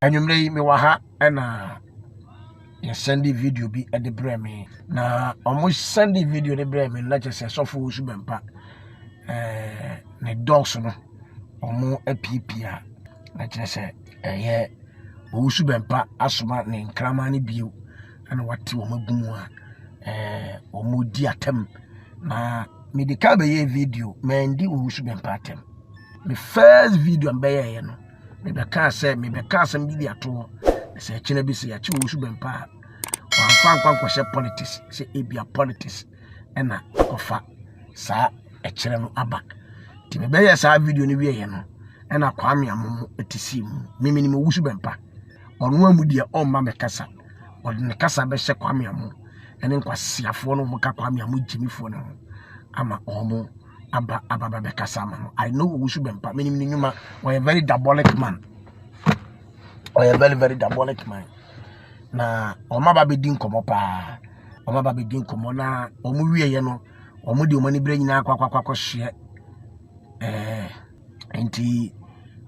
Anwumre yi me waha na ye send video bi e de bre me na omo send video de bre me na chese sofo usu bempa ne dogs no omo apipia na chese ye usu bempa asoma ne nkrama ne bio na wate omo gumu a omo di atem na me de ka be ye video me ndi usu bempa atem me first video ambe ye no me be ka say bi ato se chine bi se ya chi usu bempa wan kwahye politics se ebia politics na ofa sa chire no aba ti me be ye sa video ni wie ye no na Kwame Amomo etisi mu mimi ni me usu bempa onu amudi o ma me kasa o de ne kasa be hye Kwame Amomo ene nkwasiafo no mo ka Kwame Amomo jimifo no ama omo aba be kasa ma no I know usu bempa mimi ni nyuma we a very diabolic man. Or a very, very diabolic man. Na oma ba be din komo pa. Oma ba be din komo na omu wie ye no. Omu di omani bre nyina akwa hye. Enti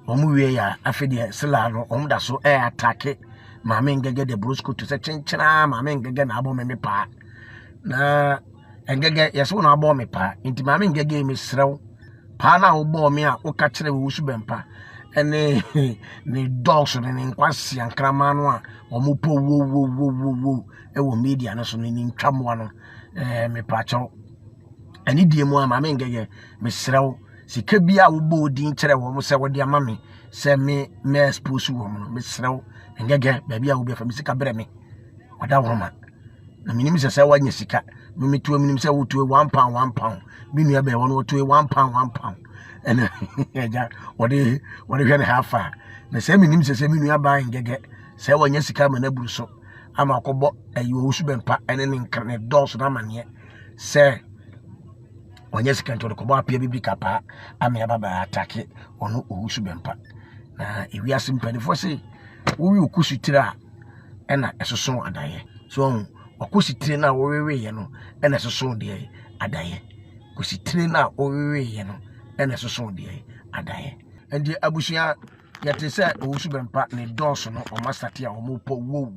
omu wie ya afede sela no omu da so attack maame ngege de brosco to se chenchena maame ngege na abo me pa. Na ngege yeso na abo me pa. Enti maame ngege me srew. Pa na obo me a o ka kire wo su bempa. Ene ni dogs ni nkwasi ankrama no a omupo wo ewo media no so ni ntwamo no me pacho ani die mu ama me ngege me srew sika bia wo bo din kire wo mo se wo de ama me se me expose wo mo me srew ngege ba bia wo bia fa me sika bre me oda woroma na minim se wanya sika me metuo minim se wo tuo £1 bi nua be wo no tuo £1 and ja wode hwe half na se minim se mi nua ba ngege se wanya sika ma na buru so ama akobo ayi osu bempa ene ne nkane dos na mane se wanya sika nto ko ba apia bibli kapa ama ya baba atake ono osu bempa na ewi asimpanifo se wo wi okusutira ena esoso adaye so okusitire na wo wewe ye no ena esoso de adaye kusitire na wo wewe ye no ena soso de adaye endi abusua yate se osu bempa ne dos no o mastate a o mo po wo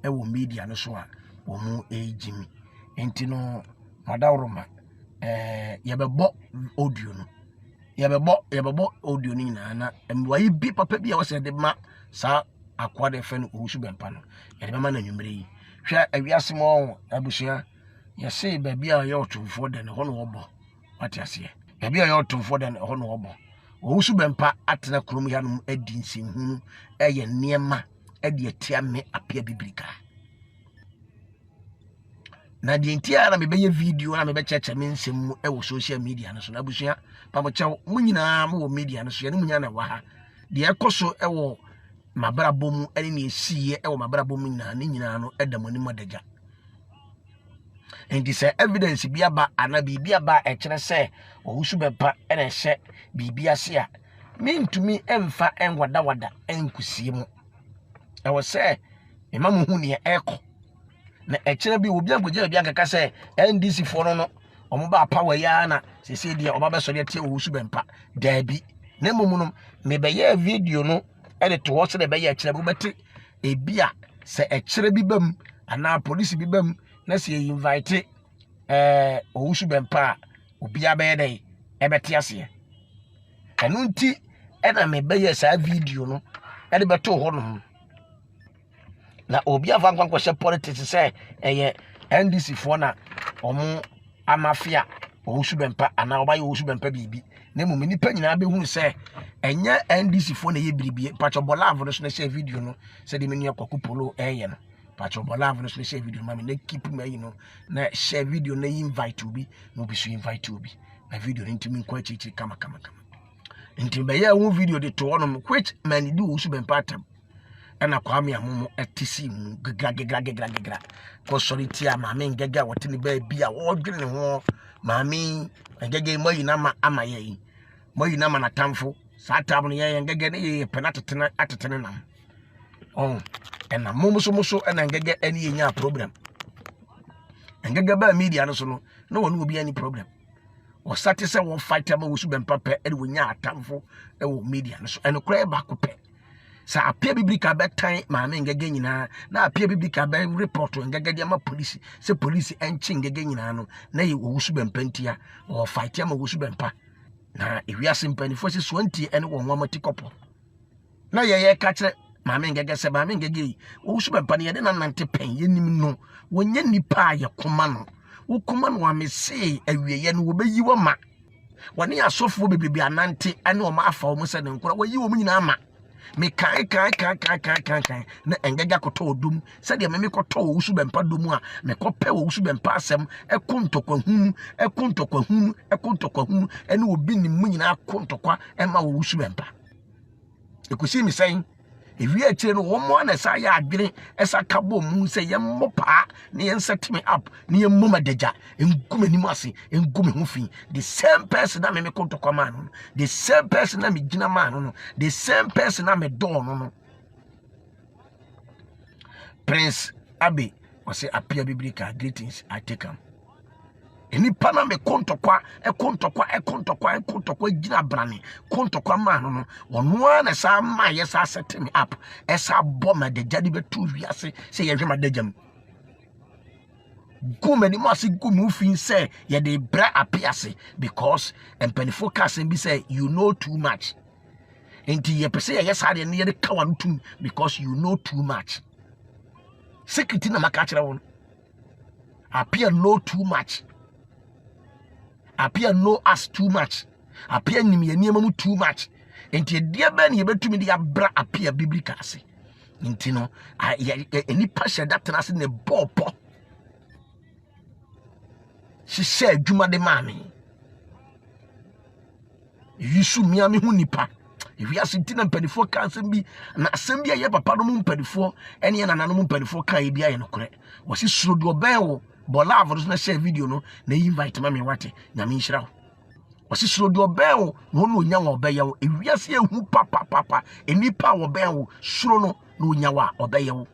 ewo media no so a o mo ejimi enti no madawroma yebebo audio no yebebo audio ni na emwayi bi papa bi a wose de ma sa akwa de fe no osu bempa no yede be ma na nwumre yi hwa awiase mo abusua yese ba bi a ye otumfo de ne ho no obo atiase ebi a yotumfo den ho no obo osu bempa atena krom ya no adi nsinhu eye niema ade atia me apia biblika na de ntia na me beye video na me be cheche me nsem e social media no so na busua pa mo chew munyina mo media no so ya munya na wa ha de ekoso e wo mabrabo mu ene ne esiye e wo mabrabo mu nyina no edamoni modaja. And this evidence be about ana bibia ba e kire se ohusu bempa ene hye bibia se a mean to me emfa enwada enkusie mu e wo se emam hu ne eko na e kire bi obi agboje bi ankaka se NDC fo no omo ba power ya na sese dia oba be so de tie ohusu bempa da bi na momum me be ye video no e de to wo se de be ye kire bu beti e bia se e kire bi bam ana police bi bam na se invite ohusu bempa obi abe dey ebeti ase enu nti na me be ye sa video no e de beto ho no na obi afa kwankwa politics say eye NDC fo na omo amafia ohusu bempa ana oba ye ohusu bempa bibi na mu nipa nyina be hu say enya NDC fo na ye biribi pacho bolavo no so na share video no say de menu akokupolo eye no Pacho Bolav no share video mama na keep me you know na share video na invite you bi no be so invite you bi na video ntimi kwa chichi kama ntimi be ya wo video de to ono which man do usu bempa atam na Kwame Amomo etisi mu gegra ko sorry tia maame ngega wote ne ba bi a wo dwene ho maame ngega mo yina ma amaye yi mo yina ma na tamfo sa tab no ye ngega ne ye penatete atetene nam oh ena muso ena ngege eni yenya problem ngege ba media no so no na wonu obi ani problem o sate se won fight am wo su bempa pe e de wonya atamfo e wo media no so eno kra ba ko pe sa apia biblika betan maame ngege nyina na apia biblika be report ngege de ma police se police enchi ngege nyina no na ye owusu bempantia o fight ya ma owusu bempa na ewiase mpanifo se 20 ene wo nwa matikopo na ye ka kire maame ngege se maame ngege owusu bempa ne ye de na nante pen ye nim no wonye nipa ye koma no wo koma no amese awieye no wo beyi wo ma woni asofo bebebi anante ane o ma afa o mo se ne nkora wo yi wo nyina ama me kai na engega koto odum se de me koto owusu bempa dum a me kope owusu bempa asem ekontokwa hunu ene obi ni mu nyina akontokwa ema owusu bempa ekosi mi sen ewi akire no wo mo na sa ya adwene esa kabo mu se ye mmopa ne ye set me up ne ye mmoma daga engume ni mu ase engume ho fi the same person na me kontokwa man no the same person na me gina man no the same person na me do no Prince Abbey was appear biblical greetings I take am eni pana me kontokwa gina brane kontokwa man no ono na sa ma ye sa set me up esa boma de jadi betu wiase se ye hwema dagam gumeni masi gumu fin say ye de bra apiase because empenifo kasen bi say you know too much enti ye pese ye sa de ne ye de kawan tum because you know too much secret na maka kire won appear know too much appear know us too much appear nim ye niam too much enti de ba ne ye betumi de abra appear biblical ase enti no eni pasha that na se ne bopo she said djuma de mami yisu miami hu nipa if ya sintina mpanifo ka asem na asem bi ye papa no mu mpanifo ene ye nana no mu mpanifo ka ye bia ye no kore wasi suro do ben wo bola avros na share video no na invite mami wate nyame nhira wasi suro do ben wo no onya wo be ye wo ewiase ehu papa enipa wo ben wo suro no onya wa obe ye wo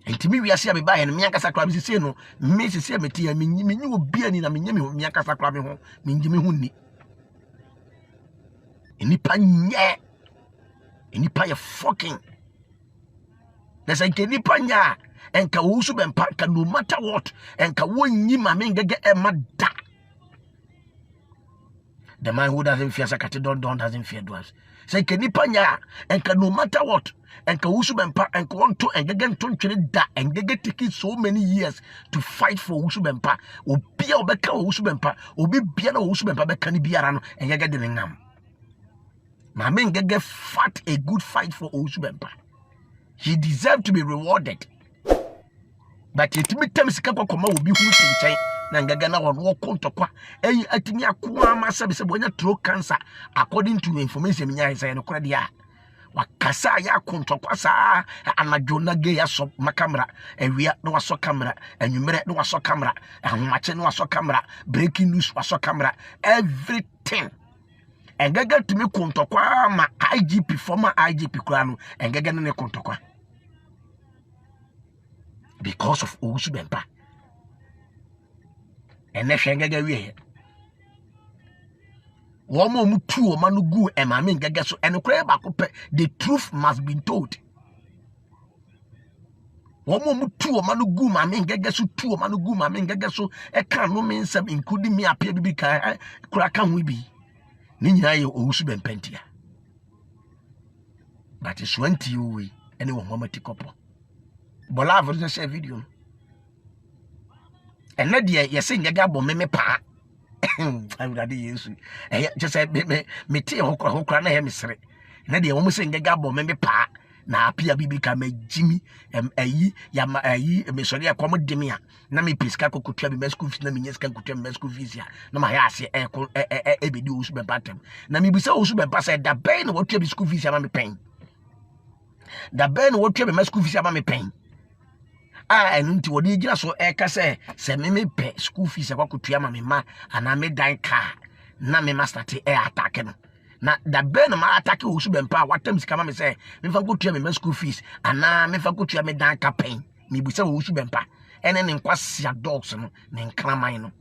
entimi wiase abeba ye no miakasa kra bisisi no mesisi ameti ya menyi obi ani na menyi me miakasa kra me ho menyi me hu ni enipa ye fucking there's like enipa nya enka wo su bempa ka no matter what enka wonyi ma mengege emada the man who doesn't fear sakati don't doesn't fear dwarfs say enipa nya enka no matter what enka wo su bempa enka want to engege ntontwere da engege taking so many years to fight for wo su bempa obi a obeka wo su bempa obi bia na wo su bempa beka ni biara no engege de ngam ma mengege fight a good fight for Owusu Bempa. He deserved to be rewarded. But yetimi tem sika kokoma obi hu tinchen na ngaga na won kontokwa eyi atimi akwa ma sabe se bonya throat cancer according to information nya isa no kora dia wakasa ya kontokwa sa anajo na ge ya so makamera ewia no waso camera anwumere no waso camera ahwache no waso camera breaking news waso camera everything engege tumi kontokwa ma IGP former IGP kura no engege ne kontokwa because of Owusu Bempa ene hwengege wie womo mutu o manu gu e ma me ngege so ene kura ba ko pe the truth must be told womo mutu o manu gu ma me ngege so tu o manu gu ma me ngege so e kan no me nsem including me apia bibi ka kura kan wi bi ni nyina ye Owusu Bempa ntia but is 20 we ene wo mamati kopo bola avro share video ene de ye se ngega bo me pa awurade yesu je se me tie hokra na he mesere ene de wo mo se ngega bo me pa na apia bibi ka magimi ayi ya ayi me sori akom demi a na me piska kokotua bi mesku fees na me nyeska kokotua mesku fees ya na ma ya ase ebedi Owusu Bempa tem na me bisa Owusu Bempa say da ben na wotua bi school fees ya ma me pen da ben na wotua bi mesku fees ya ma me pen enu nti wodi gina so eka se me pe school fees akotua ma me ma ana me dan ka na me master te attack no na da ben ma attack Owusu Bempa watam sika ma me say me fa kotua me school fees ana me fa kotua me dan ka pen me busa Owusu Bempa ene ne nkwasia dogs no ne nkraman no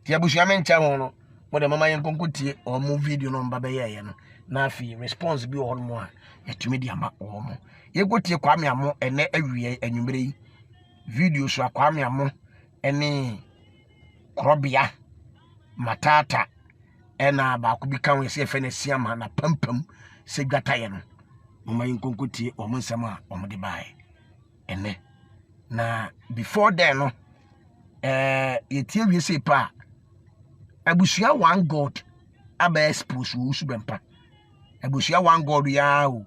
ti abushia me ncha ho no mo de mama yen konkotie o mo video no mba be ye no na fi response bi on mo a yetumi di ama wo mo yegotie Kwame Amo ene awie anwumre yi video so Kwame Amo ene Krobia Matata ena ba ko bi kan we se fe na siama na pampam se gwataye no mama yinkonkotie o mo nsam a o mo de bae ene na before then no yetie wie se pa abusua one god aba expose wo subempa abusua one god ya o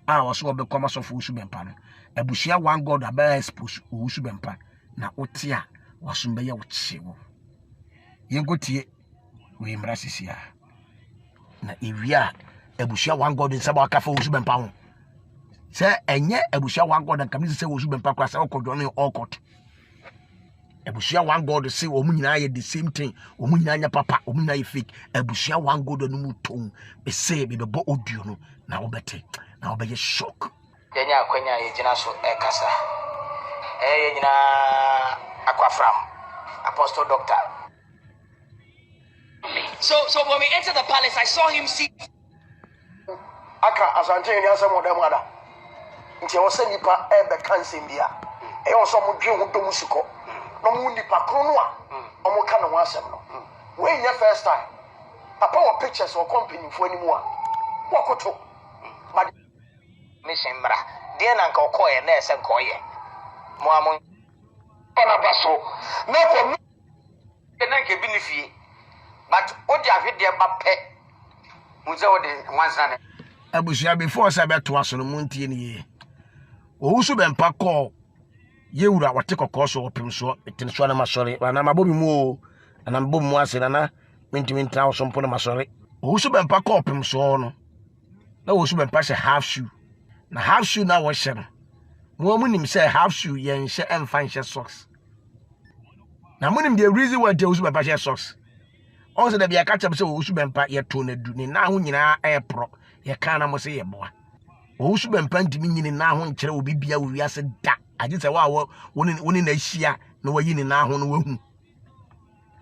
a wo so obekoma so fo subempa no abusua one god aba expose wo subempa na ote a wasumbe ya wo chewo yengotie we mrasisia na ewia abusua one god nsaba aka fo wo subempa ho se enye abusua one god kan se wo subempa kwa se okodwo no okot Ebusia one god say omunyina ye the same thing omunyina nya papa omunyina ye fake ebusia one god no muton be say be bo audio no na obete na obeye shock yenya akwanya ye gina so ekasa ye nyina akwafram apostle doctor so when we entered the palace I saw him see aka asante ni asem odam ada nti wo se nipa ebe kansem bia e wo so mo dwe ho dom siko no mu nipa krono a omo ka no asem no we nya first time papa wo pictures wo company fo animu a wo koto but mission bra de na nka okoye na ese nkoye mo amon ona baso na for me na nke bi ni fie but odi ahwede ba pe mu ze odi wansa ne abusia before say beto aso no muntie ne ye owusu bempa call yewura wate kokoso opim so etinso na masori na mabobi mu na mbom mu ase na mentimi ntra wo sompo na masori owusu bempa call opim so no na owusu bempa she half shoe na half shoe na wo she no mo munim say half shoe ye nche emfa nche socks na munim the reason why the owusu bempa she socks on se da bia ka chebe say owusu bempa ye to na du ni na ho nyina pro ye kan na mo se ye boa owusu bempa ntimi nyini na ho nkere obi bia wo wiase da aje se wa woni na hia na wayi ni na ho no wahu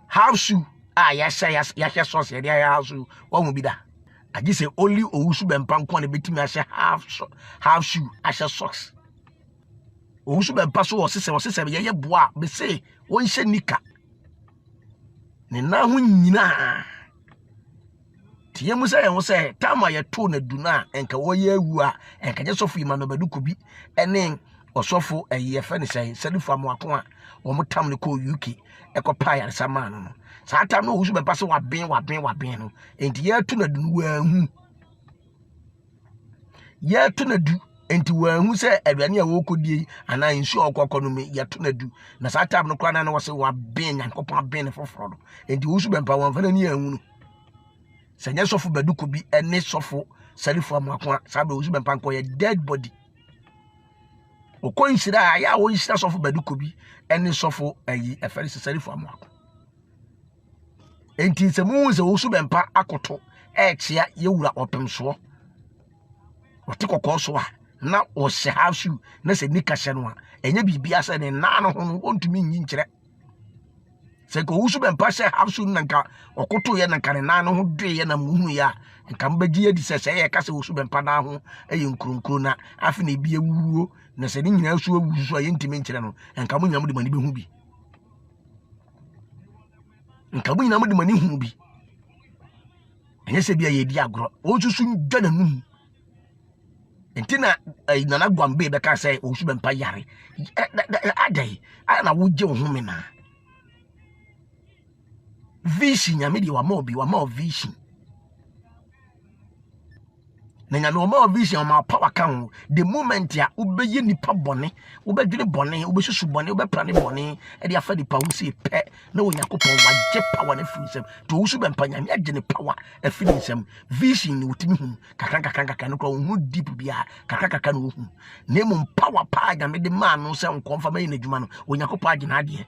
half shoe ya sha socks ya half shoe wa mu bi da aje se only owusu bempa nko na betimi ahye half shoe ahye socks owusu bempa so wo sese ye boa be say won hye nika ne na ho nyina tie mu say wo say tama ye to na du na enka wo ye awu a enka je sofu ima no baduko bi ene osofo ye fe ne say sadifu amwako a wo mutam ne ko UK ekopa ya sama no sa tam no owusu bempa so waben no enti ye to na du wa hu ye to na du enti wa hu say aduane a wo kodie ana nsu okokọ no me ye to na du na sa tam no kra na wo say waben nyankopon aben ne foforo no enti owusu bempa wan fa na ni anwu no senya sofo baduko bi ene sofo sadifu amwako a sa be owusu bempa nko ye dead body okonshira ya wo nshira sofo baduko bi ene sofo ayi efere sarifu amwako enti se mu ze owusu bempa akoto chia yewura opemso otikokọ so a na o se half shoe na se nika hye no a enye bibia se ne na no ho ontumi nyi nkire se ko owusu bempa hye half shoe na nka okoto ye na nka ne na no ho dwe ye na muhu ya nka mbagi edi se ye ka se owusu bempa na ho eye nkronkro na afi na bi ewuwo na se ni nyina so awusu so ye ntimi nkire no nka mo nyam de mani behu bi nka mo nyam de mani hu bi enye se bia ye di agro osusu ndwa na nu entina nana gwambe be ka say owusu bempa yare adai ana wuje ho me na vision nyame di wa ma vision na nyame wa ma vision ma power kan the moment ya ubeye nipa bone ubedwene bone ubesusu bone ubeprane bone e dia fa nipa wo se pe na Onyankopon waje power na finisem to owusu bempa nyame agene power a finisem vision ni wutimi hu kakran no ko hu deep bia kakran no hu na mu power pa nyame de ma no se nkomfa ma yin adwuma no Onyankopon agene ade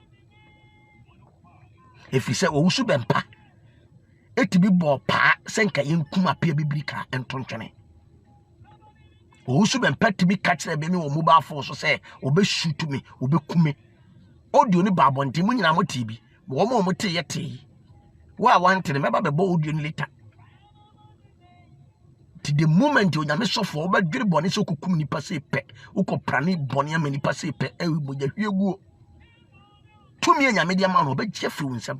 efise owusu bempa etibi bo pa senka yenkuma pia biblika entontwene owusu bempa tibi kachire be me wo mobile phone so say obe shoot me obe kume audio ni babonte mu nyina mo tibi wo mo te yete wa wanted me ba be bo audio ni later to the moment you nyame sofo obadwere bone se okukum nipa se pe ukɔprane bone ama nipa se pe ewi moja hwiegu tumi nyame dia ma no obagye fi wunsam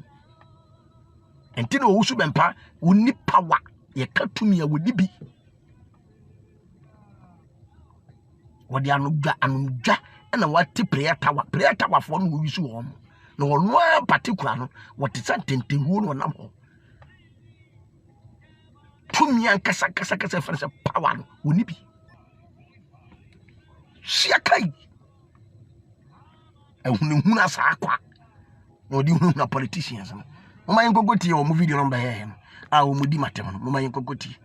enti na owusu bempa woni power ye ka tumi a wodi bi wodi anudwa na wati prayer tower for no wisu wo no ono particular no what is antente hu no nam ho tumi an kasa fere power no woni bi siakai ehunu asa akwa no di hunu na politicians no mama yenkogoti o mu video number here no a o mu di matem no mama yenkogoti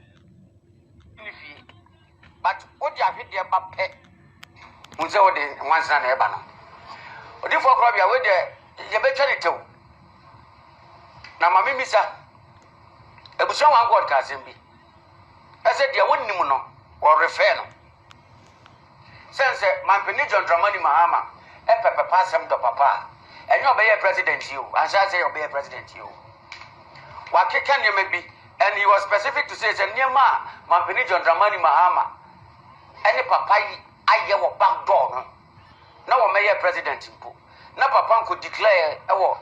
but odi ahwede ba pe munze odi wansa na eba no odi for krobia we de ye be twani tew na mama misa ebusia wan god ka sembi ese dia wonnim no o refer no sense mampeni John Dramani Mahama pepe pasem do papa enyo be president you ansa say you be president you wakeka ne bi and he was specific to say niema mampeni John Dramani Mahama any papa yi aye wo back door no na wo meye president mpo na papa nko declare ewo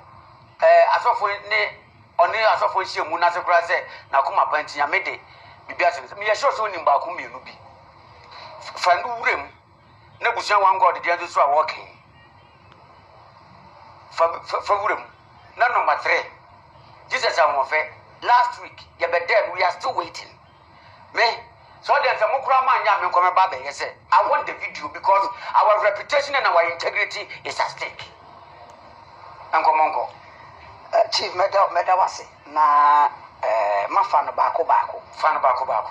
asofo ni oni asofo hyiemu na sekura say na kuma panti ya mede bibia se me ye sure so ni mba ko mienu bi fandu wurem na busia wan god dia so a working Fawurem. Now number 3. Jesus Amofe. Last week, you be dead. We are still waiting. Me. So there's a mukra man yam come babe. Yes, I want the video because our reputation and our integrity is at stake. Uncle Mongo. Chief Medawase na mafano bako. Fan bako.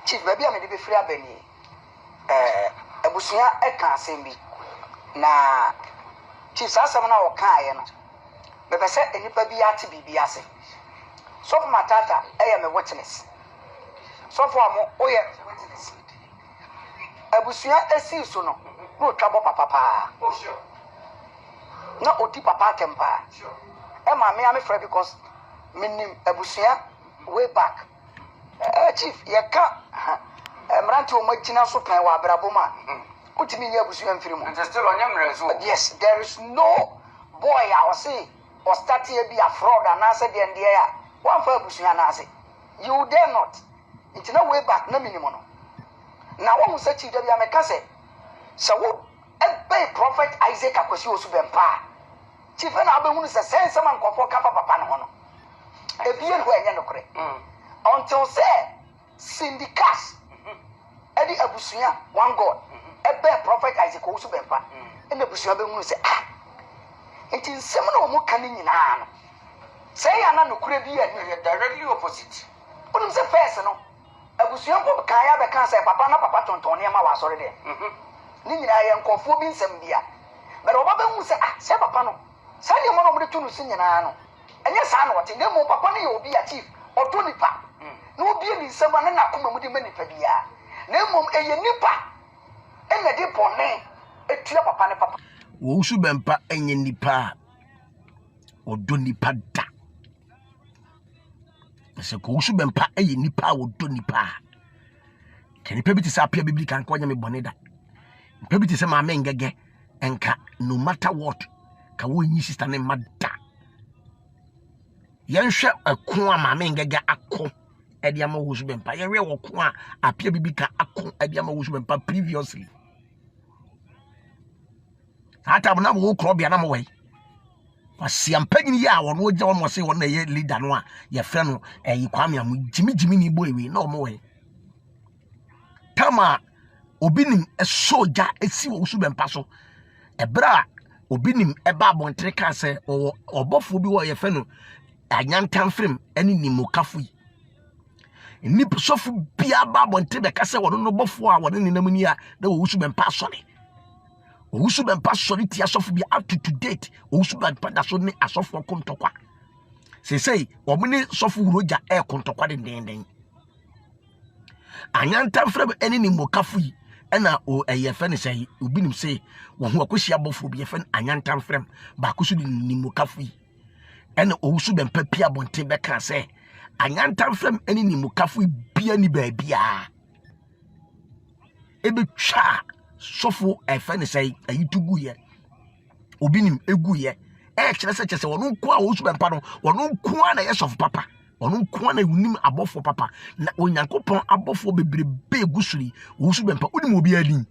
Chief baby am be free abeni. Ebusuya eka sembi na Chief Sasam na okaye no. Bebe se enipa bi ate bibi ase. So for matata me witness. So for amo oye witness. Abusuya esi so no. No twabo papa. Oh sure. Na oti papa tempa. Sure. E ma me am frɛ because minim abusuya way back. Chief ye ka mranti o magina so pan wa abraboma. Utimi nya abusuya mfiri mu. And still on yam. Yes, there is no boy I was say or start here be a fraud and answer the end there. One for abusuya na say. You dare not. It's no way back na minimum. Now one say chi dey ameka say so ebe prophet Isaac akwesi osu bempa. Chief na abehunu say sense man kofo kafa papa no no. Ebien ho enye nokre. Until say syndicate edi abusuya one god ebe prophet Isaac osu bempa. And abusuya behunu say it is similar mo kan nyina no. Say ana nokre bi e directly opposite. Onum say first no abusuya ko kan ya be kan say papa na papa tonton ne ma wa sori de. Ni nyina ye nkofo bi nsem bia. But oba behunu say say papa no. Say de mo no mo de tunu sin nyina no. Enye sa na wote ne mo papa ne ye obi a chief odo nipa. Na obi ni nsem na na koma mu de manipa bia. Na mom eye nipa. Enya de bone etua papa ne papa. Wo usu bempa enye nipa odo nipa da. Ese ko usu bempa eye nipa odo nipa. Keni pebi ti sa pia bibli kan ko nya me bone da. Pebi ti se ma me ngege enka no matter what ka wo nyi sister ne mada. Yenhwe akon a ma me ngege akon edi ama wo usu bempa. Yenwe wo kon a apia bibi ka akon edi ama wo usu bempa previously. Ata bona wo kro bia na mo we wasiampagini ya wono oja wono se wono ye leader no a ye frɛ no Kwame am jimi ni boy we na o mo we tama obinim soja esi wo su bempa so ebra obinim eba abontre ka se obofo bi wo ye frɛ no anyantam frem eni nimokafo yi ni sofo bia ba abontre be ka se wono no bofo a wono ninam ni a na wo su bempa sole Owusu bempa sori ti asofu bi up to date owusu bempa da so ne asofu kontokwa sei omuni sofu uroja kontokwa den anyanta frem eni ni mokafu yi na o eyefe ne sei obinim sei wo ho akohia bofo bi yefe anyanta frem ba ko su ni mokafu yi ena owusu bempa pia bonte be ka sei anyantam frem eni ni mukafo bia ni baabia ebe twa sofo efe ne sai ayitugu ye obi nim egu ye kyerɛ sɛ wɔno nko a wo su bɛmpa no wɔno nko a na yɛ sofo papa wɔno nko a na unim abɔfo papa na onyankopɔn abɔfo bebrebe egu suri wo su bɛmpa unim obi adin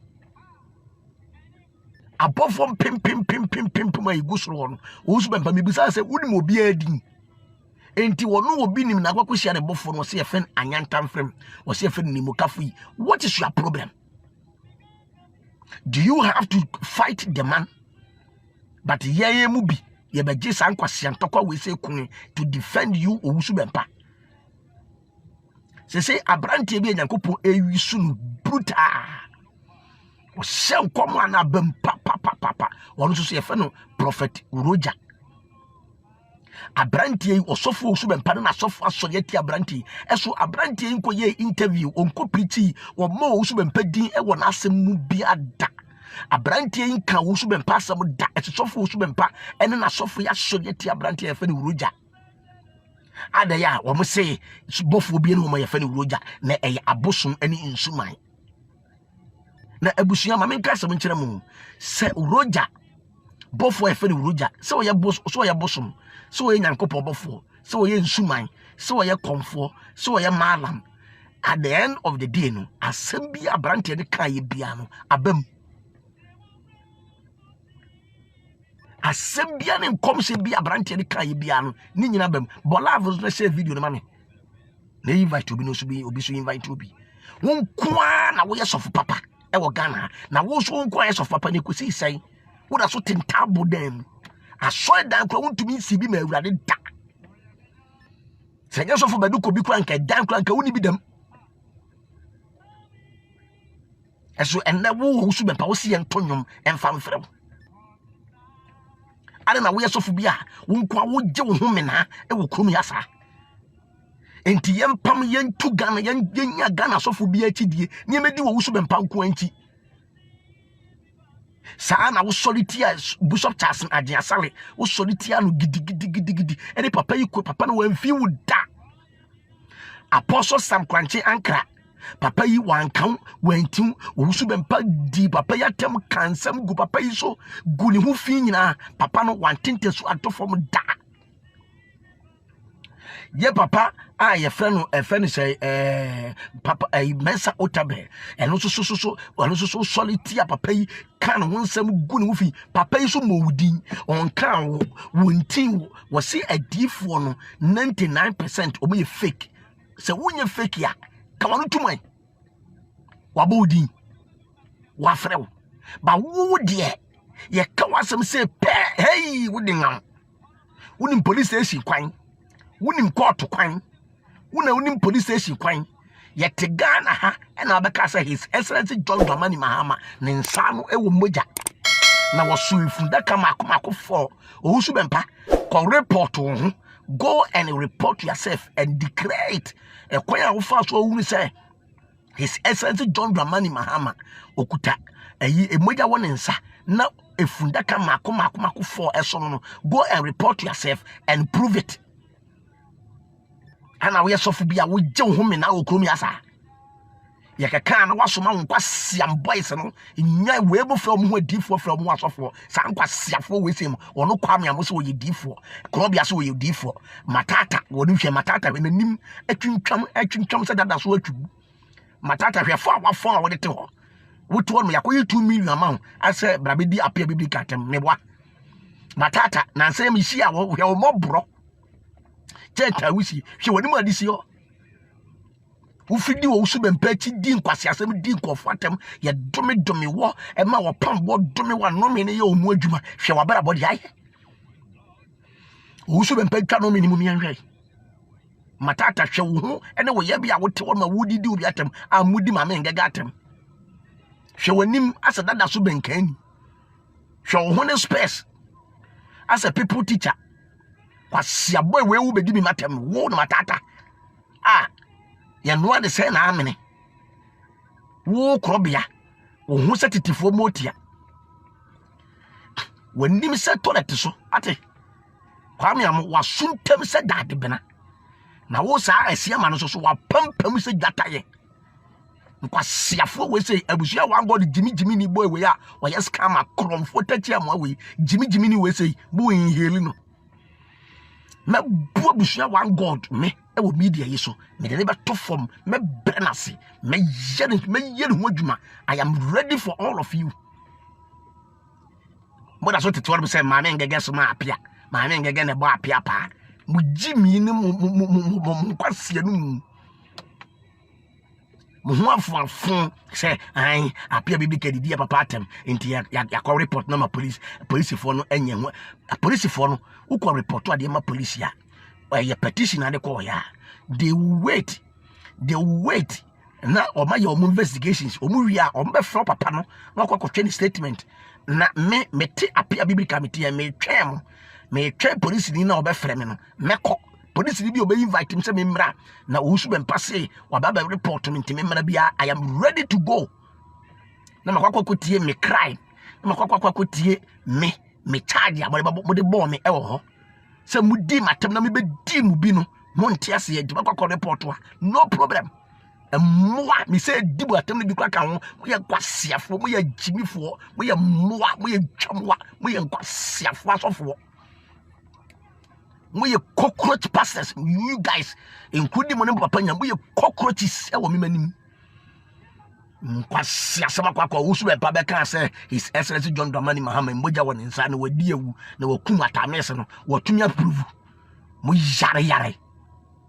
abɔfo pim a egu suru wɔno wo su bɛmpa mebisa sɛ unim obi adin enti wɔno obi nim na akwakohia ne bɔfo no sɛ yɛfɛn anyantam frem wɔsɛ yɛfɛn ni mukafo yi. What is your problem? Do you have to fight the man? But yeye mubi yebeje sankwase antokwa we say kun to defend you owusu bempa. Se abrante bi enyankopon ewisu no brutal. O se nkomo ana bempa papa. Wonu so yefe no prophet Roger. Abrante osofo owusu bempa na asofo asoyeti abrante. Eso abrante nko ye interview onko preach wo ma owusu bempa din e wo na asem mu bia da. Abrantie nka wo su bempa asem da esofo wo su bempa ene na sofo ya soyeti abrantie ya fani Roger ada ya wo mo se bofo bi ene wo ma ya fani Roger na eye abosom ene insuman na abusua ma menka asem nkere mu se Roger bofo ya fani Roger se wo ya bosom se wo ya nyankopɔ bofo se wo ya insuman se wo ya komfo se wo ya malam. At the end of the day no asem bi abrantie de kan ye bia no abam asembia ne nkomse bia brante de kan bia no ni nyina bam bolave so share video no ma me na invite obi no so bi obi so invite obi won kwa na wo yesof papa e wo Ghana na wo so won kwa yesof papa ne kosi sai wo da so tentabo dem aso dan kwa wontumi nsi bi ma awurade da se yesof badu ko bi kwa nka dan kwa nka woni bi dam eso enna wo so be pa wo si entonyom enfam frem ada na wo yesofu bia wo nkwa wo gye wo homena e wo krom yasa enti yempam yentu Ghana yenya Ghana sofu bia akidie ne medi wo wusu bempa nko anti saa na wo solitia Bishop Charles Ajiasale wo solitia no gidi ene papa yi ko papa no wamfi wo da Apostle Sam Kwanche Ankra papa yi wankan wantim wusu bempa di papa ya tem kansam gu papa yi so gu ni hu fi nyina papa no wantente so atofom da ye papa a ye frɛ no say papa Mensa Otabe eno so solitia papa yi kan ho nsam gu ni hu fi papa yi so mowudin on kan wontin wo se adifo no 99% omo ye fake se wonye fake ya kawanu tumai wabodi wafrew ba wo de ye kawasem se pe hey wudingam wunim police station kwan wunim court kwan wunim police station kwan ye te Ghana ha na abeka say His Excellency John Dramani Mahama ne nsa no ewo moja na wosu ifunda kama for owusu bempa ko report ho go and report yourself and declare it e kwaya wo fa so wu say His Excellency John Dramani Mahama okuta emoja won nsa na efunda kama for eso no go and report yourself and prove it ana we sofu bia wo gye wo me na wo krom yasa ye kaka na wasoma nkwa siam boys no nya we bo from ho adifo from ho asofo sa nkwa siafo we sem wono kwame amo so ye difo krobia so ye difo matata wono hwe matata we nanim atwintwam se dada so atwu matata hwe fo awafo a wode te ho wotu no yakoye 2 million amount ase brabedi apia bibli katem meboa matata na nse mi hia wo hwe wo mobro cheta wisi hwe woni mu adisi ho ufidi wo usu bempa chi di nkwase asem di nkofo atem ye dome wo e ma wo pam wo dome wa no me ne ye omu adwuma hwe wabara body aye usu bempa twa no me ni mu mianhwe matata hwe wo ho ene wo ye bia wo te wo ma wudidi obi atem amudi ma me ngega atem hwe wanim asa dada so benkani hwe wo ho ne space as a people teacher kwase aboy we wu bedi mi matem wo no matata ya no ade say na amene wo krobia wo hu setitifo motia wanim se toilet so ate kwame am wasuntem se dade bena na wo saa asia ma no so wa pampam se dwataye nkwasiafo we say abusua wan god jimi ni boy we ya wa yes scam akromfo tachi am we jimi ni we say bu inheli no me bu abusua wan god me e wo media yi so me de be to form me brenase me yere ho adwuma. I am ready for all of you. But that's what the 12 say ma me ngege so ma apia ma me ngege ne bo apia pa mu jimi ni mu kwasia no mu afun say ai apia bibi kedidi papa atem enti ya call report na ma police for no enye ho police for no who call report to ma police ya ya petition na de call ya they wait na o ma ya o investigations o mu wi a o be fro papa no na kwa kwatwe statement na me te apia bibi committee ya me twem police ni na o be frɛ me no meko police ni bi o be invite him say me mra na o su be mpase wa baba report me ntime mra bia. I am ready to go na makwa tie me crime na makwa tie me charge ya mo de bo me e wo ho say mudi matem na me be di mu bi no mo ntiase ya di makwa report wa no problem. Moi me say dibu atem no bi kwa kan ho mo ye kwasiafo mo ye jimifo mo ye moa mo ye twamwa mo ye kwasiafo asofo mo ye cockroach pastors you guys including mo ne papa nya mo ye cockroaches e wo memanim kwasiasama kwa usu be pa be kan say His Excellency John Dramani Mahama mboja won nsa na wadi ewu na wakum atames no watumi approve mo yare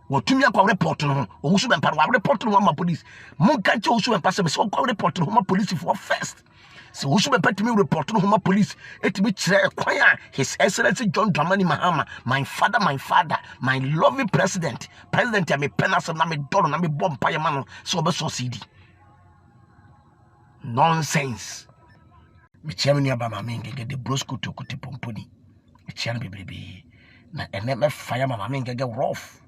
watumi akwa report no usu be pa report no ma police mo kan che usu be pa say so kwa report no ma police for first. So usu be patimi report no ma police etimi kire kwan a His Excellency John Dramani Mahama my father my loving president ya me penasem na me dolo na me bompa ya mano so be succeed. Nonsense. Me chairman ya ba mama ngege de brosco to kuti pomponi. Me chairman bebrebe na ene me fire mama ngege rough.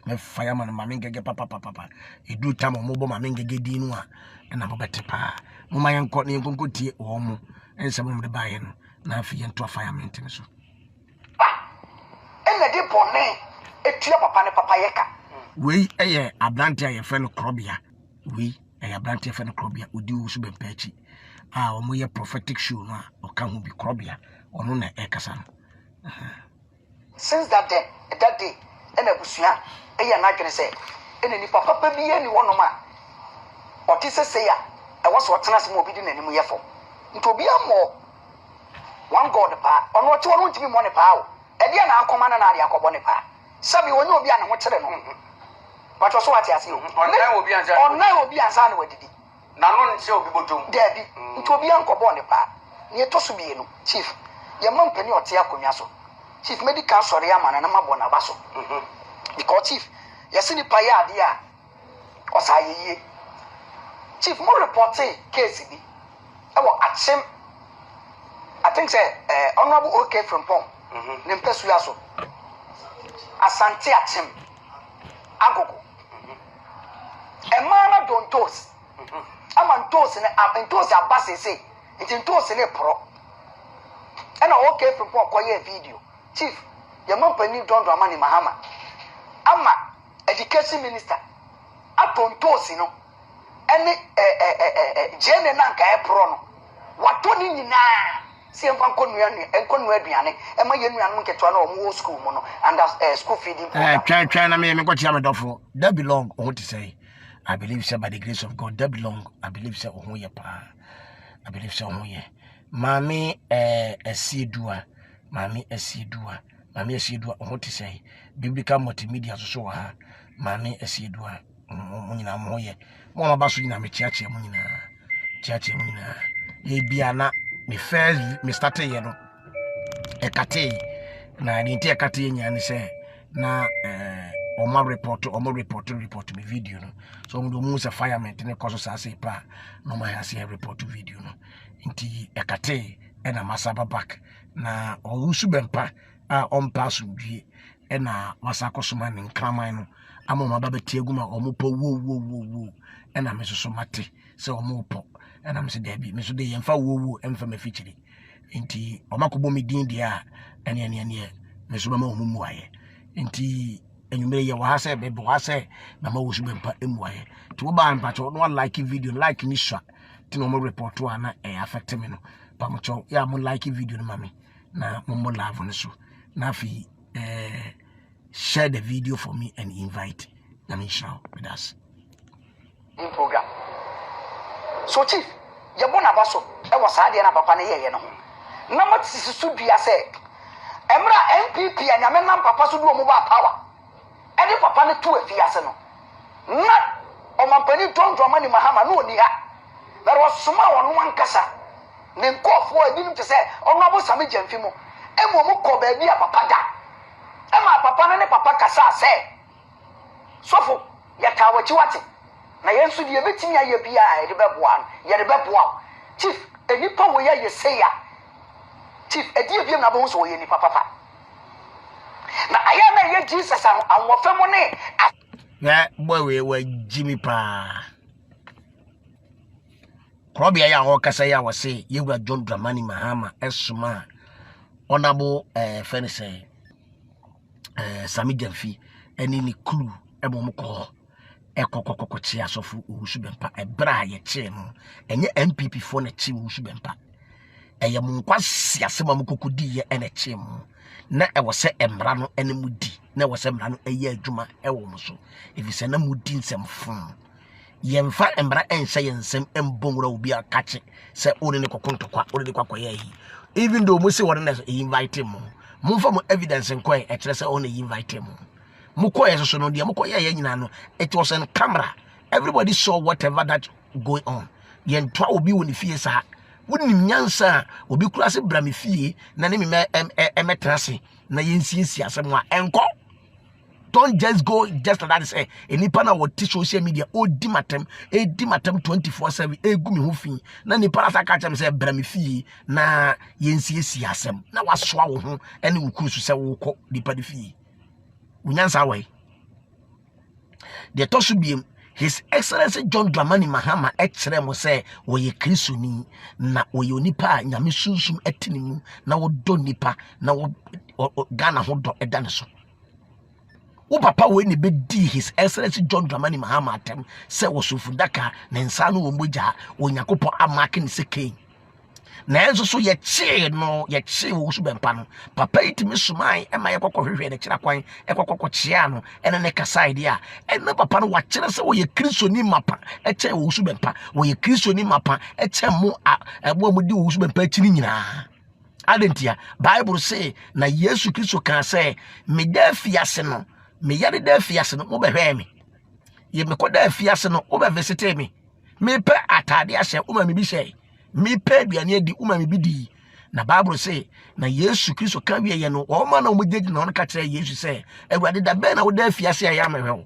Me fire mama ngege papa. Edu time mo bo mama ngege di nu a na bo betepa. Mo ma yanko ne yanko tie o mo ense mo de baye no na afi yento firement ne so. Ene de bone etua papa ne papa yeka. We eye ablante aye fe no krobia. We abrante fe no krobia odi usu be pachi omo ye prophetic show no o ka hu bi krobia ono na ekasa no. Since that day ena busua eya na dwene say ena ni papa bi ni wono ma oti sese ya e wo so otena se mo bi di nanim yefo nti obi amo one god pa ono oti wono ntimi mo ne pa o e dia na akoma na ade akobo ne pa sabi woni obi a na ho kire no but so what you see online obi ansa na wadidi na no nse obi bodom debi nti obi ankobo ne pa ne to so bienu chief ye mampani ote akonwa so chief medical sorry amana na mabo na baso because chief yesi ni pa ya ade a osayeye chief mo report case bi e wo achim I think say honorable OK from Pom ne mpesu ya so asante achim agogo emana don toss ama toss ne toss abase say it toss ne pro and OK from Pom koye video chief your company John Dramani Mahama ama education minister aton toss no ene jene nanka e pro no wato ni nyina si emfa nkonu aduane ema ye nuanu nketo na omo school mo no and school feeding program try na me go chia me dofo that belong what to say I believe say by the grace of God that belong I believe say ohoye pa I believe say ohoye mami asidua what to say biblical multimedia so ha mami asidua mo nyina mo ye mo ma baso nyina me chiache mo nyina ye bia na me first me started here no ekate na dinti ekate nya ni say na omo report me video no so mo do mu se fireman ne koso sa say pa no ma say report video no nti ekate na masaba back na owusu bempa a on pass dwie na wasako ma ne nkraman no ama ma baba tiaguma omo po wo na me so mate se omo po and I'm saying Debbie, Miss Day and Fawu and from a feature. Inti, or Macobo me din dia, and Miss Ramo Mumuaye. Inti, enyumere ye wa se be wa se mama wo su bempa emuaye to ba mpa to no like video like ni swa ti no mo report to ana affect me no pa mo cho ya mo like video no mami na mo love no so na fi share the video for me and invite na me show with us in program so chief ye bona baso e wo saade na papa ne ye no na mo tisisu dua se emra MPP anyame nam papa so do mo ba power e di papa ne tu afiase no na o mampani tonto mani mahama no oni ha na ro soma wono ankasa ne nkofo ebinim te se ono abosame jamfi mu emo mo ko ba bi a papa da ema papa ne papa kasa se sofo ya tawachi wate na yensu die betimi aye bia e de beboa ye de beboa chief enipa wo ye say ya chief edie biem na bo so wo ye ni papa na aya na ye Jesus anwofa mo ne yeah boy we Jimmy pa Krobia ya ho kasa ya wase yewura John Dramani Mahama esuma honorable fenise Sami Jamfi eni ni kulu ebo mko ekokokoko chi asofu Owusu Bempa ebra ye chi no enye MPP fo na chi Owusu Bempa eye mu nkwasi asema mukokodi ye ene chi mu na ewo se emra no ene mudi na ewo se emra no eye adwuma ewo mu so efise na mudi nsem yemfa emra enhye yensem embonwura obi akache se oni ne kokontokwa oni ne kwakoye yi even though mo se won na invite him mo fa mo evidence nko e kire se oni invite him mo koye so no de mo koye ya nyina no it was on camera everybody saw whatever that going on yentwa obi woni fie sa wonim nyansa obi kura se bra me fie na ne me emetrase na yensiesi asem a enko. Don't just go just like that say nipa na what social media odi matem 24/7 egu me ho fi na nipa na saka chem say bra me fi na yensiesi asem na wasoa wo ho ene wo kurusu say wo kɔ nipa de fi unyansa wai de to so biem His Excellency John Dramani Mahama ekere mo say wo ye Kristoni na wo ye onipa nyame sunsum etinimu na wo do nipa na wo Ghana ho do edane so wo papa we ni bedi His Excellency John Dramani Mahama atem se wo sofundaka na nsa no wo mogya onyakopo amake ni seke na enso so ye chi no ye chi wo Owusu Bempa no papa itimi sumai ema ye kokɔhwehwe ne kira kwan ekɔkɔkɔ chia no ene ne kasa idea ene papa no wa kire se wo ye Kristoni mapa eche wo Owusu Bempa wo ye Kristoni mapa eche mo ebo mo di wo Owusu Bempa chiri nyina adentia Bible say na Yesu Kristo kan say me da fiase no me yare da fiase no wo behwe me ye me koda fiase no wo be visit me me pe atade ahye wo ma me bi hye me pe aduane adi wo ma me bi di na Bible say na Yesu Kristo kan wie ye no wo ma na wo jeji na won ka kire Yesu say awurade da be na wo da fiase ya ma hwe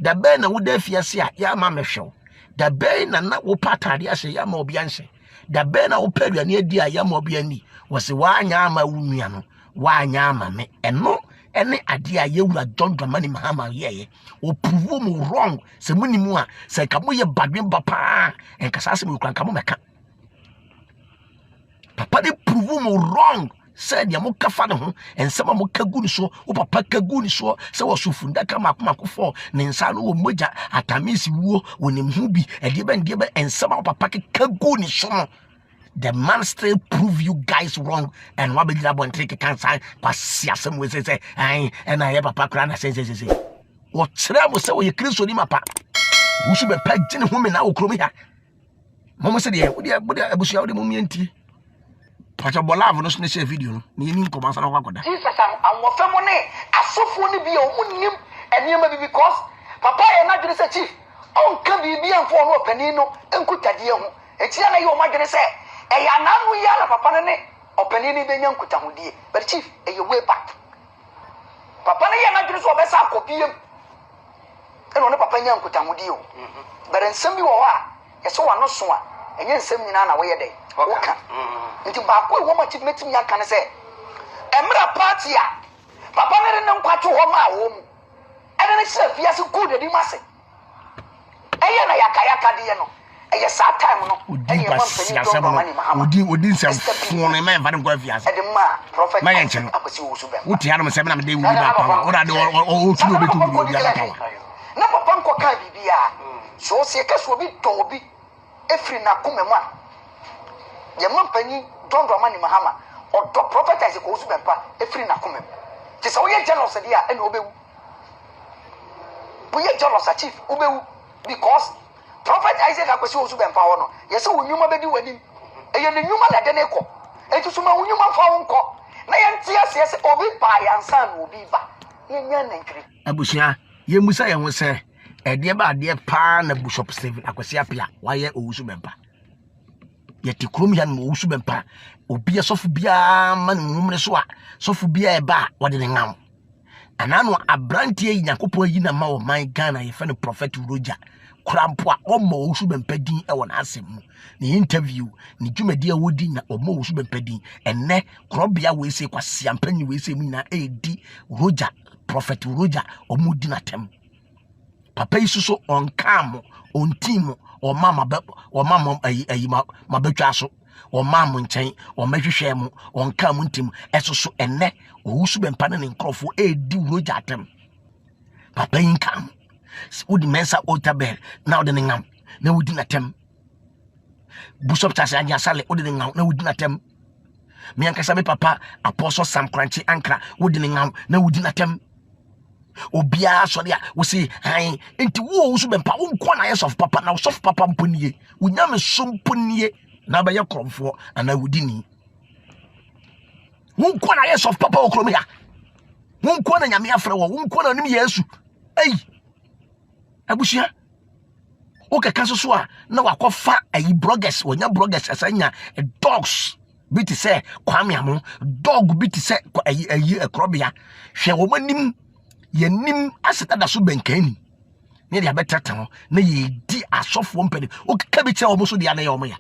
da be na wo da fiase ya ma me hwe da be na wo pa atade ahye ya ma obi anhye da be na wo pe aduane adi ya ma obi ani wo se wa anya ama wo nua no wa anya ama me eno ene ade a yewura John Dramani Mahama yeye o prove mu wrong se munimu a se ka mo ye badwen papa en kasa se mu kwanka mo meka papa de prove mu wrong se dia mo kafa ne ho ensema mo kagu ni so o papa kagu ni so se wo sofunda ka makomakofo ne nsa no wo mogya atamisi wuo wonim hu bi ede be ensema o papa kagu ni so no. The man still prove you guys wrong and what be that one take cancer pass some way say and I papa kra na say what try mo say we Kristoni mapa Owusu Bempa gine ho me na okrom ya mo say de wo de abusia wo de mo mienti pacha bolavo no share video no ni ni nko mansa na kwakoda Jesus anwofa mo ne asofo ne bi o munnim enema bi because papa ye na dwene say chief on ka bi amfo no opani no enkutade ho etia na ye o madwene say eya nanu ya na papa ne opani ni benya nkutahudie but chief eye way back papa ne ya na dwene so obesa akopiem eno ne papa nya nkutahudie o but nsem bi wo ha ye so wano so a enye nsem nyina na wo ye dey woka nti ba ko wo ma chief metim ya kan say emra party a papa ne nkwato ho ma wo mu ene ne se fiase good di mase eye na yakaya de no ɛyɛ saa time no odi nsɛm fone ma mfa ne nkɔ afiase ɛde ma prophet ma yɛ nkyɛn akwasi wo so bɛm wotia no sɛ na mede wuri ba pa wo da de o tu obetu wuri ya pa na papa nkɔ ka bibia so se ka so obi tɔ obi efiri na koma mu a yɛ mampanyi dondoma ni mahama ɔdɔ prophet Isaac wo so bɛm pa efiri na koma mu te sɛ woyɛ jealous de a ɛna obewu woyɛ jealous a chief obewu because prophet Isaac akwasi wo so bɛm pa wɔ no yɛ sɛ wo nyuma bɛdi w'anim ɛyɛ ne nyuma na de ne kɔ enti so ma wo nyuma fa wo nkɔ na yɛ ntia sɛ obi ba yansa na obi ba yɛnya nantwiri abusua yɛmusa yɛn ho sɛ ɛdeɛ ba adeɛ paa na Bishop Stephen Akwasi Appiah wayɛ owusu bɛmpa yɛte kurom ya no owusu bɛmpa obi asɔfo biara ma no nwumre so a sɔfo biara ɛba a wɔde ne ngam anano abrantie yi Nyankopɔn yi na ma wɔ man Ghana yɛfɛ no Prophet Roger krampo a ɔma owusu bɛmpa din ɛwɔ n'asɛm mu ne interview ne dwumadi a wodi na ɔma owusu bɛmpa din ɛnɛ korɔbea wɔ ese kwasiampanyi wɔ ese mu na ɛdi Roger Prophet Roger ɔmo di na tem papa yi so on kam on team o mama ayi mabetwa so o mama nkyɛn o mehwehwɛ mu on kam ntim ɛso so ɛnɛ owusu bɛmpa ne nkrɔfo edi Roger atem papa yi kam wodi mensa otabel na wodi ne ngam na wodi na tem Bishop Charles Anya Sale wodi ne ngam na wodi na tem me ankasa me papa Apostle Sam Kranchi Ankra wodi ne ngam na wodi na tem obia sorry we say han enti wo so bempa wo nko na yes of papa na so papa mponie wo nyame so mponie na ba ye kromfo ana wudi ni wo nko na yes of papa wo krom ya wo nko na nyame afre wo nko na nim Yesu ei abusua o keka so a na wakofa ayi bloggers wonya bloggers asanya dogs biti se kwame amo dog biti se ayi ekrobia hwe wo manim yenim aseta da so benkani ne dia betata ho na ye di asofo mpede o keka bi che o so dia na ye o ya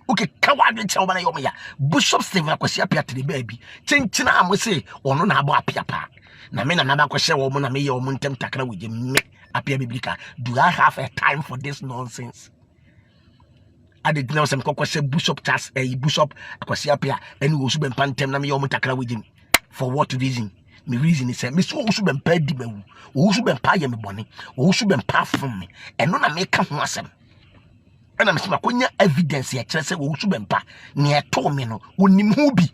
o keka wa bi che o na ye o ya Bishop Stephen Akwasi Appiah tiri baabi chenchina am se ono na abo Appiah pa na me na ba ko hye wo mo na me ye o mo ntem takra wuje me Appiah biblika do I have a time for this nonsense I did know some kokose Bishop Charles Bishop Akwasi Appiah eni wo so bempa ntem na me ye o mo takra wuje for what reason me reason is say me so wo bempa di bawu wo so bempa ye me bone wo so bempa fom me eno na me ka ho asem ena me sema konya evidence ya kire say wo so bempa ne eto me no wonim hu bi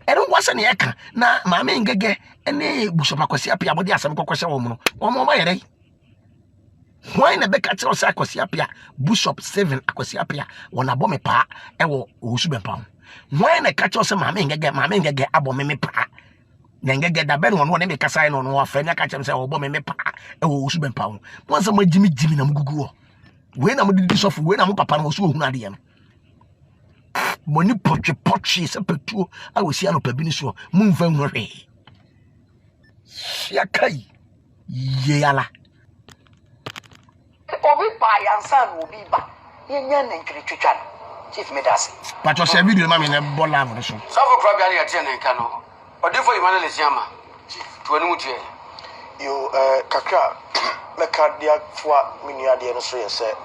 eno wase ne eka na maame ngege ene Bishop Akwasi Appiah bodi asem kokoshe wo mo no wo ma yere why na beka kire say Akwasi Appiah Bishop Stephen Akwasi Appiah wona bo me pa e wo so bempa why na ka kire say maame ngege abo me pa ngege da ben won me kasa no no afa nya ka chem say obo me pa e wo su bempa ho won say ma jimi na mugugu we na mo didi sofu we na mo papa no so ohunu ade no moni potwe se petuo a we sia no pa bi ni so mu mfa hu hwe ya kai ye ala obi ba yansa no obi ba yenya nantwiri twetwa no chief medase pato se video ma me na bola mo so Safo krabia na yete ne nka no odefo Emmanuel Lesiama tuani mutie yo kakra meka dia foa menua de no so yese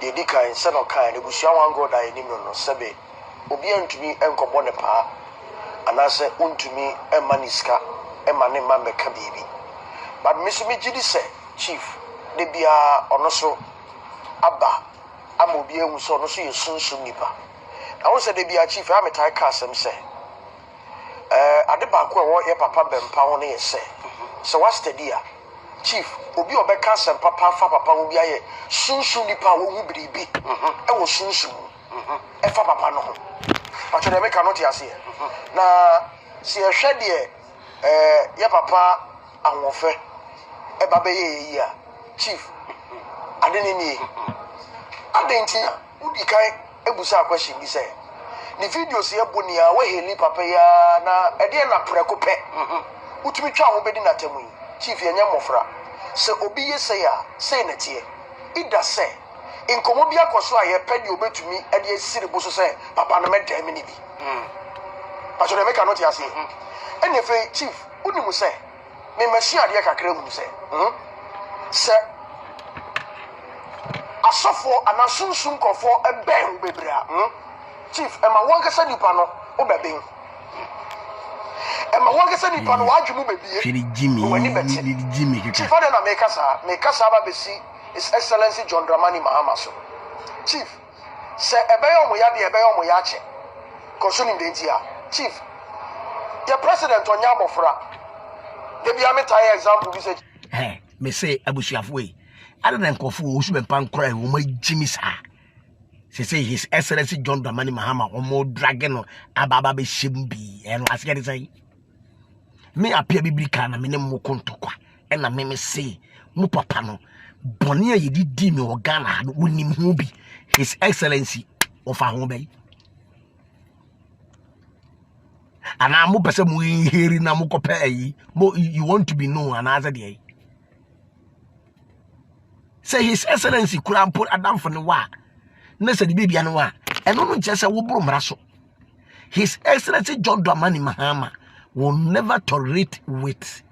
de di kan se no kan ne busua wan god ai nim no sebe obi antumi enkobo ne pa anase untumi emaniska emane ma meka bibi but misumi gidi se chief de bia ono so aba ama obi ehu so ono so yesunsun nipa na wo se de bia chief ametai ka asem se ade ba ko wo ye papa bempa ho ne yese so what study a chief obi obeka sem papa fa papa ho bia ye sunsun nipa wo hu biribi e wo sunsun e fa papa no ho but they make not yase na si e hwe de ye papa ahofe e ba be ye yi a chief ade ne ni ade nti udi kai ebusa question bi say ni videos ye boni a we heli papa ya na ede na preko pe utumi twa ho bedi na tamu chief ye nya mofra se obi ye say a say na tie ida say inkomo bi akoso a ye pedi obetumi ede asiri bo so say papa no medda mi ni bi but they make not yase ene fe chief unimu say me machine ade kakra mu say se asofo anasunsun kofo eben bebrea chief ema won kasa nipa no obeben ema won kasa nipa no wadwumu bebie Firi Jimmy chief ada na me kasa ba besi His Excellency John Dramani Mahama so chief se ebeyo mo ya de ebeyo mo ya che concerning the ntia chief your president onya bofra de bia me tie example bi say me say abusuafo yi ada na nkofo wo su bempa nkora wo ma Jimmy sa say His Excellency John Dramani Mahama omo dragon no ababa be shembi eno asike de say me apia biblika na me ne mo kontokwa na me say mu papa no boni ayedi di me organa no wonim ho bi His Excellency of ho bay ana mo pese mo heri na mo kopa ayi mo you want to be known another day say His Excellency kurampo adam for no wa na se di bibia no wa eno no nche se wo buru mra so His Excellency John Dramani Mahama will never tolerate with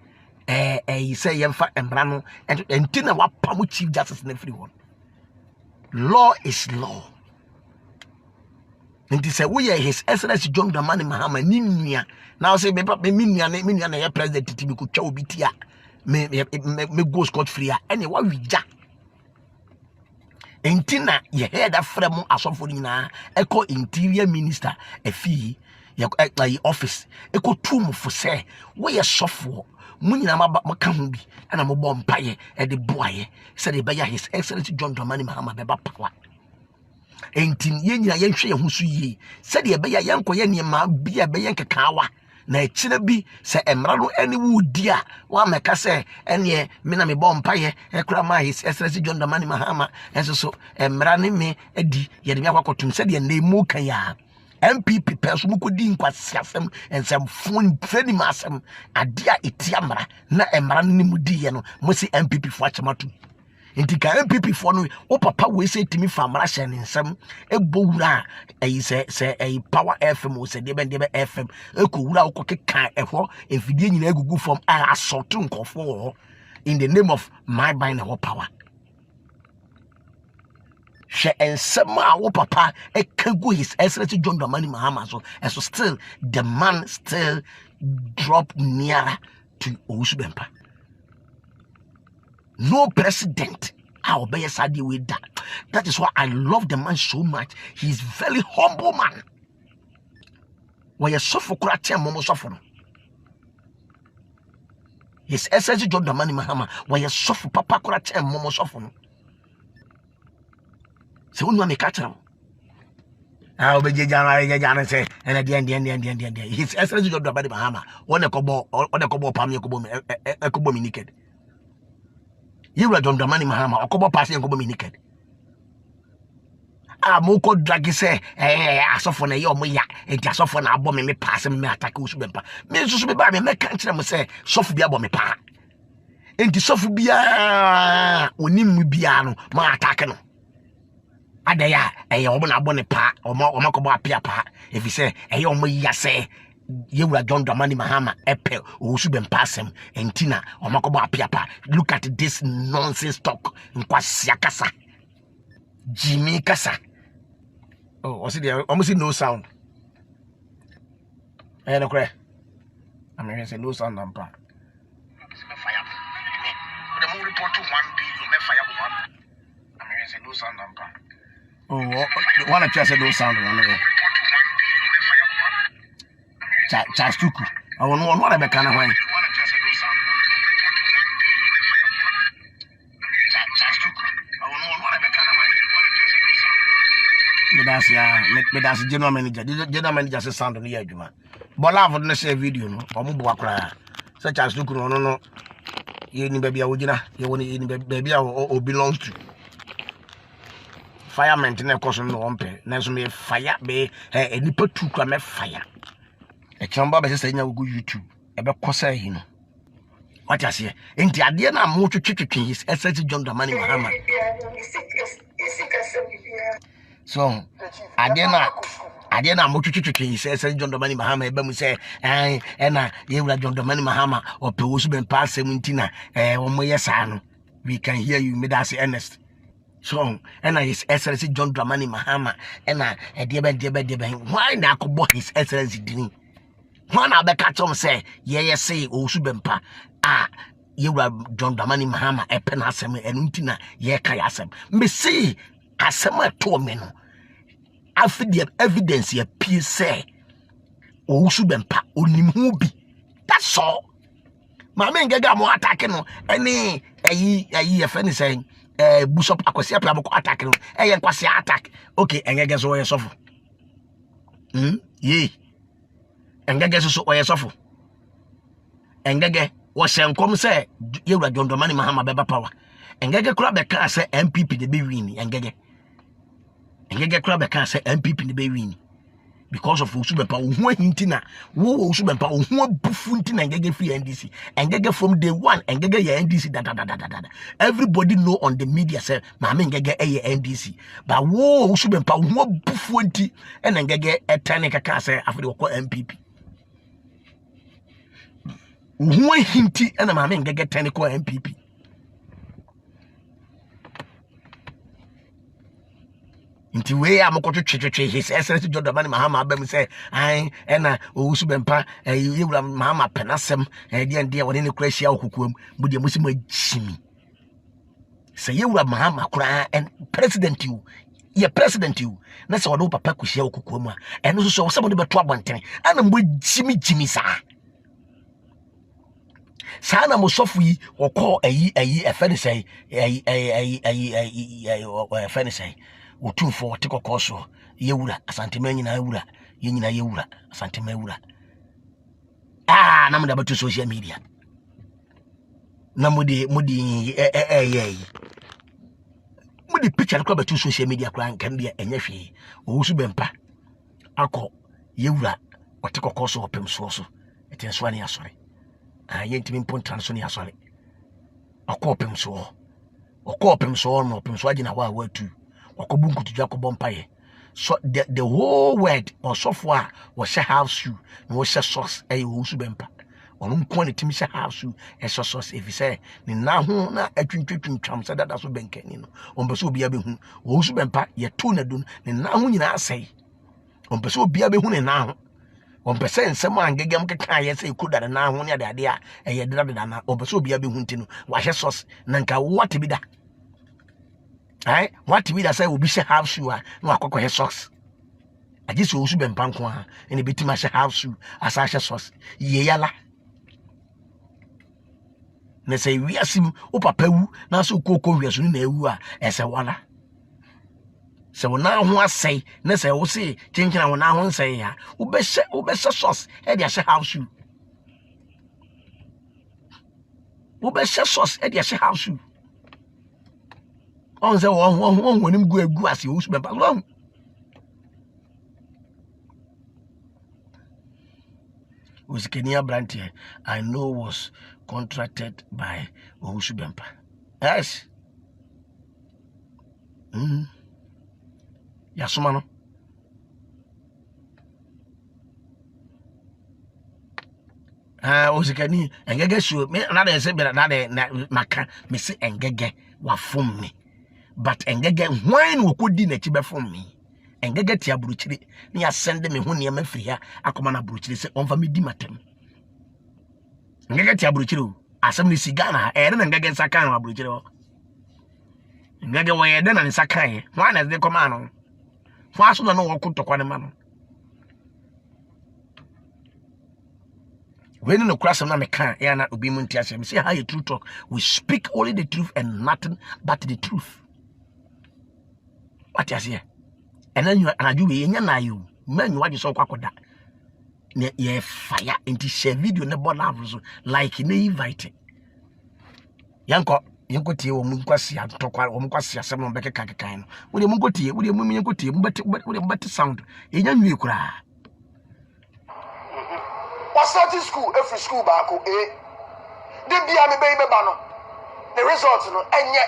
say yemfa embra no entina wa pamu Chief Justice na everyone. Law is law. And this we His Excellency John Dramani Mahama ni nua now say me nua na ya president timi ko twa obi tia me go scot free any wa wija entina ye head afrem asofo nyina eko interior minister efi ye office eko tum fo say we ye sofo munyina maka ho bi ana mo bom paye e de boaye se de beya His Excellency John Dramani Mahama beba power entin ye nyina ye hwe ye husu yi se de beya ye nkoye ne ma bia beya nkekawa na echina bi se emra no ene wudi a wa meka se ene me na me bom paye e kura ma His Excellency John Dramani Mahama enso so emra ne me edi ye de me akwakotum se de na emu kan ya MPP person ko di nkwasiasem ensem fon freni masem adia etiamra na emra ne mudi ye no mo si MPP fo achamato enti ka MPP fo no o papa we say timi famra hye ne nsem ebowura ayi se ayi Power FM o se de FM ekowura o kokeka ehwo efidie nyina egugu from assault nkofo in the name of my buying power she ensema wo papa ekagu His Excellency John Dramani Mahama so still the man still drop nearer to Owusubempa. No president obey sadi with that is why I love the man so much. He's very humble man. Why you suffer kurate momo suffer. His Excellency John Dramani Mahama why you suffer papa kurate momo suffer. Se wonu me ka kire obeje jana say ene de His Excellency John Dramani Mahama one kobo pam ekobo mi naked you John Dramani Mahama okobo pass ekobo mi naked moko drag say asofo na ye omo ya enti asofo na abo me pass me attack Owusubempa me susu be ba me ka kire mo say sofo bi abo me pa enti sofo bia onim bia no ma attack no adaya omo na abo ne pa omo kobo apia pa if you say omo ya say Yewura John Dramani Mahama epe Owusubempa asem entina omo kobo apia pa. Look at this nonsense talk nkwasi akasa Jimmy kasa what's it there almost no sound no cry I mean say no sound and pa the more report to 1 billion me fire one I mean say no sound and pa one of just no sound one Charles Tuku I want one of the kind of way that's general manager say sound no ya adwuma bola avod na share video no omubo akra such as look no ye ni baby awogina ye woni ye ni baby o belongs to fireman na koso no ompe na so me fire be enipa tu kwa me fire e chamba be say nya go YouTube e be kosa hi no what you say enti ade na mo twetwetwe His Excellency John Dramani Mahama so ade na mo twetwetwe His Excellency John Dramani Mahama e ba mu say na Yewura John Dramani Mahama ope Owusubempa asem ntina omo yesa no we can hear you me that say Ernest So and His Excellency John Dramani Mahama and Deba why na kobo His Excellency dini why na be catch him say say Osubempa yewura John Dramani Mahama epen asem enu na ye kai asem me see asem ato me no afide evidence ye pie say Osubempa onim hu bi that's all mama ngega mo attack no any ayi efeni say Bishop Akwasi Apia attack no Kwasi attack okay engege so ye sofo ye engege so ye sofo engege wo hyenkom say yewura John Dramani Mahama beba power engege kura be ka say MPP de be win engege kura be ka say MPP de be win because of Osubempa ohu hintina wo Osubempa ohu abufu ntina engege free NDC engege from day one engege ye NDC da everybody know on the media say mama engege ye NDC but wo Osubempa ohu abufu nti en engege etane kaka say afede wo MPP ohu hinti en mama engege tane ko MPP Inti we am ko twetwe His Excellency John Dramani Mahama abem say ai ena Osubempa yewura Mahama penasem de woni ne krahia okukuam bude musim agimi say yewura Mahama kura and president you na say wodo papa kuhia okukuam a eno so so de beto abonten ana mbo gimi saa na mosofu yi okọ efeni say efeni say Utufo watiko koso yewura asantema nyina yewura yenyina yewura asantema yewura na mda batu social media na mudi picture kwa batu social media kwa nkambia enyehwe Osubempa akọ yewura watiko koso opemso so etenso ani asore yentimi mpontan so ni asore akọ opemso no opemso agina wa watu okobunku tujwa kobompaye so the whole word or software was house shoe no was sauce Osubempa onu kwani timi sha house shoe sauce if say ni na ho na atwintwintwam say dada so benkani no ombeso obi abehu Osubempa ye to na dun ni na ho nyina asai ombeso obi abehu ni na ho ompese nsem angegem keka ye say kuda na ho ne ade a eye dada na ombeso obi abehu ntino wa sauce na nka what bi da what we that say will be half shoe no akoko he socks agisi Osubempa nko ha ene betima she half shoe asa she socks ye yala na say we asim o papa wu na so kokko wiaso na ewu a ese wala se wona ho asai na say wo se chinkina wona ho nsai ya wo be socks e dia she half shoe wo be socks e dia she half shoe on say one when him go as you Osubempa long with Kenya brand here I know was contracted by Osubempa. Yes. Yasumano. Osikani engege show me another say na maka me say engege wa fom me. But engege when we could din echi be from me engege tia buruchiri ni ya send me ho niam afiri ha akoma na buruchiri se onfa me di matem engege tia buruchiri asem ni sigana na engege nsaka na buruchiri ho engege wo ye de na nsaka ye ho na de koma no ho aso na no wo kutokwa ne ma no when no cross na me kan ya na obi mu ntia se say how you true talk we speak only the truth and nothing but the truth. What is here? And then you and you na you man you what you saw kwakoda ye fire into share video na board like na invite yanko tie wo munkwasi atokwa wo munkwasi asem no beke kakekan no wo de munkotie wo de munkotie mbete sound enya nwie kura starting school every school baako de bia me be ba no the result no enye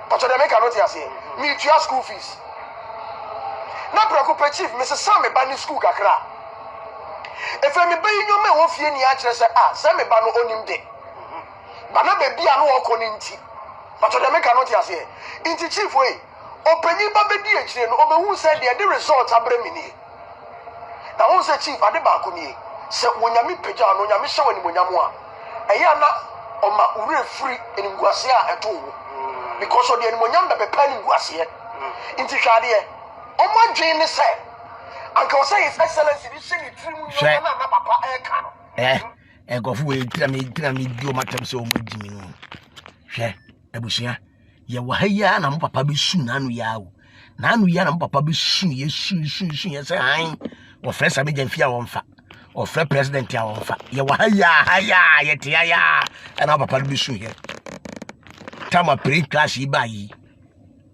but they make not here me to your school fees na preoccupate chief Mr. Sam me ba ni school kakra if me be nyo me wo fie ni a kire say say me ba no onim de ba na be bia no wo ko ni nti but the make cannot hear say inti chief way openyi ba be di akire no obehu say the result abremini na won say chief ade ba ko ni se wonyame pagya no nyame hye wani monyamu a eya na oma ure free eniguase a eto wo because of the monyam be pa eniguase inti hwade omo dwen ne say anka say his excellency ni say ni trimu na papa e ka no gofu we tira me dio matem se o magimi no hwe abusua ye wa haya na mo papa be su na anu ya wo na anu ya na mo papa be su ye su ye say han wo fresh am jamfia wo mfa wo fresh president ya wo mfa ye wa haya ye tia ya na papa be su ye tama pre class yi ba yi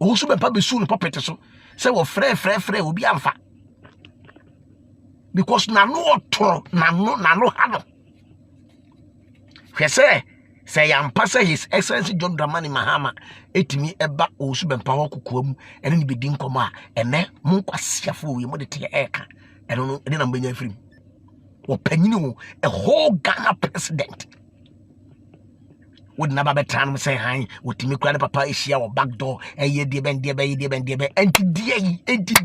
o su be papa be su no papa so say wo fresh obi amfa because na no otoro na no hano hwese say yampasa his excellency John Dramani Mahama etimi eba osu bempa hokokoam ene ni bedi nkomo a ene monkwasiafo we mo de te eka ene no ene na mbanya firim wo panyini wo a whole Ghana president would never be trying say hi with me cry papa ishia or back door eye de ben enti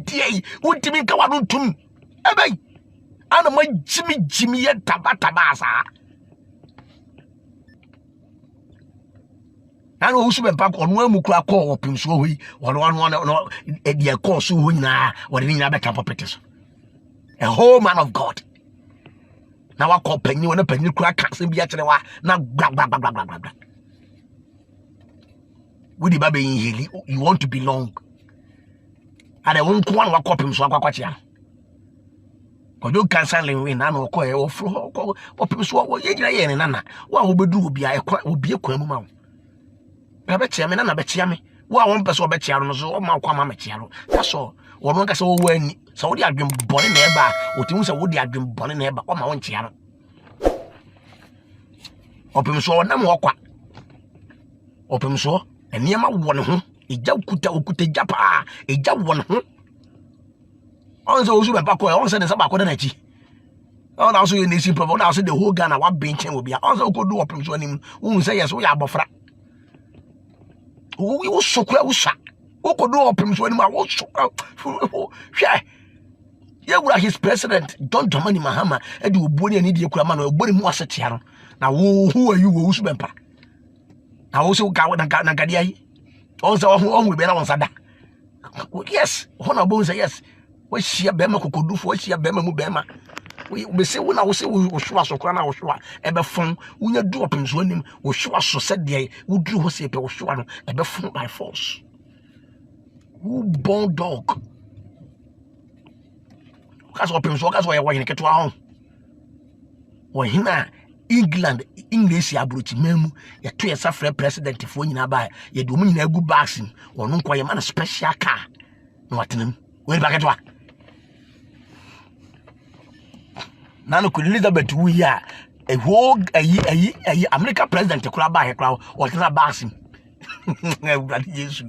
die would me ka wanu tum ebe ana ma jimi ye taba sa ana usu be back on one mukura call opim so wi one e de call so ho nyina wo de nyina beta popetes a whole man of God na wa call panyi wona panyi kura kase bia kire wa na gba we the baby in heli you want to belong and I won't one wa copim so akwakwachia ko do cancel win na no ko e ofro opim so wo ye gira ye ne nana wa wo bedu obi a obi ekwan mu ma wo be chia me na be chia me wa won pese obe chia no so o ma kwa ma me chia no that's all wo no ka se wo wani so wo di adwem bone na eba o timu se wo di adwem bone na eba o ma won chia no opim so na mo kwa opim so eniema won ho eja okuta japa eja won ho onse osu be pakọ onse ne saba akọ na chi on also you need simple on also the whole Ghana wa benchen will be onse okodu opim so anim un say yes we ya abofra wo sokura wo sha okodu opim so anim a wo sokura hwe ye wura his president John Dramani Mahama e de obuoni ani de kura ma no obuoni mu asetia no na wo who are you wo su bempa na wo so ga na gadia yi onse ohun be na won sada yes hona bo say yes we shia bema kokodufo we shia bema mu bema we say we na wo say wo hwa sokora na wo hwa e be fon unya du opim so anim wo hwa so se de wo duru ho se pe wo hwa no e be fon by force who born dog kaso opim so kaso ye wo yin keto ahon wo hina England English abrochi memu ya to yesa free president fo nyina ba ye do mu nyina agu basin wonu nko ye man special car no watenam we ba ketwa nanu ko Elizabeth wu ya e ho ayi America president kura ba he kura o tena basin e brad Jesus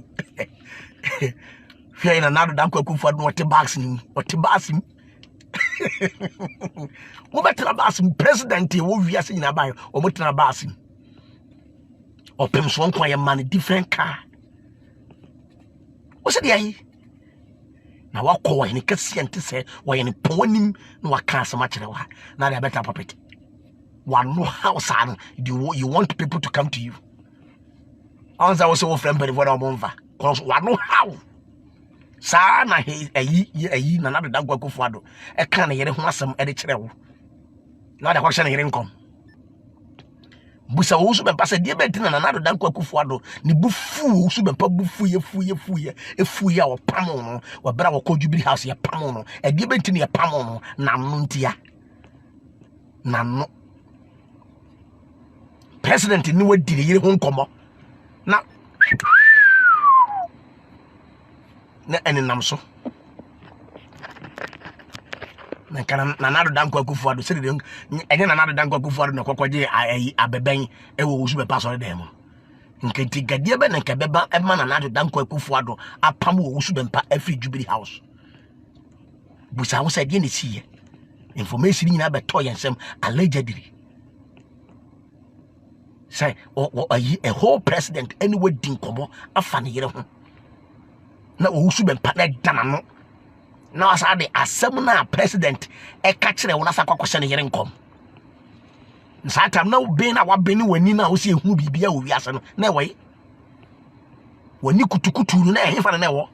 fia ina nadu dan ko akufo no te basin wo betena basim president wo wiase nyina ban o motena basim opem so nko ya man different car o se dey na wakọ wa ni kase ante se wa ye ni ponim na waka asama kire wa na dey better puppet one no house an you want people to come to you answer was so friend but what am mva cause one no how sa na ayi na na da gwa kofuado e kan na yere ho asem e de kire wo na da kwahye na yere nkom busa wo su be pasa die betina na na da gwa kofuado ni bufu wo su be pa bufu ye a wo pamo no wo bra wo ko Jubilee House ye pamo no e die betina ye pamo no na no ntia na no president ni wadi yere ho nkomo na eni namso na kana na nado danko akufuado se de enye na nado danko akufuado na kokwaje abeben e wo usu be paso de dem nkenti gadie be na nkebeba e ma na nado danko akufuado apam wo usu be mpa afri Jubilee House busa wo se de ne siye information nyina be to yensem allegedly say a whole president anyway din komo afa ne yere ho na ohusu be pa na dana no na asa de asem na president e ka kire wo na sa kwakwose ne yere nkom nsa tam na be na wa be ni wani na wo se ehu bibia wo wi ase no na we wani kutukutu na e hefa na wo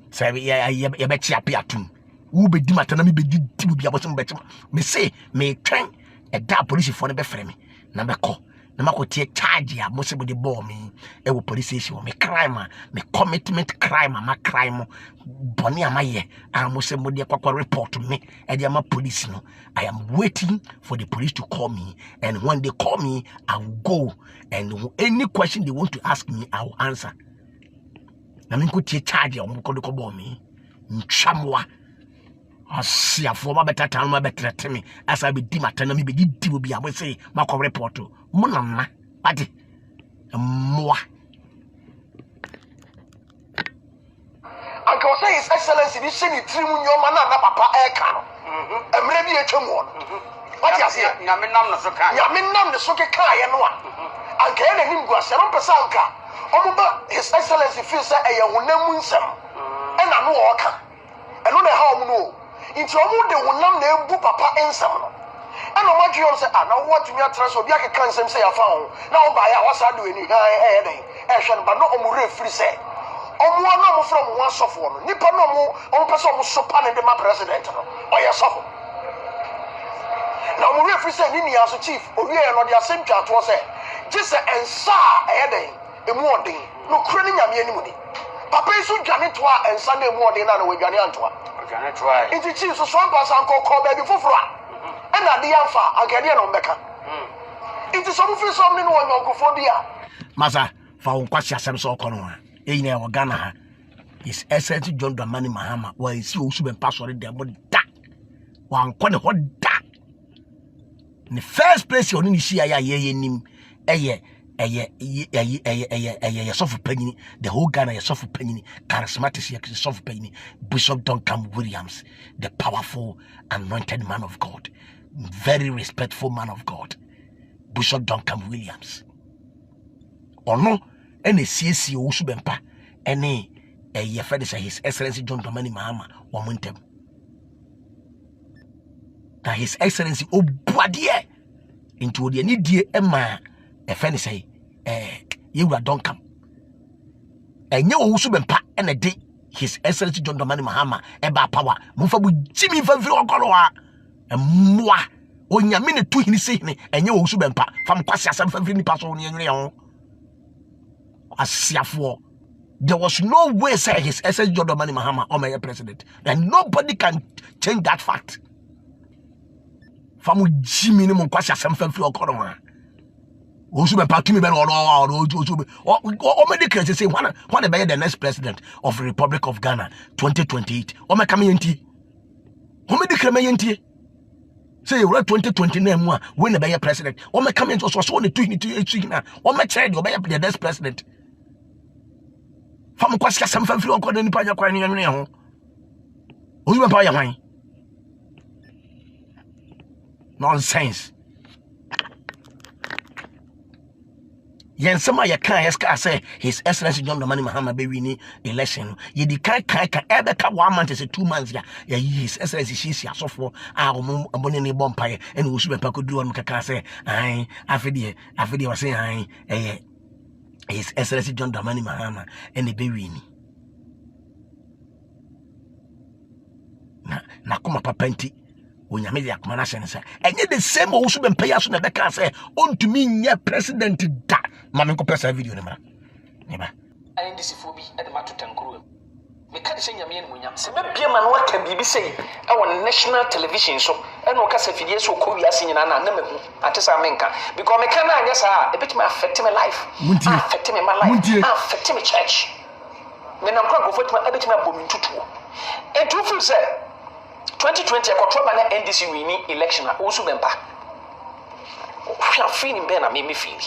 say ya be chia piatum wo be di matana me be di bibia bo se be me say me twen e da police for ne be frɛ me na be call na makotie charge ya mo se bo de ball me e wo police station me crime me commitment crime ma crime boni amaye mo se mo de kwakwa report me e de ama police no. I am waiting for the police to call me, and when they call me I will go, and any question they want to ask me I will answer. Na me kotie charge ya mo ko de ko ball me ntwamwa asiafo ma betata ma betrete me asa be di matana me be di bi abo say makọ report mo nana ade moa anka say his excellency bi se ni trimu nyoma na papa e ka no emre bi etwem wo no what you say nyame nam no so ka ye no a anka ye nanim gu asero mpesa anka omuba his excellency feel say e ye honam nsem e na no o ka eno na ha omu no inti omu de honam na ebu papa ensem no eno ma dwe on say na what me atra so obi akeka nsem say ya fa ho na wo ba ya wasa do eni ha e den e hwe no ba no omu refri say omu no mo from one sofo no nipa no omu pese omu sopa ne de ma president no o ye sofo na omu refri say ni niya so chief owie no de asem twa to say jise ensa e den emu odin no kure ni nyame animu ni papa isu dwane to a ensa na emu odin na we dwane antoa dwane to a inti chief so so ampa san kokko baby foforo a na de yamfa akade na ombeka inti so mu fi so ni no wonyokofo bia masa fa won kwasi asem so okono ha eyina e Ghana ha His Excellency John Dramani Mahama wa isi osu be pastor de mo da wa nko ne ho da the first place you ni shi ya ye nim eye sofu panyini the whole Ghana ye sofu panyini charismatic ye sofu panyini Bishop Duncan Williams, the powerful anointed man of God, very respectful man of God, Bishop Duncan Williams ono ene siesi osu bempa ene ye fede say His Excellency John Dramani Mahama wo montem na His Excellency obuade into odi ani die ema e fede say yewura Duncan enye osu bempa ene de His Excellency John Dramani Mahama eba power mfa bu jimi fa firi okoro a moa onyame ne tu hini se hini enye osu bempa fam kwase asem fa firi ni paso ne enwere ho asiafo. There was no way say His Excellency John Dramani Mahama or my president, and nobody can change that fact. Famu Jimmy ni mo kwasi asem fa firi okoro ha osu be patumi be no o medical say when be the next president of the Republic of Ghana 2028 o me kam yenti o medical me yenti say you 2029 mu a when be president o me kam yenti so ne tu na o me chere de o be the next president fam kwasi asem fa firi okoro ni panya kwa ni nwene ho osu be pa ya hwan nonsense. Yensema ya kan yeska say His Excellency John Dramani Mahama be wini election ye di kan ebeka 1 month say 2 months ya His Excellency she asofo a omone ne bompaye ene wo su be pa ko duru on kaka say ai afede wa say ai His Excellency John Dramani Mahama ene be wini na kuma papanti onyame de akoma na sense enye the same wo su be mpaya so na be ka say ontumi nye president da mama ko pesa video ne ma ayi ndisi fobi e de matotankuru me ka de se nyame ne munyam se mebie ma no aka bibi sei e won national television so e no ka sa fidie so ko wiase nyina na na mehu ate sa menka because me ka na anya sa e bit me affect my life affect me my life affect me church me na kwa go for e bit me abomi tutuo e do feel say 2020 ekotroba na NDC wini election a osu bempa hwa feeling be na me feel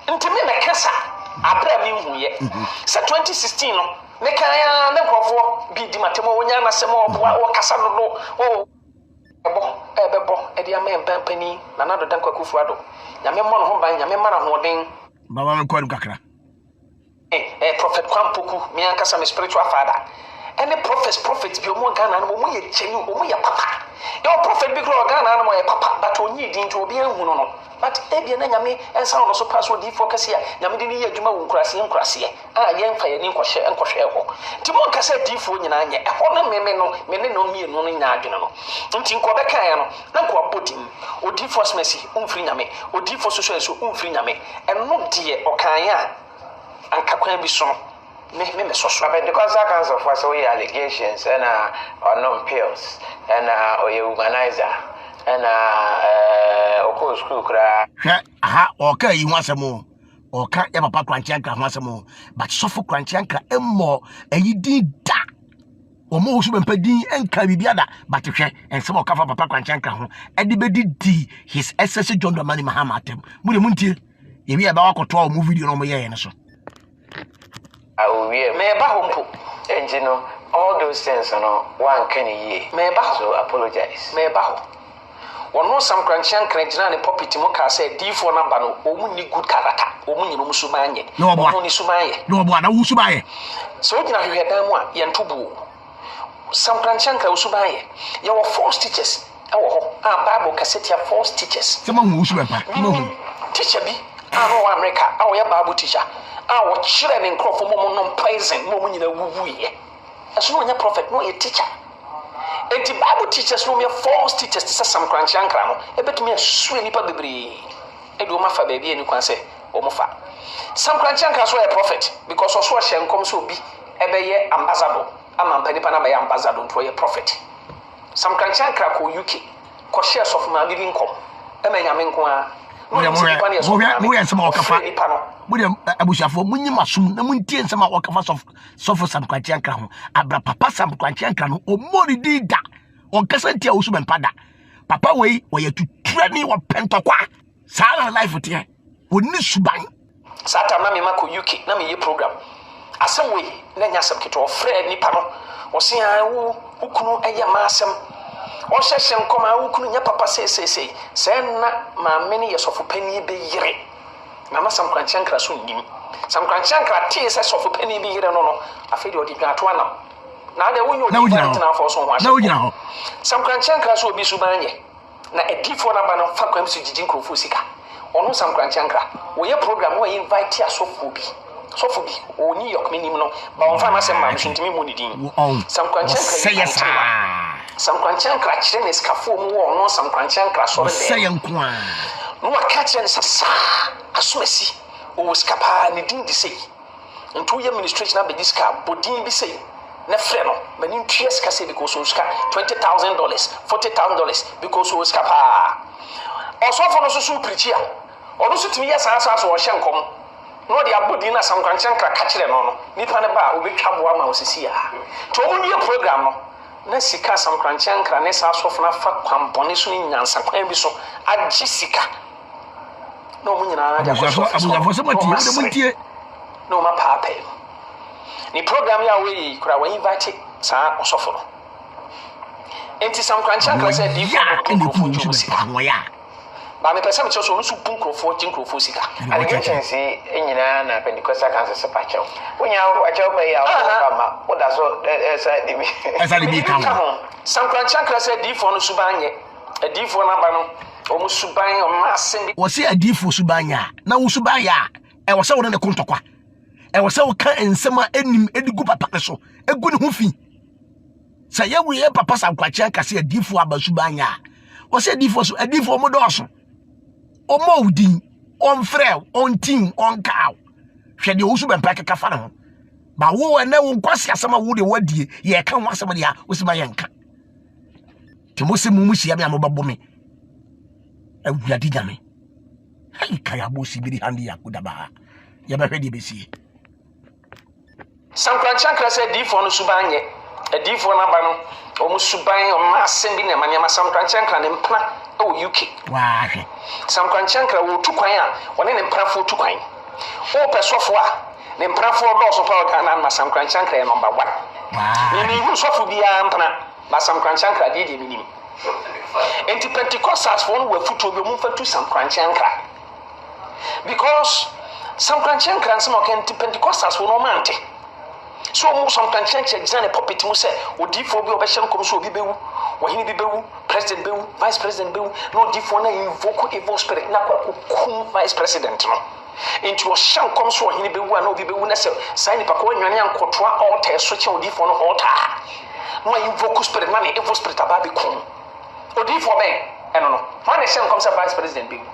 ntimi me kasa abra mi huye sa 2016 no me kan ya na nkofo bi di matemo wonya na semo o kasa no Ebebo, Ediaman Pampany, another Danko Kufuado. Yamemon Homban, Yamemana Holding. Baba Kwan Kakra. Prophet Kwampuku, Miankasa, my spiritual father. And the prophets, be more Ghana, and we chenu, we papa. Your prophet be grow Ghana, and my papa, but only into be a woman. But Ebian Yami, and sound also pass with the focus here. Yamini Juma Crassi and Crassi. Young fire in Kosher and Kosher. Timonka said Tifo in Anya, a honor meneno me and no in Nagano. Until Quebecano, Unqua Putin, or Defos Messi, Umfriname, or Defos Social Umfriname, and not dear or Kaya and Kakwan Bison. Because that kinds of was away allegations and unknown pills and or humanizer and of course okay, you want some more. Or can't ever papa Cranchianka want some more, but suffer Cranchianka and more, and you did that. Or more should be and Caribbeana, but you can and some cover papa Cranchianka and the bedi D his SS John Domani Mahamatem. Mudimunti, if you about control movie, you know my answer. May Bahumpo, and you know, all those things are not one can a year. May Baho apologize. May Baho. One more some Cranchan Cranchana Poppy Timoka said, D4 number, only good character, only Musumanye, no only Sumaye, no one who Sumaye. So now you had done one, Yantubu. Some Cranchanka Usumaye. You were forced teachers. Our Bible cassette, forced teachers. Someone who should teacher be our America, our Bible teacher. Our children in crop for non poison, moment in a woo. As no prophet, no a teacher. And the Bible teachers no mere false teachers to some crunchy and crown, a bit me a swing up the brie. A domafa baby, and you can say, Omofa. Some crunchy and cross were a prophet, because also shall come so be a bay ambassador, a man penipana by ambassador to a prophet. Some crunchy and crack or UK, cause shares of my living come. A man Yamenqua. Some William Abushafo, Munimasum, the Muntian some workers of Suffer some Quantianca, Abra Papa some Quantianca, or Mori did that, or Cassantia Usman Pada. Papa way, where you to train me or Pentaqua. Sala life with you. Wouldn't you bang? Sata Nami Mako UK, Nami program. As some way, Nanya Sakito, Fred Nipano, or see who couldn't a yamassam. Or session come out, who couldn't papa say, send my many years of a penny be yere. Mama some Cranchankra soon dim. Some Cranchankra tears as of a penny be here no. I feel you did not one now. Now there will no for someone. No, you know. Some Cranchankras will be Subanye. Now a D4 number of Fakwem Sujinko Fusika. Or no some Cranchankra. We a program where invite us so Sofubi or New York minimum, but on Farmers and Mamson to me Munidin. Some Cranchankra. Some Cranchankra Chen is Cafu more, no some Cranchankra so say no catch and sa a swessy or scapa and didn't say. And 2 year administration of this car, but didn't be say. Nefreno, but in Trias Casse because we scap $20,000, $40,000 because we scapa. Also for no so preacher. Or also to me as or Shankom. No, the Abudina some Cranchankra catch them on. Nipanaba will be trouble one mouse here. To only a program. Nessika some Cranchankra, Nessa Sofna Fat Pamponisun and some Quambiso at Jessica. No, no, my papa. The program ya we could have invited Sir or Sofo. And some Cranchankra said, but my person also Punko for Jinko Fusika. I can see in Yana Pentecostal Cancer Pacho. When you are watching what does as I be some Cranchankra said, D for Subanye, a D for Nabano, almost Subanya or Massing. Was he a D for Subanya? Now Subaya, I was so in the Contaqua. I was so kind and summer any good papa so a good hoofy. Say, yeah, we have Papa Sam Cranchankra say a D for Abasubanya. Was a D for Modoso. O Modi, on Frel, on Team, on Cow. She had also been pack a cafano. But who and no one quasi some would word ye come once somebody with my anchor. Timosi Mumusi Yamababumi. And we are Didame. Hey, Kayabusi be handy Yakudaba. Yabadi BC. Some Cranchankra said D for Subanye, a D for Nabano, almost Subay or Mass sending a Manama some Cranchankra and Pla. Oh, UK. Why? Some Cranchankra will to Quaya, one in Prafu to Quine. Oh, Pesofwa, then Prafu loss of our Ghana, some Cranchankra number 1. You soft be Ampana, but some Cranchankra did him. enti Pentecostals for no wafuto bi mu fa tu Sam Kranche ankra because Sam Kranche ankra nsem o kan Pentecostals for no mante so mo Sam Kranche exam the puppet mu say odifo bi obehye nkom so obi bewu wahini bi bewu president bewu vice president bewu no odifo na invoke evil spirit na kwa vice president no into shan come so wahini bewu na obi bewu na say sai ni pakwa nwane ankotoa altar so che odifo no altar no invoke spirit na evil spirit ababe kun odifo ben eno no man shan come say vice president bewu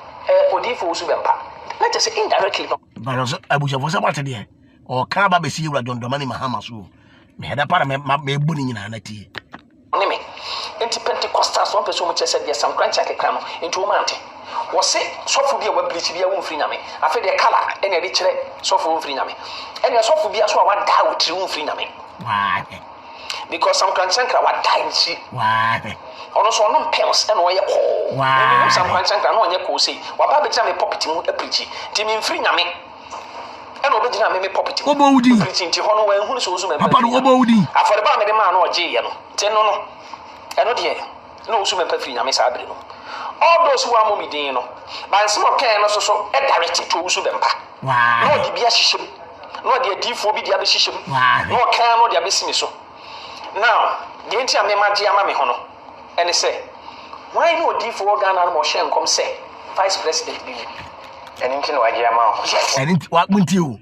odifo usu bempa na just say indirectly no but also abuja for somebody there or can ba be see you John Dramani Mahama so me heda para me bu ni nyina na tie me enti Pentecostals one person mo chese dia Sam Kranche akekra no enti o mante wo se sofu bia wa bleach bia wo mfiri nyame afa de kala ene de kire sofu wo mfiri nyame ene sofu bia so wa da wo tiri wo mfiri nyame why because Sam Kranche akekra wa da nchi why ono so no pills ene wo ye ko why Sam Kranche akekra no onye ko sei wa ba be jam property mu apreach ti mi mfiri nyame ene obegina me property obo wudi preaching ti hono wa ehunu so so me papa no obo wudi afore ba me de ma na oje ye no te no no eno de no so me pa firi nyame sa abere no all those who are mommy din no ban some kan no so e direct to so bempa wow no di bia hihim no de adifo bi dia be hihim no kan no de abesimi so now the enti am ma dia ma me ho no ene say why no adifo Ghana no mo hye nkom say vice president bi ene nti no wagia ma ho ene wa munti o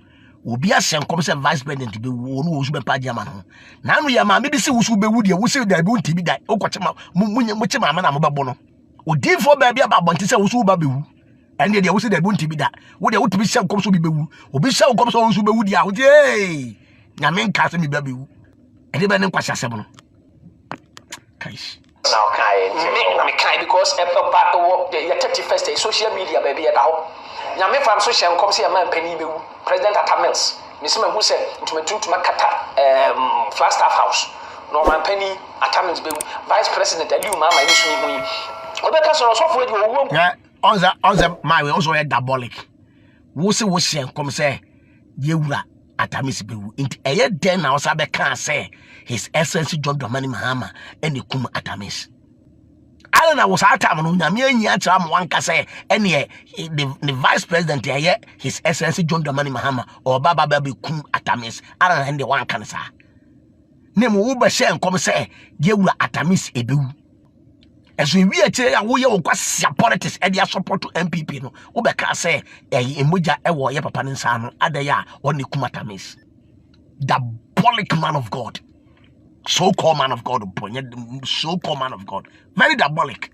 obi asem kom say vice president be wo no wo su be pa dia ma no na no ya ma me bi se wo su be wu de wo se da bi unti bi da o kwache ma mu che ma na mo bebo no odifo ba bia ba bonti se wo su ba be wu ene de wo se da bi unti bi da wo de wo tibi se kom so bi be wu obi se kom so wo su be wu dia wo je nyame nka se mi ba be wu ene be ne kwasha asem no kaish now me kai because the 31st social media baby da ho nyame fam so hye nkom se man pani bewu president Atamils me se mahu se ntuma kata Flagstaff house no man pani Atamils bewu vice president Aliu Mama ni so ni hu obeka so so fo di owo yeah on my way also a diabolic wo se wo hye nkom se yewura Atamils bewu nti eye den na osa be kan se his excellency John Dramani Mahama ene kum Atamils I don't was at time no nyame anyia tra am wanka say ene the vice president here his excellency John Dramani Mahama or baba be kum Atamils I don't hand the one kan sa name wo be hye nkom say yewura Atamils ebewu eso wi a kire ya wo ye wo kwasia politics e dia support to MPP no wo be ka say emoja e wo ye papa nsa no adaya won ne kum Atamils diabolic man of God. So-called man of God, so-called man of God, very diabolic.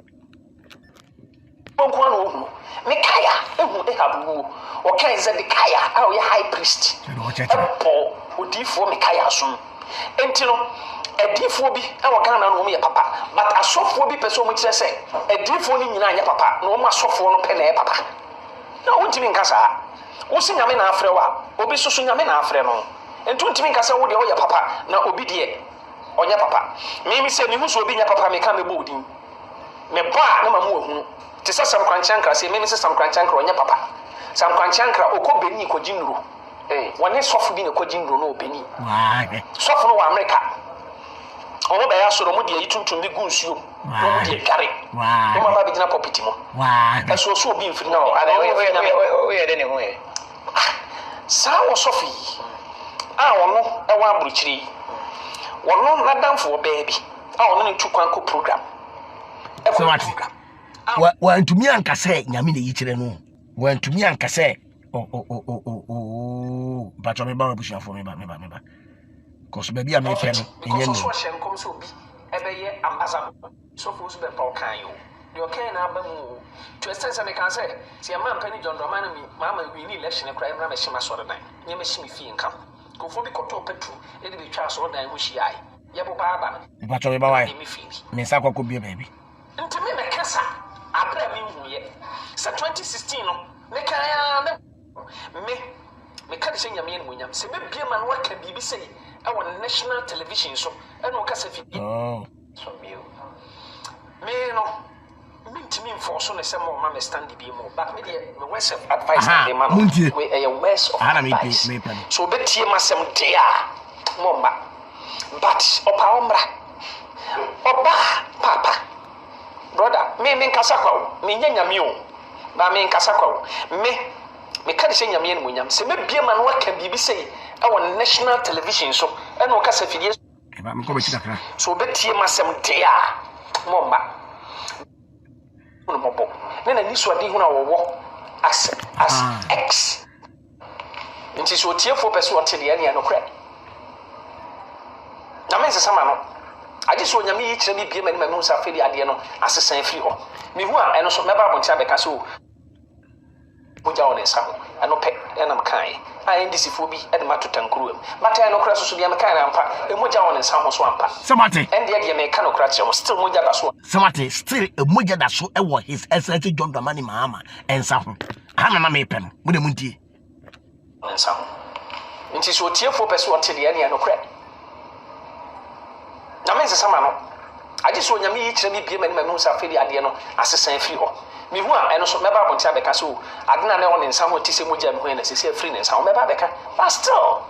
Mikaya, ehabu, okay, is the Kaya, our high priest. Paul, who did for Mikaya soon. Until a defobi, our Ghana no me papa, but a soft will be person which I say, a defoning in your papa, no more soft for no pen papa. No, what do you mean, Casa? Who sing a man after a while, or be so soon a man after no. And 20 minutes, Casa, what your papa, now obedient. Onya papa me say me hu so obi nya papa me ka me bodin me ba na mamu hu te sa Sam Kranche ankra say me say Sam Kranche ankra onya papa Sam Kranche ankra okọ beni ko jinro woni sofu bi ne ko jinro no beni sofu no wa America omo be ya soro mo de yituntum bi gunsuo no mo de gare no ma ba bi dina property mo eso so obi mfiri na o ye de ne hu ye sa wo sofu wono e wa abruchiri wono nadamfo baby wono ne tukwanko program so wa ntumi anka se nyame ne yikire no wa ntumi anka se bacho me ba bushia for me ba cause baby am efe no enye no so hyenkom so bi ebeye ambassador so for so be pa kan yo de okan na aba mu to extent me kan say se man pani John Dramani mi mama wi ni election kra emra me hima so dan nye me himi fie nkam kofo bi koto petrol e de bi twa so dan ho hia ye bo ba ba bacho me ba wai me sa kwako bi baby nti me kasa abra mi hu ye sa 2016 no me kan ya me ka de nyame no nyam se me bia man wa ka bibi sei e won national television so e no kasa fi so me no me force no se mo ma me stand bi mo but me de me west of advice de man we e west of advice so betie masem dia mo mba but opa omra oba papa me nkasa kwa me nya nyame o ba me nkasa kwa me ka de se nyame no munyam se me bie ma no aka bibi sei e won national television so e no ka sa fidie ba me ko be chikakra so betie masem de a mo mba no mo bo na ni so ade hu na wo as X nti so tiefo pese o tele ya no kra na me se sama no aje so nyame yi kire bi bie ma ni ma no sa feli ade no asesan firi ho me hu a eno so meba abontia be ka so moja won nsa ho eno pe enam kan a ndc fo bi e de matotankuru am mata no kra so dia me kan na ampa e moja won nsa ho so ampa samate ende de me kan no kra che still moja da so samate still e moja da so e wo his excellency John Dramani Mahama ensa ho ana na me pe no mo de muntie nsa ho nti so tiefo pese o tele ya no kra na me se sama no aje so nyame yi kire bi bie ma ni ma no sa feli ade no asesan firi ho me hu a eno so meba abontia be ka so adena na won nsa ho tise moja me hu na sese free nsa ho meba be ka but still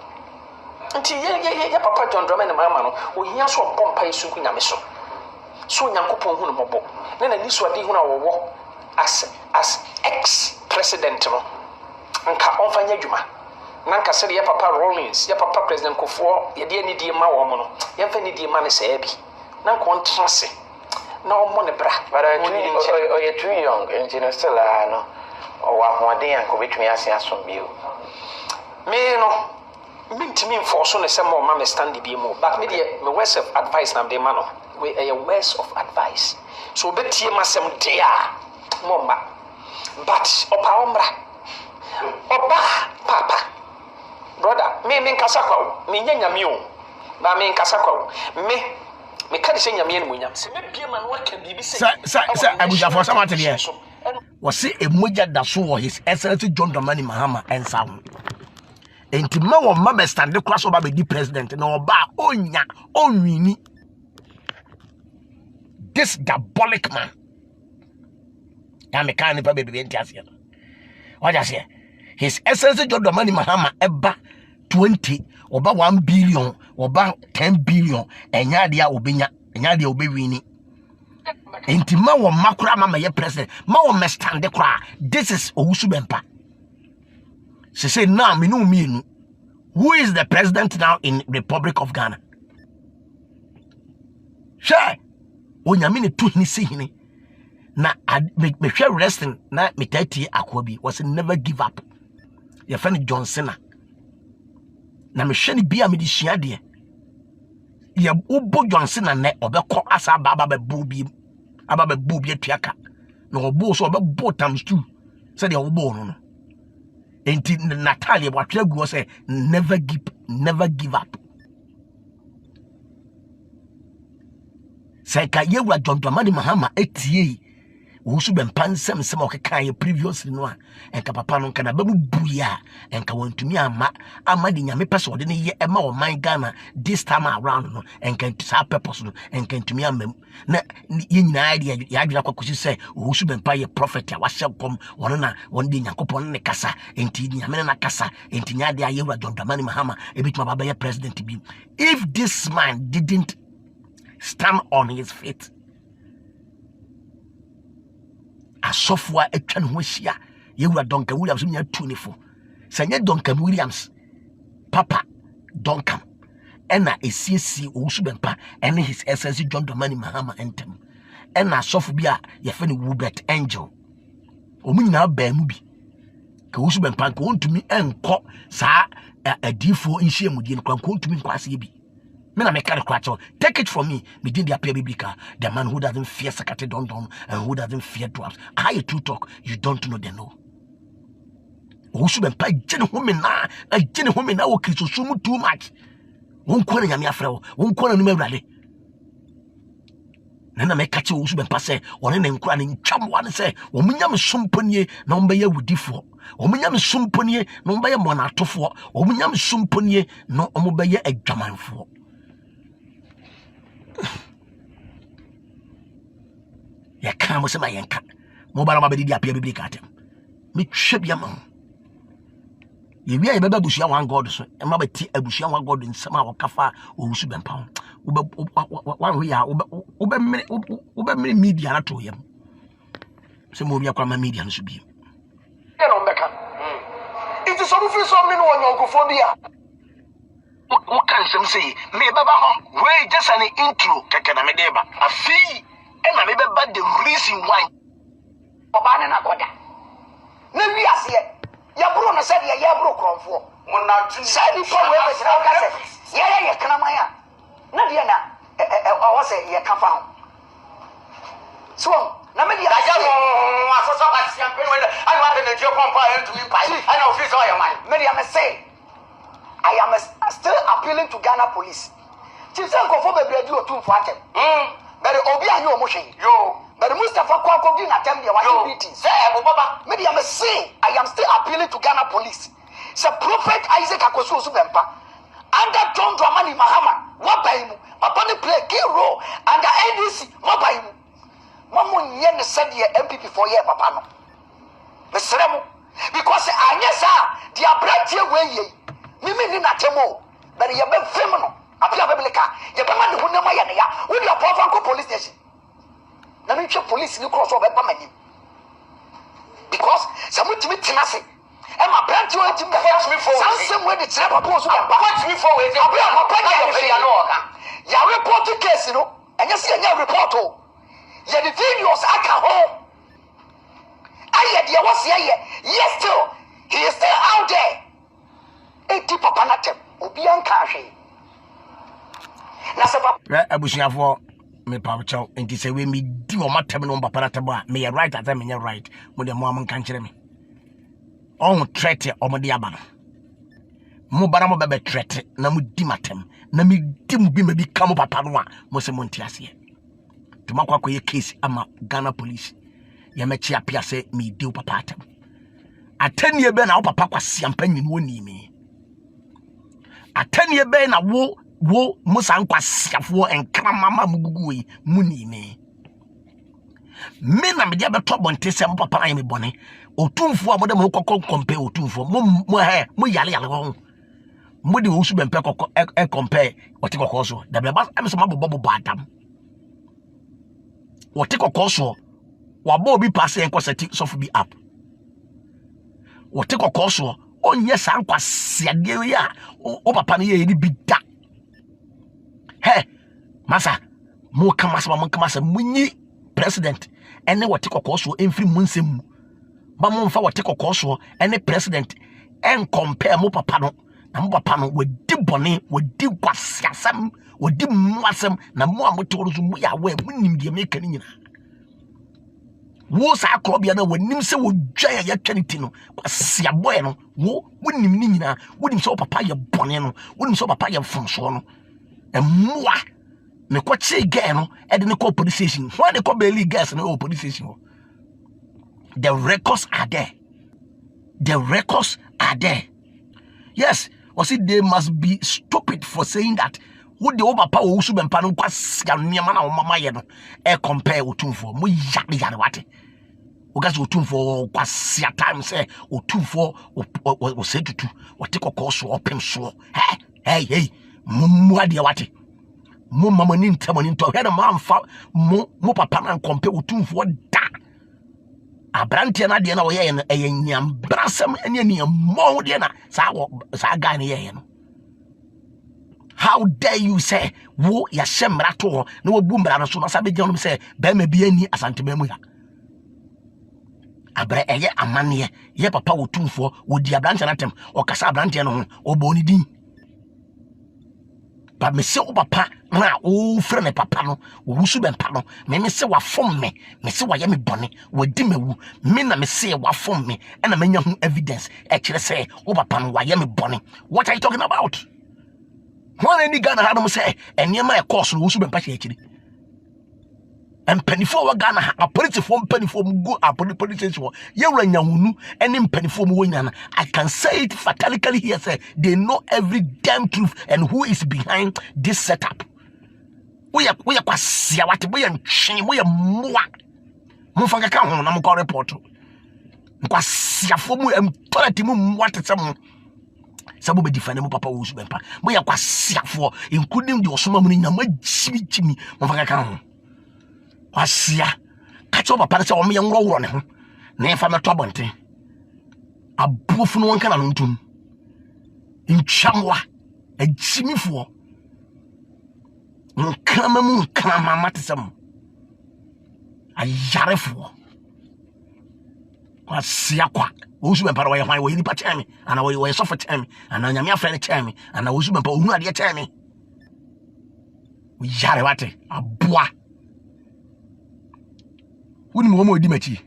nti ye papa John Dramani Mahama no ohia so pompa yesu ku nyame so nyankopon hu no mobo na ni so ade hu na wo as ex president no nka onfanya dwuma na nka se ye papa Rawlings ye papa president Kofo ye de ni die ma wo mo no ye mfa ni die ma ne se bi na nka on trase na omo ne bra but you're too young and you know still no or what day and go between us and some bio me no mintimi enforce no say mo ma me stand bi mu but me dey me words of advice na dey man no we a words of advice so betie masem dey a mo ma but opa ombra oba papa brother me nkasa kwa me nyanyame o ba me nkasa kwa me ka de se nyame no munyam se me bie ma no aka bibi se abuja for samate de wo se emoja da so wo his excellency John Dramani Mahama ensa ho enti ma wo ma be stand class oba be di president na oba onya onwini this diabolic man ya me kan pa be enti asia what just here his excellency John Dramani Mahama eba 20 oba 1 billion oba 10 billion enya dia obenya enya dia obewini enti ma wo makura mama ye president ma wo me stand kra this is Owusu Bempah. She said now me no me who is the president now in Republic of Ghana she onyame ne to hini si hini na me hwe wrestling na me tati akwabi was never give up ye friend John Cena na me hwe ni bia me di hia de ye ubo John Cena ne obekọ asa baba be bubi aba be bubi atuaka na obo so obebo times 2 said the obo no enti Natalia watwe gu say never give up say ka yewa John Dramani Mahama etie Owusu Bempah nsem okeka ye previously no a enka papa no nka na babu buya enka wontumi ama de nyame pese ode ne ye ema o man Ghana this time around no enka sa purpose no enka ntumi amam na ye nyina ya adwira kwakosi se Owusu Bempah ye prophet a wahye kom wono na won de Nyankopon ne kasa enti nyame na kasa enti nyade ayewa John Dramani Mahama ebituma baba ye president bi if this man didn't stand on his feet asofwa etwa ne ho hia yewura Duncan Williams nya tunifo sanye Duncan Williams papa Duncan ena esiesi Owusu Bempah ene his excellency John Dramani Mahama entem ena asofo bi a ye fe ne Wubert Angel omunyina ba mu bi ka Owusu Bempah ko ntumi enko saa adifo nhie mudie no ko ntumi nkwase bi me na me carry kwacho take it from me didn't the appear biblical the man who doesn't fear Sakate Dondon and who doesn't fear dwarfs how you two talk you don't know they know Owusu Bempah jene home na wo kristosumu too much won ko na nyame afrewo won ko na numa awrade na me kache Owusu Bempah say won ne nkura ne ntwamwa ne say wo munyam somponie na wo be yawudifo wo munyam somponie na wo be monatofo wo munyam somponie na wo be ye adwamanfo ya ka mo se ma yenka mo bara ma be di apia biblical atem me twa bia ma ye wi aye baba busia wan god so e ma beti abusia wan god nsema wo kafa Owusu Bempah wo be wan ho ya wo be mini media na to yam se mo bi akwa media no so bi e no mbeka it is some free some no one yonkofobia mo kan sem say me baba ho we just an intro keke na me dey ba afi e na me beba the reason why oba ne na goda na wi ase ya bro no said ya bro kronfo mo na tu said ni for we be tira ka se ya kana ya na dia na o se ya ka fa ho so na me dia aja mo asoso ka siampe we ani wa na jio pompa into me pai ani office o ya man me dia me say I am still appealing to Ghana police. Chisa nkofo bebredi otumfo atem. But obi anyo omohwe. Yo. But Mustafa Kwankwo bi na tem de wa meeting. Say ebo baba. Me dey am say I am still appealing to Ghana police. Say Prophet Isaac Akoso Osubempa under John Dramani Mahama wabaimu papa ne play key role under NDC wabaimu. Mamu nye ne said ye MPP for year papa no. Mesremo because anyesa dia branche we ye. Mimi ni na temo but ye be fem no apia biblica ye be man hu nema ye ne ya wo dia pofanko police station na me twe police ni cross over ba mani because some timi tinase e ma branch o timi watch me forward some way the tire papa so ba watch me forward apia papa ya no oka ya report case no enya se enya report o ye the videos aka ho aye dia was ye yes still he is still out there. Eti papa na tem obi anka hwe na se papa abusuafo me pa chow enti se we mi di o matem no papa na tem a me right at me right mo de mo am kan kire me on threat o mo de aba no mo bara mo bebe threat na mo di matem na me di mo bi ma bi kam papa no a mo se mo ntiase to makwa koye case ama Ghana police ya me chia pia se me di o papa atem atanie be na o papa kwasiam panyin woni mi atanie be na wo musa nkwasiafo enkra mama mugugu yi muni me na me dia beto bonte se papa ayi me bone otumfo abode mo kokko compare otumfo mo yale ho mo de osu bempe kokko compare ote kokko so da be ba am so mabobo badam ote kokko so wa bo bi pass en kwasati sofu bi app ote kokko so onye sa nkwasiade ya o papa ne ye ni bida he masa mo kama munyi president ene wote kokoso emfiri munsem ba mo mfa wote kokoso ene president en compare mo papa no na mo papa no wadi bone wadi kwasiasam wadi muasem na mo amotoro so mo ya wa munim de meka ni nyina wo sa akrobia na wanim se wodwa ya twaniti no kwasia boy no wo wonim ni nyina wonim se papa ye bone no wonim se papa ye fonso no emwa ne kwache gay no e de ne ko police station when they call belly gas no police station the records are there yes was it they must be stupid for saying that who the over power who should be panu kwasia niam na o mama ye no e compare otumfo mo yare wate ogas otumfo kwasia time say otumfo o say tutu wote kokoso opem so hey mu ade wate mo mama ni ntamani nto hwe na mamfa mo papa na compare otumfo da abrante na de na wo ye no enyam brasam ene ne mo de na sa ga ne ye no. How dare you say wo ya shemra to na wo bumbra no so na sabe gyan say ba ma bi ani asantema mu ya abra eye amane ye papa wotumfo wo di abrante na tem o kasa abrante no ho o boni din ba me se o papa na o frɛ me papa no wo wusu be mpa no me se wa fom me se wa ye me bone wo di mewu me na me se wa fom me na manya hu evidence e kire say o papa no wa ye me bone. What are you talking about? When any Ghana had them say, and near my course, who should be patchy. And penny for Ghana, a police form penny form go up on the police station. You run young, and in penny form winner. I can say it fatalically here, say they know every damn truth and who is behind this setup. We are pass what we are ching, we are more. Mufanga come home, I'm going to report. Because Yafomu and Toratimum wanted some. Sabu be defend mo papa wo su bempa mo ya kwasiafo including the osoma mu na ma chimi mo faka kan ho kwasia catch up papa say o me nworo ne ho na efa meto abonten abuofu no wonka na no ntum ntwamwa agimifo nkama mu nkama matesam ayarefo kwasia kwa wosu bempara wo hwan wo nipa chemi ana wo sofo chemi ana nyame afre chemi ana wosu bempa ohunu ade chemi wo yare wate aboa woni mo odi machi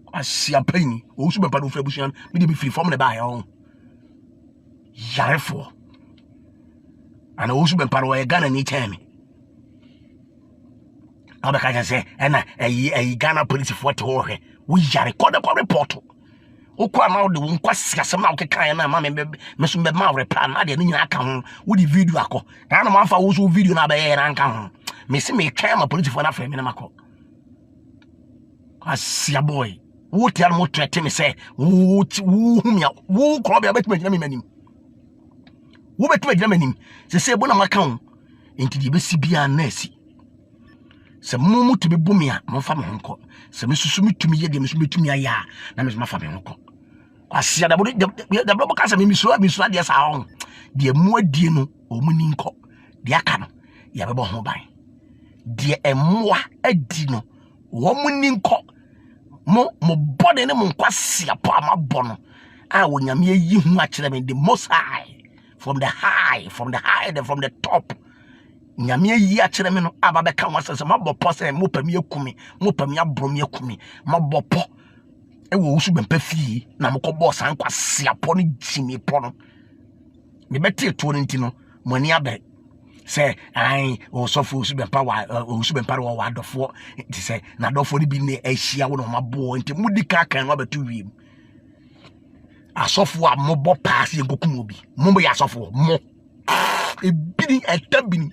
kwasia pani wosu bempa do fra busuan me de be free form ne ba ya yarefo ana wosu bempara wo Ghana ni chemi abaka say ena Ghana police for to ho we yare ko report o kwa na de won kwasi asem na o kekan na ma me so be ma reply na de nyina aka ho wo di video akọ na ma fa wo so video na be ye na nka ho me se me twa ma police for na fa me na makọ asia boy wo ti an mo threat me say wo humia wo kro be betima gina me manim wo betima gina manim se bo na maka ho enti de be si bia na asi se mumu to be bumia mo fa me honko se me susu mitumi ye de me susu mitumi aya na me ma fa me honko asia da bo ka se me misu ade sa ho de mu adie no o mu ni nko de aka no ya be bo ho ban de emmoa adi no wo mu ni nko mo body ne mo nkwasia pa ma bo no a wo nyame yi hu a kire me the most high from the top nyame yi a kire me no aba be ka wasese mabọpọ se mo pami akumi mo pami abrom yakumi mabọpọ e wo usu bempa fie na mo kọ boss an kwase apọ no jimi pọ no me beti eto no ntino mo ni abe se ai o sofo usu bempa wa adofo nti se na adofo ni bi ne ahia wo no mabo nti mudi ka kan no betu wiem asofo a mo bo pass ye gokum obi mo ya asofo mo ebini etabini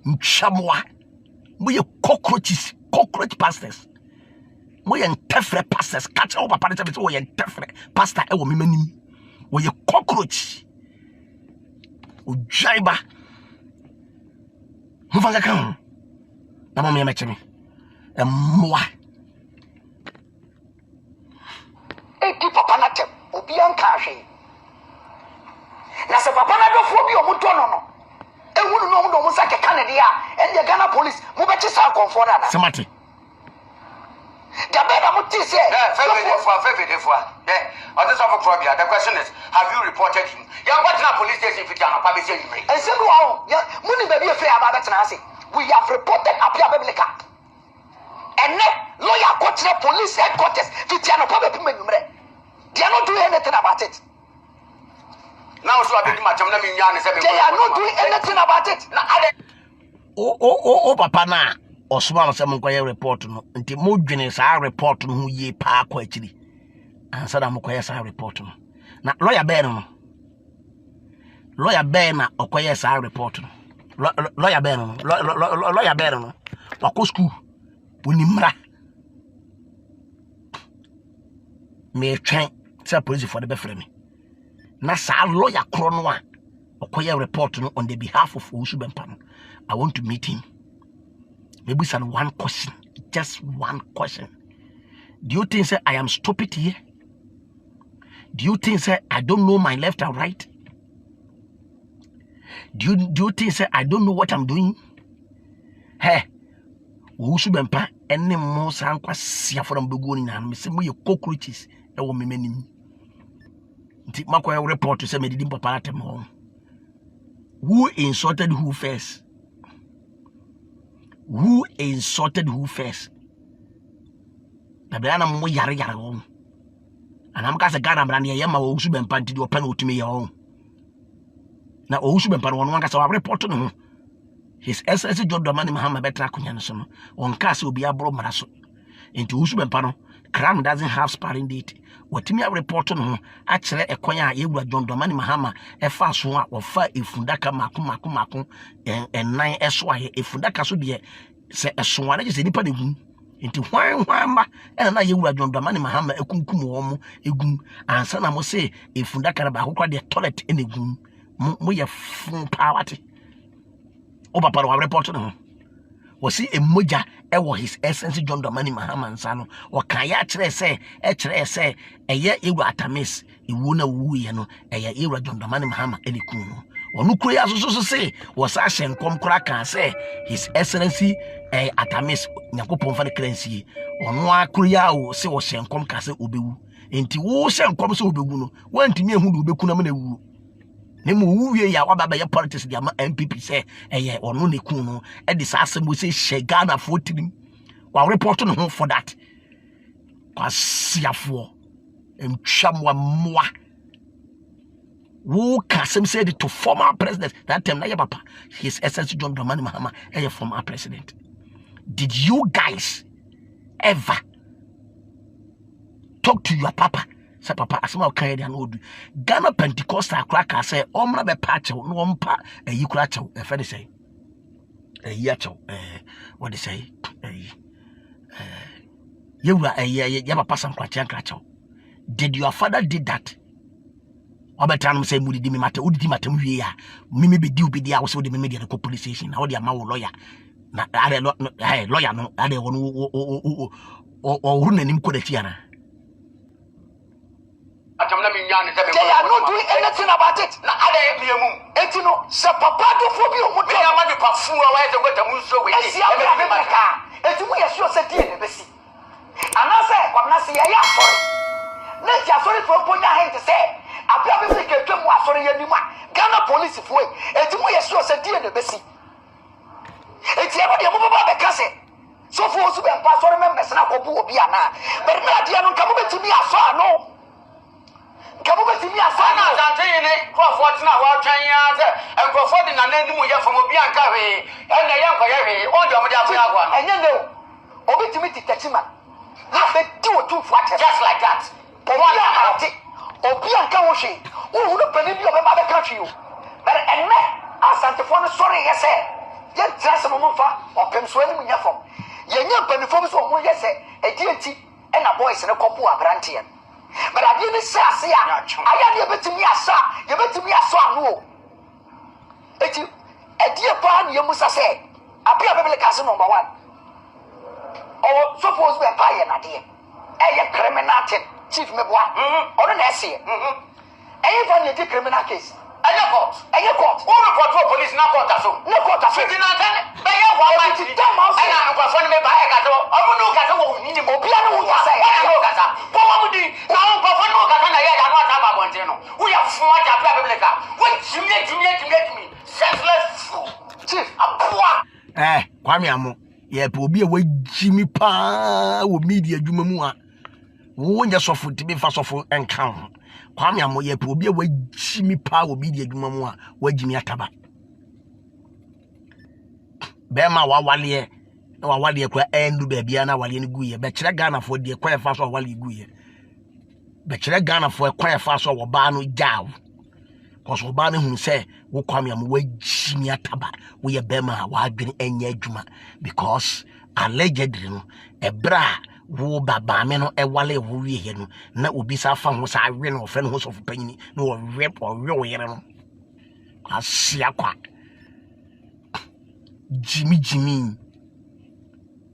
nchamwa moye cockroach pastors moye ntefre pastors catch over papa tell me wo ye ntefre pastor e wo memanim wo ye cockroach ojaiba mo fanga kan na mo me mechemi emwa di papa na tem obi anka hwe na se papa na dofo bi o mo do no ehunu no mo sake Canada and the Ghana police mo be chi sa konfo na na semati da be na mo ti say favor the question is, have you reported him? Yeah, what na police station if you are not say you and say no ya mo ni be be about that na say we have reported apia biblica and lawyer go to the police headquarters if you are not public menumre they are not doing anything about it. Now so I be my cham na me nya ne say they are not doing anything about it. O papa na osuma no se mo koye report no nti mo dwene sa report no hu ye pa akọ akiri ansa da mo koye sa report no na lawyer ben na okoye sa report no lawyer ben no wako school onimra me twen say police for the be frame na sa lawyer kro no a okoye report no on the behalf of Owusu Bempah no I want to meet him. Maybe it's one question, just one question. Do you think say I am stupid here? Do you think say I don't know my left and right? Do you think say I don't know what I'm doing? Hey, Owusu Bempah any more sankwa sia for them begoni na me say mo cockroaches e wo me manim. Nti makoya report to say me didn't papa atem ho. Who insulted who first? Who insulted who first? The Brianna mo yare on. And I'm cast a Ghana brand here, my Owusu Bempah to open to me your own. Now Owusu Bempah one cast our report to him. His SSC John Dramani Mahama Betra Kunyanson on cast will be a bro maraso. Into Owusu Bempah, Cram doesn't have sparring date. What me a report on him, actually a koya yewa John Dramani Mahama, a fast one or fire if Fundaka Makum and 9 SY if Fundaka should be say a swan is any penny into wine and I yewa John Dramani Mahama a kunkum a goon and son I must say if Fundaka about the toilet in a goon, we have full power. Oh, papa, I report on him. was he a moja ewa his essence John Dramani Mahama nsano o kan ya kire se eye ewa atamis iwu na wu ye no eye ewa John Dramani Mahama eliku no onu kuro ya so say was a shenkom kura kan say his excellency atamis nyakopon fa de kransie onu akuro ya o se wo shenkom ka se obewu enti wo shenkom se obewu no wantimi ehu de obeku na me na wu nemu wuye ya wababa ya politics dia ma MPP say eye onu ne kun no e de sa asem say Ghana for tirim wa report no ho for that kwasiafo entwamwa moa who Kasem said it to former president that time na papa his essence John Dramani Mahama a former president. Did you guys ever talk to your papa? Say papa asema okay dey no do Ghana Pentecostal cracker say omra be patch no ompa yikura chew e fe dey say yachew what they say yewura ya papa sam kwache ankrachew. Did your father did that? Obetanum say mudi mi mate udi matem hwie ya mimi be di obi dia wo so de mimi de ko police station na wo de ama wo lawyer na are lawyer no are won o ru nanim ko da tiana. They are not doing anything about it. na ada ebiemu Etino se papa do phobia mo me ama de pafu a wa ze gota mu so we esi abra me meka etimu yesu se die ne besi anase kwamna se ya sorry na ti asori fo ponya hente se abra be ke twemu asori yanim a Ghana police fo etimu yesu se die ne besi eti aba de mo baba be kase so fo osu be mpa asori members na kobu obi ana but na dia no kamu betimi aso ano kamu betimi aso na ano zante ne Crawford na wa twan ya ze Crawford na nanimu ye fo obi anka hwe ene ye nko ye hwe o de o de afia agwa enye ne obi timi titachima na be ti o tu fo ate just like that obi ate obi anka wo hwe wo hu no pani bi o be ba be ka hwe o but enne asante fo no sorry yese ye trase mo mfa opem so ani munya fom ye nya pani fo so mo yese edi enti e na boys ne kopo abrante but adi ni sase ya aya ne betimi asa ye betimi aso anu o eti edi e pa ne musa se apia bebele kase number 1 o suppose be pa ye na de e criminal thing chief meboa ono na ese e fa ne di criminal case Eye court who report to police na court aso na court aso ti na ten be ye wa ma ti e na ko fo ni me ba e ka to omu no ka to wo ni ni mo obi anu wo sa ya no ka ta po wa mu di na on ko fo no ka ta na ye ya no ta ba bonte no wo ya fu wa ta bla bla ka wo jimie senseless fool chief apua Kwame Amo ye pe obi e wajimi pa wo media adwuma mu a wo nya sofo tibi fa sofo enka ho Kwame Amo ye pe obi e wajimi pa wo media adwuma mu a wajimi ataba be ma wa wale kwa endu be bia na wale ni guye be kire Ghana fo de kwa fa so wale guye be kire Ghana fo kwa fa so wo ba no jaw koso ba ne hu se wo Kwame Amo wajimi ataba wo ye be ma wa adwene enya adwuma because allegedly no ebra wo baba me no ewale wo wie he no na obi sa fa ho sa awe no ofre no ho so fopanyini na wo rep o we yere no asia kwa jimi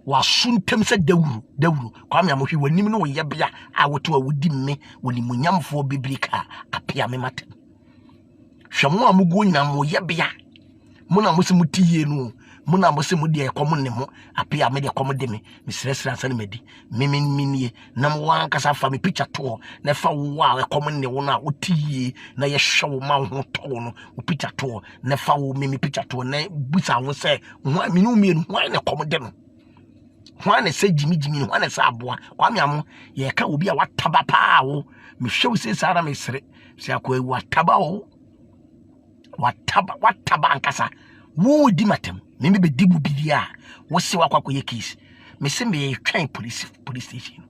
wa suntem se dawuru Kwame Amo hwi wanim no wo ye bia a woto a wodi me woni munyamfo biblika apia me mate hwemo a mugo nyina mo ye bia mo na mo se mutiye no mo na mo se mo de ekom ne ho apia me de ekom de me sresra ansa ne medi minie na mo wan kasa fa me picture to na fa wo a ekom ne wo na otiye na ye hwe wo ma ho to no wo picture to na fa wo me picture to na busa wo se ho me no me no ho na ekom de no ho na se jimi no ho na se aboa Kwame Amo ye ka obi a wataba pa wo me hwe wo se sara me sere se akwa wataba wo wataba ankasa wo di matem me be dibu bidia wo se wakwa ye case me se me twen police station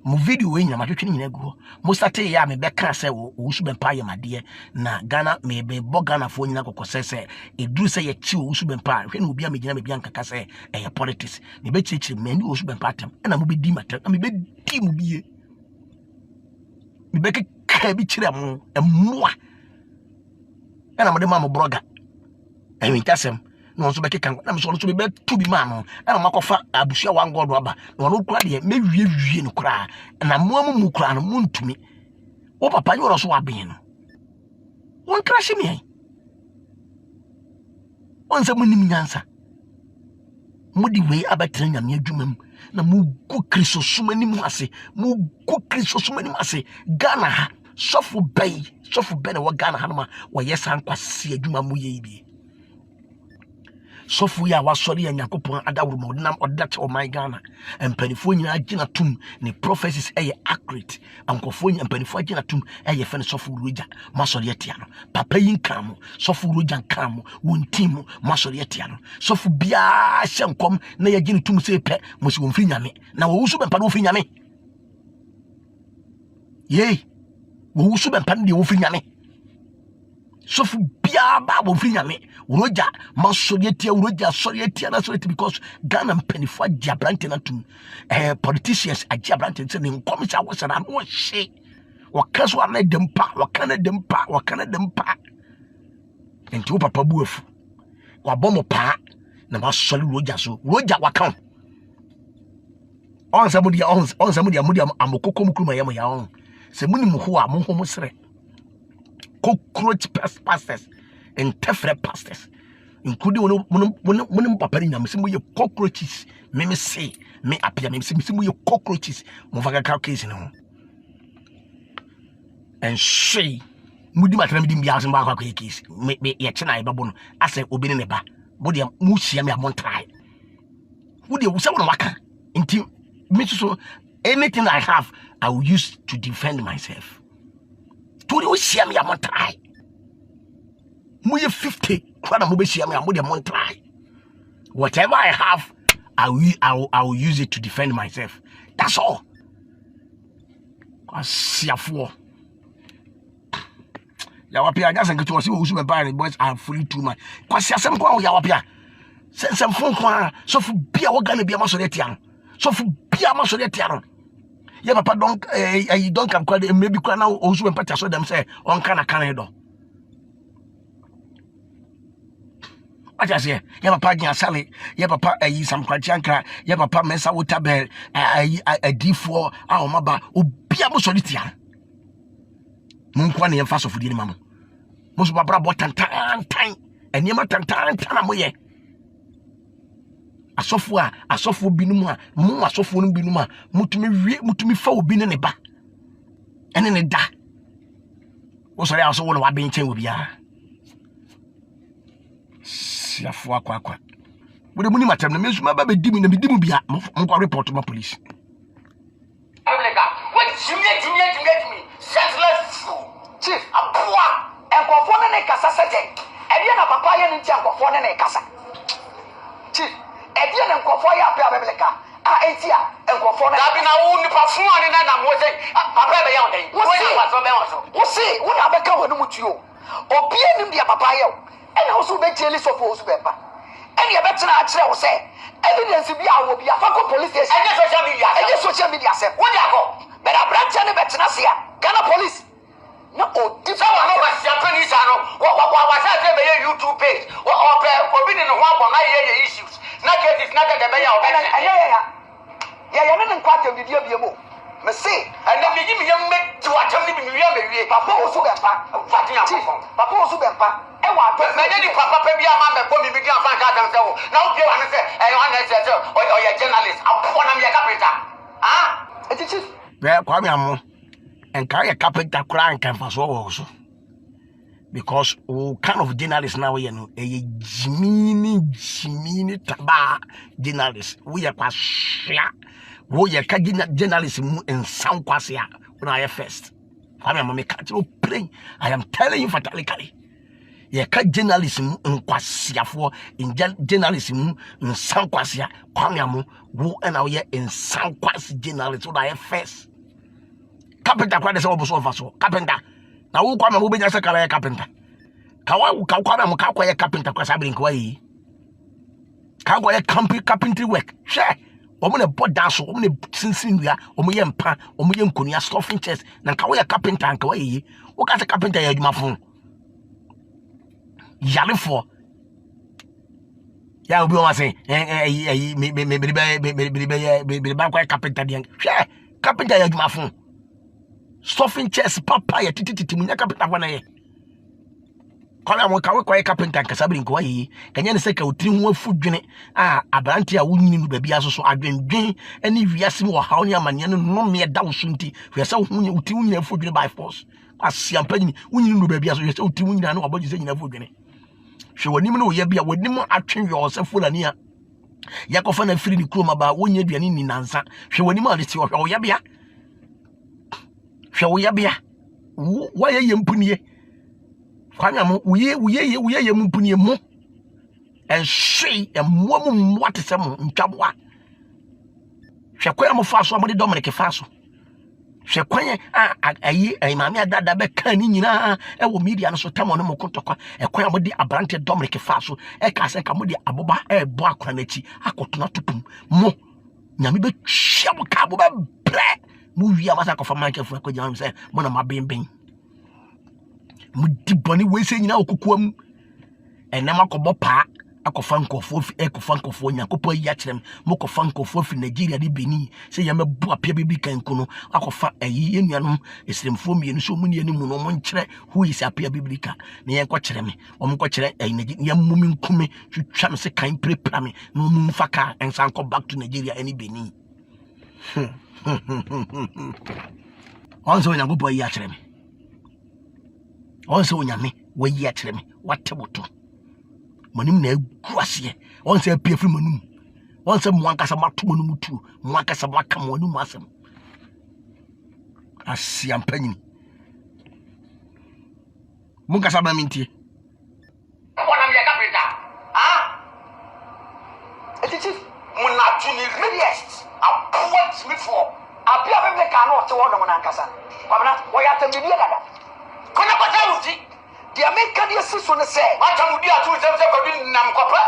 mo video we nyama twetwe nyina gu mo state ya me be ka se wo usu be pa ye made na Ghana me be bo Ghana fo nyina kokose se eduru se ye chi usu be pa hwe na obi a me gina me bia nkaka se e politics me be chichi me ni usu be pa tem na mo be di matem na me be di mu bie me be ka bi kire mo emoa na mo de ma mo broga enwitasem no so be keka na me so be to bi ma no na makofa abusua wan god aba na no kura de me wie no kura na mu kura no muntumi wo papa nyo so waben no won crash me won se munim nyansa mudi we abatira nyame adwumam na mu gu kristo sumani mu ase mu gu kristo sumani mu ase Ghana ha sofu bay na wa Ghana ha no ma wa yesa nkwase adwuma mu ye bi sofu ya wasori ya Yakopon adawuru ma odinam odache o my Ghana empanifo nyina agina tum ne prophecies eye accurate ankofo nyina empanifo agina tum eye fe ne sofu roja masori etia no papa yin kamo sofu roja kamo wontim masori etia no sofu bia hyenkom na ya gina tum se pe mosi won firi nyame na wo wusu bempa no firi nyame ye wo wusu bempa no de wo firi nyame sofu bia ba wo firi nyame uroja masorieti uroja sorieti na sorieti because Ghana mpenifo agiabrante na tum politicians agiabrante se ne nkomisa wo sana no hye wakaso ana dempa wakana dempa enti wo papa buafu wabomo pa na masori uroja so uroja wakan on samudia amokoko mukuma yamo ya on se muni muho a mo ho sere cockroach pastors and different pastors, including one papa in Yam, some cockroaches. Me say, me appear, me see cockroaches, Movaka case in home. And she, Moody Matram Bias and Baka case, make me a china babon, I say, Obin in a bar, Woody Musia me a montrai. Would you someone waka? Until Mrs. Anything I have, I will use to defend myself. To you see me a montrai. Muye 50 kwana mo be shia me amode mo try. Whatever I have, I will use it to defend myself. That's all. Kwasiafo. Ya wapia just nketo wo si wo be buy boys are free too much. Kwasiasem kwa wo ya wapia. Sensem fon kwa so fu bia wo Ghana bia ma so de tia no. So fu bia ma so de tia no. Ya papa don't come kwa maybe kwa na wo so be pata so dem say on kana do. What I say, ya papa Sally, ya papa some Kwachankra, ya papa Mesa Utabel, a D4, our maba, Ubia Musolitia. Munkwani and Faso for the mamma. Most Barbara bought time, and Yama Tanamoye. A software binuma, Mua software binuma, mutumi fo bin in a ba. And in a da. Was I also want to be in chain with ya? Siafo akwa we de muni matem na mesu ma ba be dimu na be dimu bia mo report to police what jimmy senseless chief apua enkofo ne kasa sete e na papa ye nti enkofo ne kasa chief e na enkofo ya apia bebeleka etia enkofo ne dabi na wo nipa fun ani na mo se papa be ya oden wo see wo na be ka wonu mutuo obi enim dia papa ye and also be jealous of us bepa and you better na akire wo say evidence bi a wo bi afako police station and social media say what dey go but a branch ne better na say Ghana police no o di so wa no sia police ano wa say be YouTube page o obi ni no ho abon na ye issues na cases na de be ya o be ya na nkwata video bi mo me say and then me give me yam me to atam ni bi me wie papa wo so bepa fatia papa wo so bepa me dey papa pe bia ma me ko mi bi kan fan ka kan se wo na wo bi wa ne se e yo na se o ye journalist apo na me carpenter it is be kwa mi amo en ka ye carpenter kura en kan fa so wo so because o kind of journalist now we no e jimini taba journalist we ye kwa hia wo ye ka journalist mu en san kwase a na ye first kwa mi amo me ka tro plain I am telling you fatally ye ka journalism nkwasiafo in journalism nsankwasia kwamiamu wo na ye nsankwasi journalist wo da ye first carpenter kwa de se oboso faso carpenter na wo kwamiamu be nya se kala ye carpenter ka kwamiamu ka kwa ye carpenter kwa sabiri nkwa yi ka kwa ye carpentry work she omo ne boda so omo ne sinsin wia omo ye mpa omo ye nkonia stuffing chest na ka wo ye carpenter nkwa yi wo ka se carpenter ye adwuma fun yale for ya obi o say me ba kwa carpenter dia hwe carpenter ya adwuma fon stuffing chairs papa ya tititi munya carpenter kwa na ye kola mo ka we kwa carpenter kasa biri nko yi kanya ne se ka otiri ho afudwene abrante a wonyini no baabi asoso adwendwen ani wiase mo hawo ne amane no me da wo sunti wiase wo hunya otiri wonyini afudwene by force asiampani wonyini no baabi asoso wiase otiri wonyini na waboji se nyina afudwene hwe woni no ye bia woni mo atwe yose fulani a yakofa na firi ni kroma ba wonya aduane ni nansa hwe woni mo aleti wo ya bia hwe wo ya bia wo ye mpuniye kwanya mo uye mpunie mo enhwe emmo mo atese mo ntwaboa hwe kwanya mo fa so mo de Dominic fa so hwe kwanya ayi maami adada be kan ni nyina e wo media no so tamo no mo kontokwa e kwanya mo de abrante Dominic fa so e ka se ka mo de aboba e bo akwa na chi akotona tupum mo nyame be hwe mo ka bo be bre mo wi amasa ko fa market fu ko jam se mo na mabemben mudi boni we se nyina okukuam enema kobo pa akofa nkofo ekofa nkofo nyakopo yi akyerem mokofa nkofo fi Nigeria de Benin se yama bu apia bibi kanku no akofa ayi enuanom esremfo mienu so muni eni mu no mo nkyere who is apia biblika ne yen ko kyere me om ko kyere ayi Nigeria mumi nkume twetwa me se kan prepare me no mu mfaka ensan ko back to Nigeria eni Benin onso nyakopo yi akyerem onse onyame wayi akyere me wateboto manim na aguase onse apia firi manum onse mo ankasa mato manum tu mo ankasa maka manum asem asiampanyini mo kasa ba mintie bona me kapita chief muna tuni yes appoint me for apia be ka no te wono na ankasa kwabena wo ya tambidi dada kono ko tawuti dia make dia siso ne say atamudi atu zemze ko bi nam kopa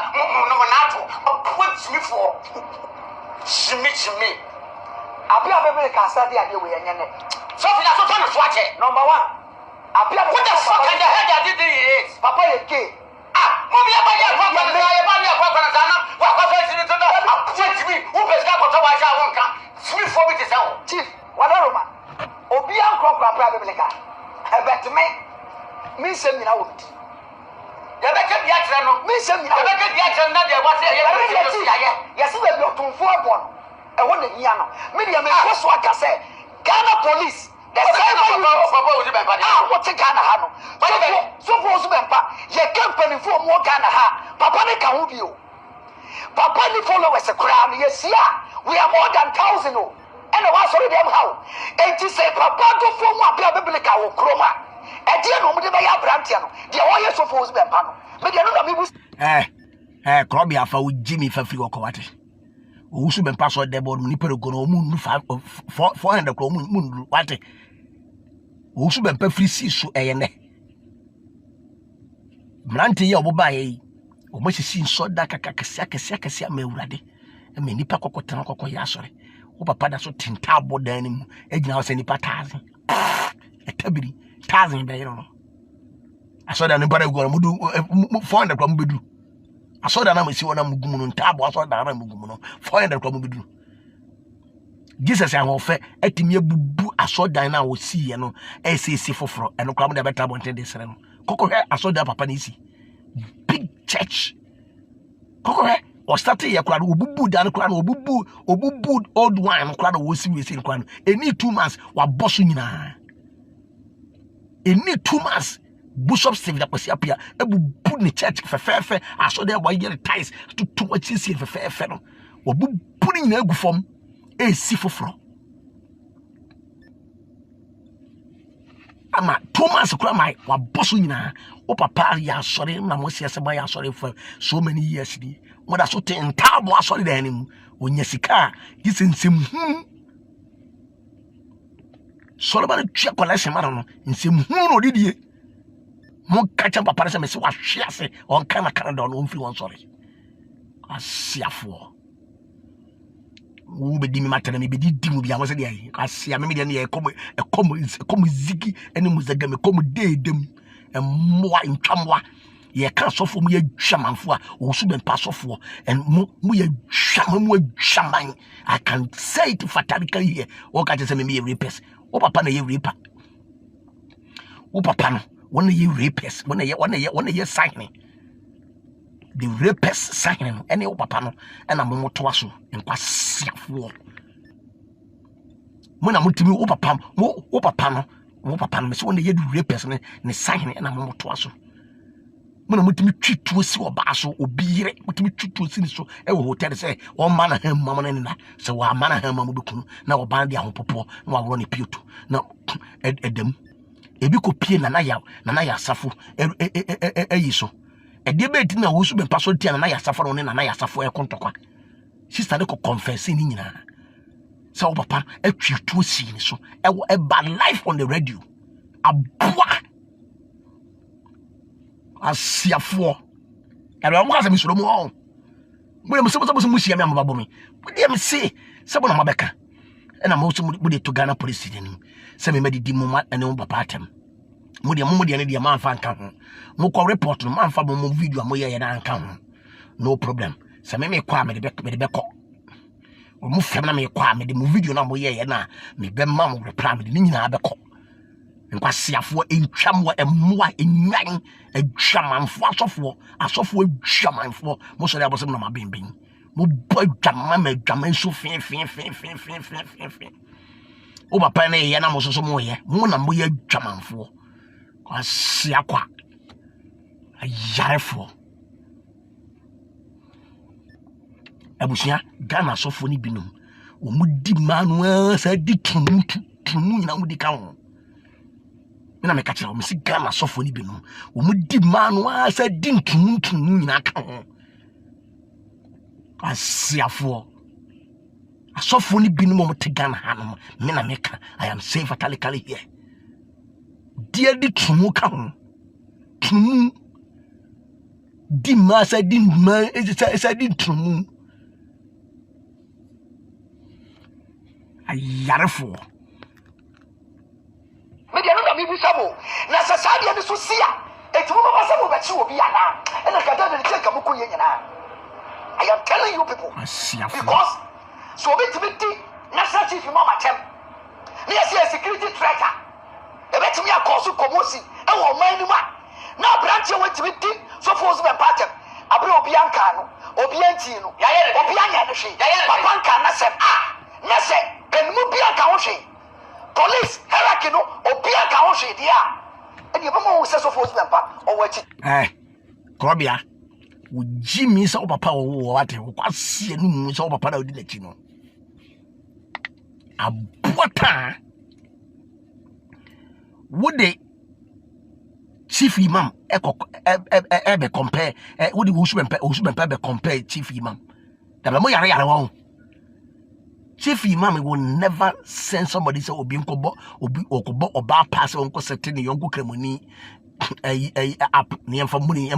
no na ato appoint me for chimi apia be ka sa dia de we nyane so fi na so to no so ache number 1 apia what the fuck can the head did this papa ye ke mami abaya kwa kwa na ya bani kwa kwa na sana wa kwa fa chini to appoint me who best ka ko to wa ja wonka me for me to say chief wadaroma obi an kwa kwa apia be ka bet me say me na wo bidi ya be ka bia kire no me say me na be ka bia kire na de wa say ya se be otumfo abon e wo na hia no me de me ko so aka say Ghana police the cyber what Ghana ha no so for so bempa ye company for mo Ghana ha papa ne ka ho bio papa ni followers kra no yes ya we are more than 1,000 oh and I sorry them how and to say papa to for mo abia biblical wo kroma e die no mo de be ya brantia no de wo ye so for so bempa no me de no na me bu krobi afa wo Jimmy fa free okowate wo su bempa so de bo ni pero gono mu 400 kro mu wate wo su bempa free si so eyene mrante ye oboba ye o ma sisi so da kaka amewurade me nipa kokotena kokoya asore wo papa da so tinta bodan mu egina wo se nipa 1000 etabiri 1000 be yero no asoda ne bara go mudu 400 kwa mbedu asoda na mesi wona mugumu no ntabo asoda na mugumu no 400 kwa mbedu Jesus ya hofe etimi abubu asoda na wo siye no esisi foforo eno kwa mu de beta bonten de sere no kokohwe asoda papa na isi big church kokohwe o start ye kura obubu dan kura no obubu old wine kura no wo si we si kura no eni 2 months wa bosso nyina eni 2 months Bishop Steve da kwasi apia ebubu ni church fefefe asoda wa yere ties to what you see fefefe no obubu ni nyina egu fom esi foforo ama Thomas kura mai wa bosso nyina o papa ya sorry na mo sia se ba ya sorry for so many years ni mo da so ten tabo sorry da anim onya sika gisensem Solomon twa collection mara no nsem no didie mo kacha papa se me se wa hwe ase on kana Canada no mfiri won sorry asiafo wo be di mi matana mi be di mu bia wo se de ayi asia me de na e komo zigi ene muzaga me komo dedem emmoa ntwamwa ye ka sofo mu ye dwamanfo a wo su bempa sofo and mu ye dwaman. I can say it fatality here. O ka say me ye rapist. O papa na ye raper. O papa no one ye rapist. One ye signing. The rapist signing any o papa no and a momo to aso en kwa siafo. Mona mutimi o papa no me so one ye rapist ne signing and a momo to aso. Mona mutimi twitwo si oba so obire mutimi twitwo si ni so e wo hotel say o ma na ham mama na se wa ma na ham mama bekunu na oba de ahopopo na wa ne pioto na edem ebi ko pie na ya safo so ede beti na wo su be paso tia na ya safo no ne na ya safo e kontokwa sister de ko confess ni nyina se o papa atwitwo si ni so e bad life on the radio aboa asiafo ero mo asa mi suro mo on mo se mo sia mi amaba bo mi de me se se bo na mabeka e na mo so mo de to Ghana police ni se me medidi mo ma ene mo papa atem mo de ne de ma fa nka ho mo ko report no ma fa mo video mo ye na nka ho no problem se me kwa me de be ko o mo fem na me kwa me de mo video na mo ye na me be ma mo reply me de nyina be ko nkwasiafo entwamwa emmoa enyan adwamanfo asofo adwamanfo mo so le abosem na mabemben mo badwaman so fin o papa na ye na mo so mo ye mo na mo ye adwamanfo kwasiakwa ayarefo abusia Ghana sofo ni binom o mudi manu sa di tumu nyina mudi kan na me kacha o me si Ghana sofo ni binom o mudi manu sa di tumu nyina kan asiafo asofo ni binom mo te Ghana hanom me na meka I am saying fatality here dia di tumu kan tumu di masa di ma esa di tumu ayarefo me dia no mi bisa mo na sasa dia ni so sia etumo baba se mo be chi obi ana e na kada de take am ko ye nyina. I am telling you people because so be tibiti national chief mama tem na yes security threat e be timi akoso komosi e wo man ni ma na branch we tibiti so force be patem abre obi anka no obi anti no obi anya no hwe papa anka na se na se enmu bi aka wo hwe police hierarchy no obi aka wo hwe dia e be mo se so force be pa o wachi Krobia wo jimi sa papa wo wate wo kwasie no mu sa papa na odi na chi no abota wo de chief imam be compare wo de wo su bempa be compare chief imam da be mo yare won chief imam will never send somebody say obi nkobo oba pass on ko setting yonko kremoni app ni emfa muni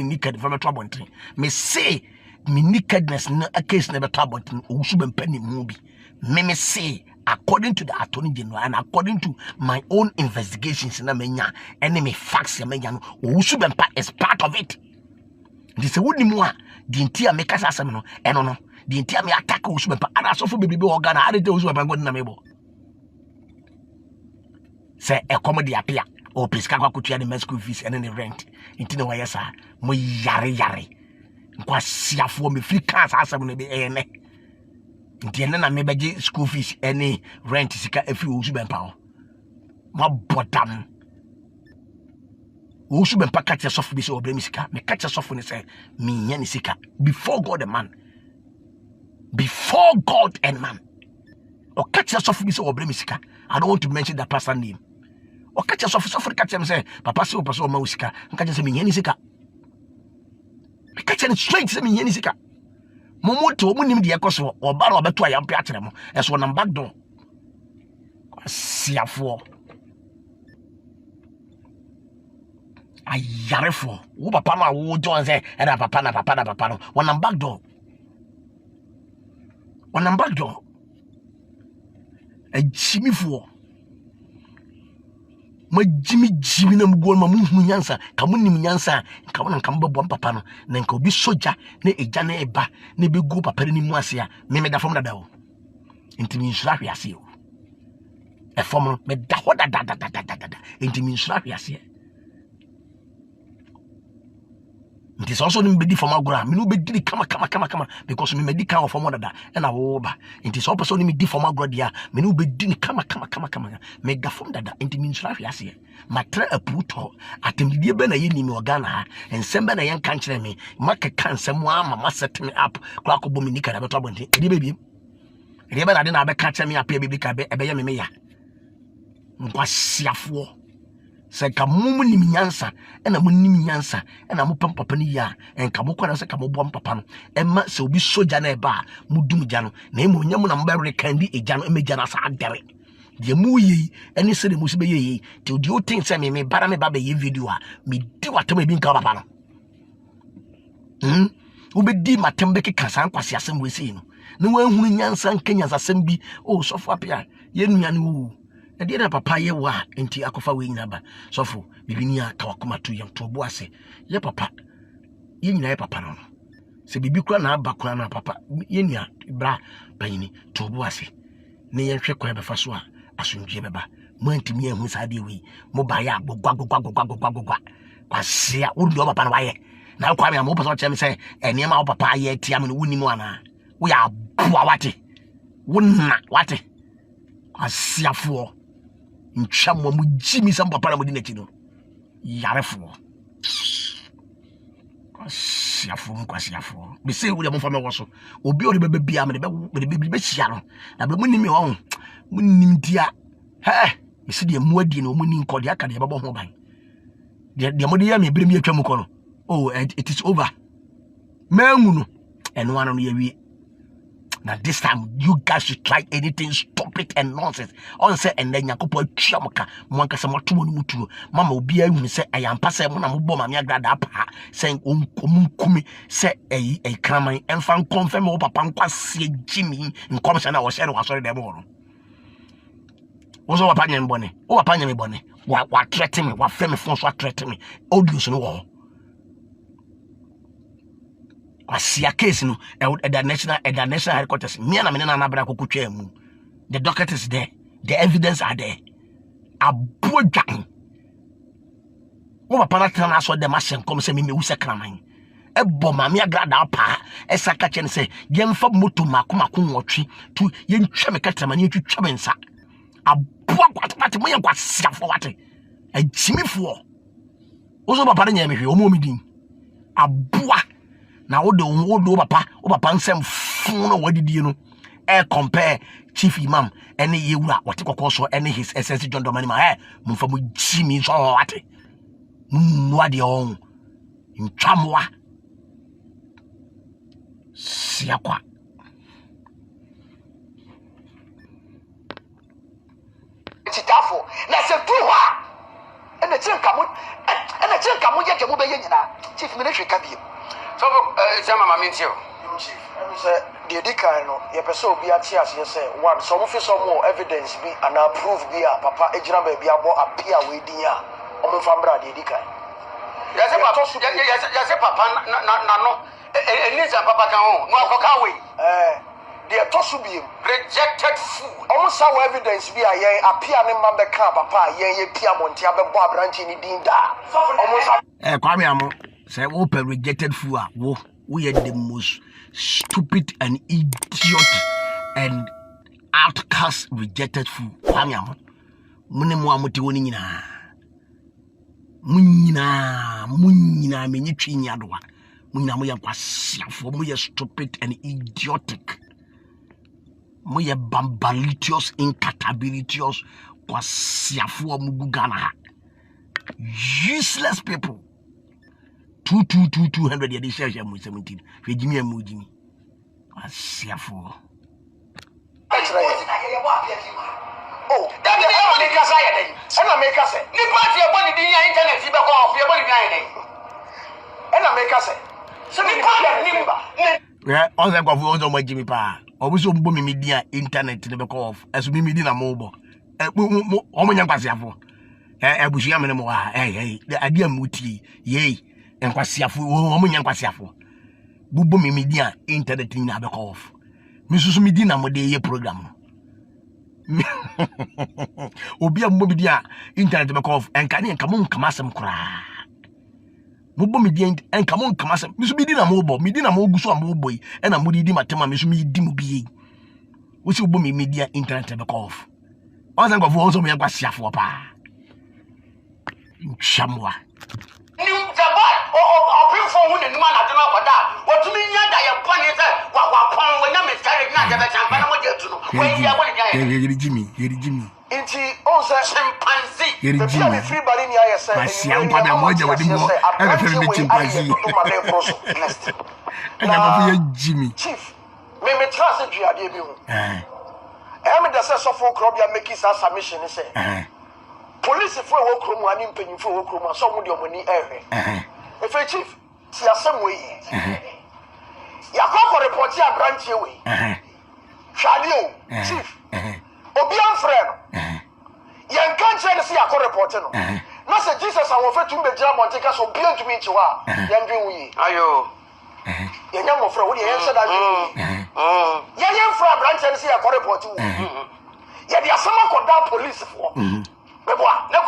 naked from trouble entry me say me nakedness no a case never trouble o su bempa ni mu bi me say according to the attorney general and according to my own investigations na menya enemy facts ya menya no o su bempa is part of it. This wudi mu a di ntia me kasa asem no eno no di ntia me attack o su bempa ana so fo bebibe organ a de o su bempa god na mebo say e comedy apia o piska kwa kutua the school fees and the rent inti na wayesa mo yare nkwa siafo me free cars asem no be ene inti ene na me beje school fees any rent sika afi o su bempa ho mo bodam o su bempa kacha sofu bi se obremi sika me kacha sofu ni say me nya ni sika before God and man o kacha sofu bi se obremi sika. I don't want to mention that person's name. O kacha sofu kacha me say papa se o paso ma usika nkacha se me nya ni sika me kacha ni straight se me nya ni sika momoto mo nim de yakoso oba na obeto ayampe atere mo eso na back door asiafo ayarefo wo papa ma wo John say e da papa na no one back door a chimifo ma jimi na mgo ma mu nyansa ka mu nim nyansa ka wona nka mbabo papa no na nka obi soja na eja na eba na be go papa ni mu ase a me da fom dada o ntimi nsura hwe ase o e fom no me da ho dada ntimi nsura hwe ase nti so ni be di fom agora me no be di kama because me di kan of fom dada e na wo ba nti so person ni me di fom agora dia me no be di kama me da fom dada ntimi nsura hwe ase matra aputo atemdie be na ye ni me organa ha ensem be na ye nka nkire me makeka nsem ama set me up kwa ko bomi nika na beto abonte edi bebiem edi be na de na be ka kire me apia bebi ka be ye me ya nkwa siafo se ka mum ni nyansa na mu ni nyansa na mu papa ni ya enka mo kwara se ka mo bom papa no emma se obi soja na eba mu dum ja no na emu nyam na mba rekandi eja no emeja na sa adere de mu yi eni se de mu se be yi te odi o tin se me bara me ba be yi video a me di watem e bi nka papa no wo be di matem be keka san kwase asem we sei no na wa hunu nyansa nkanya asem bi o sofo apia ye nua ne wo edi na papa ye wa enti akofa we nyina ba sofo bibini a kawakoma to yam to bo ase ye papa ye nyina ye papa no se bibi kura na aba kura na papa ye nua bra banyini to bo ase ne ye hwe kwa be fa so a asundwe beba mo antimi ehu sa de wi mo ba ya gogwa kwase a wuru papa na wa ye na kwa me mo pese o chem se ene ma papa ye tia me no wuni mu ana wo ya bua wate wonna wate asiafo ntwamo mu jimi sam papa na mo di na chi no yarefo kwasiafo be say wo de mo fa me wo so obi o de be bia me de be hia no na be munimi ho munim dia me se de mu adi na mo ni nkodi aka de be bo ho ban de mo de ya me bere mi atwa mu ko no oh it is over mangu no eno anu no ya wi. Now this time you guys should try anything stupid and nonsense. On say and then yakopo atwamuka mwanka se matumo ni mutuo mama obi ahu se ayampa se mo na mo bo mama agrada pa se omunkumi se kraman enfan confirm o papa nkwase jimi nkom se na wo share wo sori dem wo wo so papa nyem bone o papa nyem bone wa threaten me wa frame phone so threaten me audio so no wo asia case no the national headquarters me na me na anabra kokotwa mu the docket is there, the evidence are there abodwan wo papa na tana so dem asen kom se me wusa kraman e bo ma me agrada pa e saka chen se yemfa moto makomako nwotwe tu yentwa me katrama ne twitwa me nsa aboa kwatkwat mo yenkwa siafo wate ajimifo wo so papa na nya me hwe o mo midin aboa na wodo papa nsem fun no wadidie no e compare chief imam ene yewura wote kokoso ene his SS John Domani ma mumfa mu jimi so wate nwade on ntwamwa siakwa titafo na se duwa ene chenka mu je mu be nyina chief me ne hweka bi so jama mama ntio chief say the edikan no ye pese obi ati ase say one some fi some more evidence bi and proof bi a papa ejina ba bi abo apia we din a omo fa mbra the edikan ya se papa na no eniza papa kan ho no akoka we the tosu bi rejected food almost saw evidence bi a yen apia ne mba ka papa yen ye pia monte abebo abranche ni din da almost kwame amo say wo per rejected food a wo are the most stupid and idiot and outcast rejected food kwame amo mune mo amote woni nyina munyina menyi twini adoa munyina mo yankwasiafo mo ye stupid and idiotic mo ye bambalitious incapabilities kwasiafo mo gugana useless people 200 yedi share mu 17 fejimi amujimi kwasiafo oh that be how they kasa ya den na make kasa ni party e boni din ya internet be ko off e boni din ya den na make kasa so ni party ni ba on se kwa fu on majimi pa obuso mbo mi dia internet ne be ko off esu mi di na mo bo o mo nya kwasiafo abushia me mo wa ade amuti ye enkwasiafo wo mo nyankwasiafo bubo me media internet nyina be call off me susu medi na mo de ye program obi ambo media internet be call off enka ne enka mo nkama asem kura bubo media enka mo nkama asem me su medi na mo bo medi na mo guso am bo yi e na mo di matema me su medi mo bi wo si bubo me media internet be call off onse ngofo onso mo nyankwasiafo pa Shamwa. Jimmy. Inti onse chimpanzee. The Jimmy free body ni ayese. Basia mpada moja wadi mo. Ena fe me chimpanzee. Ena fe Jimmy. Chief. Me trust you ade bi ho. Me da se sofo krobia make sa submission ni se. Police for wo krom ani mpanyimfo wo krom so mo de omani ehwe efe chief ti asem we ya ko report ya branch we hwade o chief obi amfre no yan kan che ne se ya ko report no na se Jesus awon fetu mbejira montika so bi antumi nchi wa yan dwen wi ayo yan nya mo fra wo de yan se da dwen yan fra branch ne se ya ko report wo ya de asema ko da police for Beboa, ne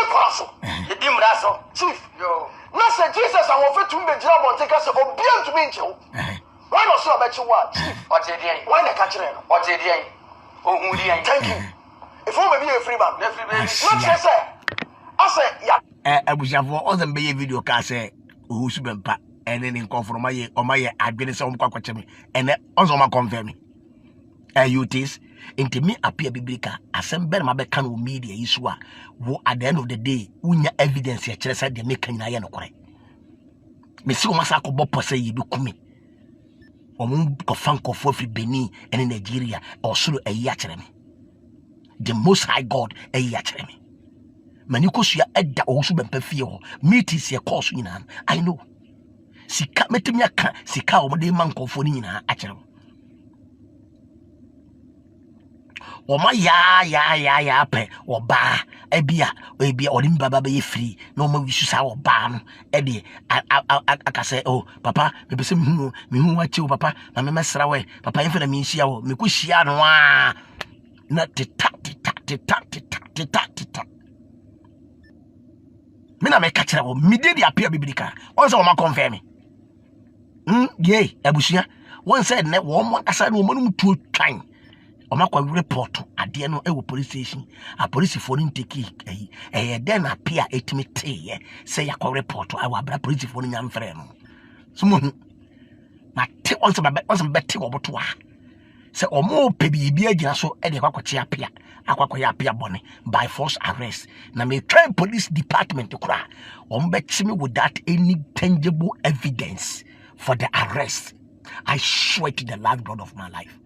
kwaso. Yedi mraso. Chief. Yo. Na se Jesus awon fetu mbejira montika se obi antumi nchi wo. Why not so about you what? Chief. Why not catch them? Thank you. If you may be a free man, not say. I say, yeah. I wish I've all the video can say, who's been pat, and then in conform my advance on Quaquachemi, and also my confirming. You taste into me appear biblical, assemble my becano media issue. Who at the end of the day, when your evidence, your chest said they make an iron correct. Monsieur Masako Bopo say you do come. Kofanko for Benin and in Nigeria or solo a yachremi. The most high God a yachremi. Manukos ya edda also ben perfio, meet is your course in an I know. Sika metimia sika o de manko for nina achero. O ma ya pe o ba ebia o limba baba ye free no ma wisu sa o ba no e de aka say oh papa me pese me hu wachi o papa na me mesra we papa ye fena me hia wo me ko hia no a na tita me na me ka kire wo me de appear biblical on say o ma confirm ye abusua won said ne wo mo asa no mo no tu twan Omakwa report ade no e police station a police for take then appear etimi say yakwa report awa bra police for nyam frɛ no so mo na te on some beti oboto a say omo pe bibia agina so e de kwakwache apia akwakwa apia bone by force arrest na me try police department kura ombetimi without any tangible evidence for the arrest. I swear to the life blood of my life.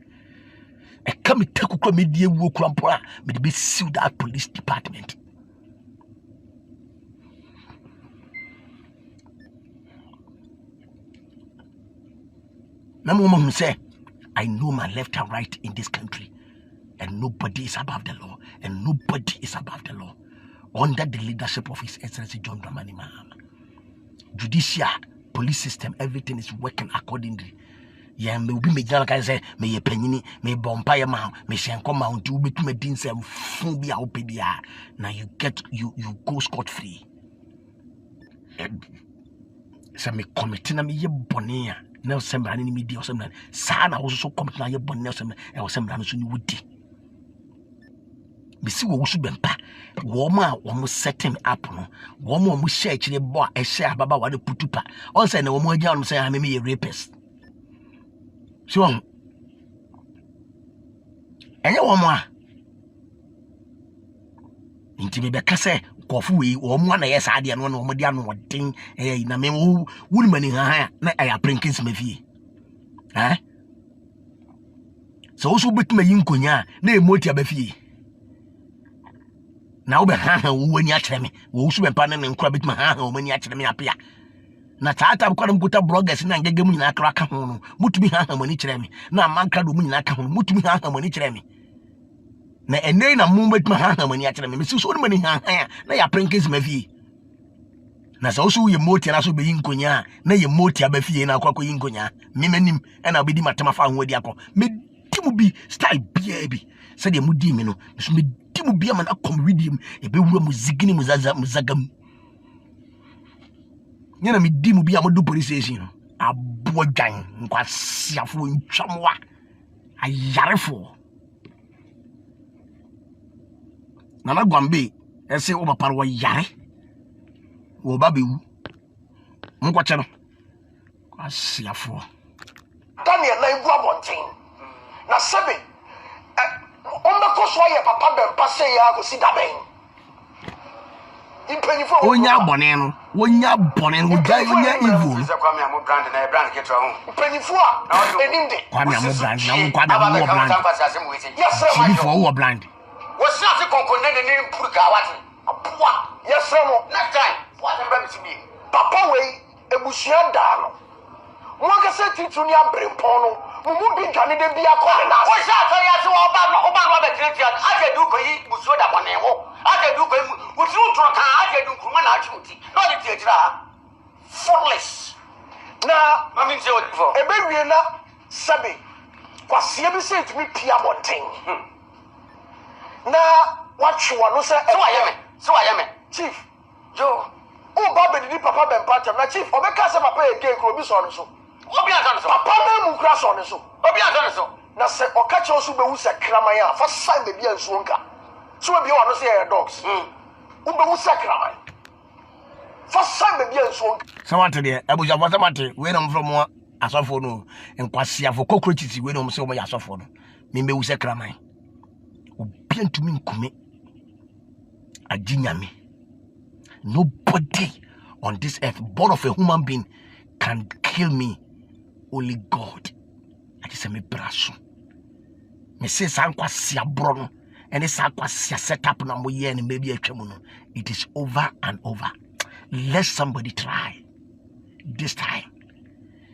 I come take a media work rampora, but be sued that police department. Number one say, I know my left and right in this country, and nobody is above the law, and nobody is above the law. Under the leadership of His Excellency John Dramani Mahama, judicial, police system, everything is working accordingly. Yeah, me be me jana kan say me ye panyini me bompa ye ma me shenko mount u betu me din sem fun bia o pedia na you go scot free. So me committee na me ye bone a na osembra ni media osembra sa na wo so committee na ye bone na osembra e osembra no so ni wudi me si wo wusu bempa wo ma wo mo setting up no wo mo share kire bo a share baba wa de putupa on say na wo mo agya on say ha me ye rapist. So, and you want into me because coffee or one yes idea no one median what thing na me woman in her na I prinkins me fee. Eh? So also bit me yinkonya na emoti abafi. Na obe ha wani a kyerɛ me wo so be pa na nkura bit me ha wani a kyerɛ me apia. Na taata bukwa mkuta bloggers na ngege mu nyina aka ho no mutumi ha mani kyerɛ me na manka do mu nyina aka ho mutumi ha mani kyerɛ me na ene na mo betuma ha mani akere me so no mani ha na ya prenkes ma fie na so so ye moti na so be yinkonya na ye moti aba fie na akwa yinkonya me manim e na obedi matama fa ho adi akọ me di mu bi style bia bi se de mu di me no so me di mu bia man akom redeem e be wura mu zigini mu zagam nyina me di mu bia mo do police station no abo dwan nkwasiafo ntwamwa ayarefo Nana Gwambe ese wo papa wo yare wo ba bewu mko che no kwasiafo Daniel na igu abonten na sebe onda koso ye papa bempa se ya go si daben impenifo onya bone no wonya bone no gya onya evil se kwa me am brand na brand ke tro ho impenifo a enimde kwa me am brand na wo kwa da wo brand yes sir chini for wo brand what's not the conconnect and put gawati apua yes sir mo next time what am I to be papa we ebusua da no mo ga se titu ni abrempon no mo mu bi dwane de bia ko na o sha to ya so oba be tretia ake du ko yi busuo da bone ho ake du ko wutu ntro kan ake du kuma na achuti no ni tie jira foolish na mami nse o for ebe wie na sabe kwasie bi se tumi pia bonten na watchwa no se so ayeme chief jo o ba be di papa bempa tem na chief obeka se papa e gay kro bi so no so obi an so papa na mu kra so no so obi an so na se okache osu be wu se kraman ya fa sign be bia nsuo nka so be wa no se e dogs u be wu se kraman fa sign be bia nsuo nka samate de abuja for samate we no from mo asofo no nkwasiafo cockroaches we no se mo ya asofo no me be wu se kraman obi antumi nkume ajinyame nobody on this earth born of a human being can kill me. Only God. I just say me braso. Me say sankwasia brono. And this sankwasia set up na mo ye and maybe a chemuno. It is over and over. Let somebody try. This time.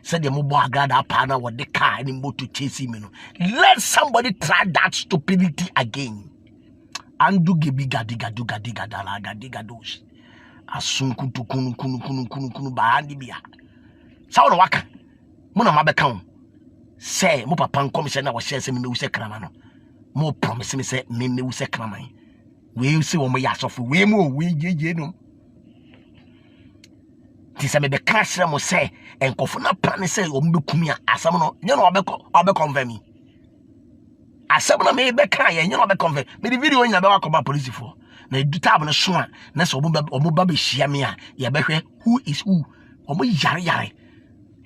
Said the mobile agada partner what the car anymore to chase him. Let somebody try that stupidity again. Andu gebi gadiga dala gadiga dos. Asunku to kunu bahandi biya. Sawo waka. Muna mabeka ho. Say mo papa nkom se na wo share se me wu se krama no. Mo promise me say me wu se krama. We se wo mo ya sofo we mo we jeje no. Ti se me be krasra mo say enkofo na plan say wo mo bekumi asam no nye no obekon me. Asam na me be kan ye nye no obekon me. Me di video nya be wakoba police for. Na du tab no so a na so omo ba be hia me a ye be hwe who is who. Omo yare.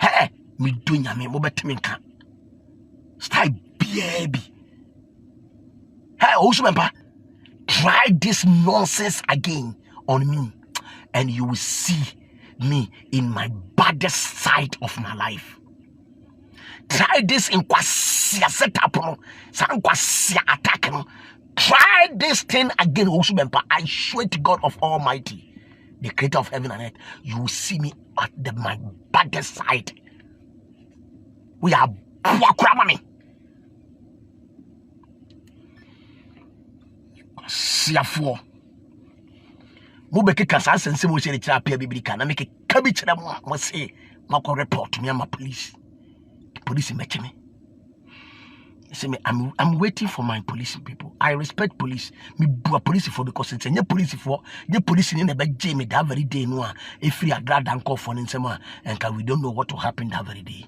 Hey, me do nyame mo betime nka. Style baby. Hey, Oshumempa, try this nonsense again on me, and you will see me in my baddest side of my life. Try this in kwasia setup no, san kwasia attack no. Try this thing again, Oshumempa. I swear to God of Almighty, the creator of heaven and earth, you will see me at my baddest side. We are Buakramami. Siafo. Mubeke kasa sense mo shiri tira pia bibiri kana make kabi chira mo say mako report me am police. The police meche me. Say me I'm waiting for my police people. I respect police. Me bua police for because it's a police for the police in the bed me that very day no if we are glad and call for nsema and we don't know what will happen that very day.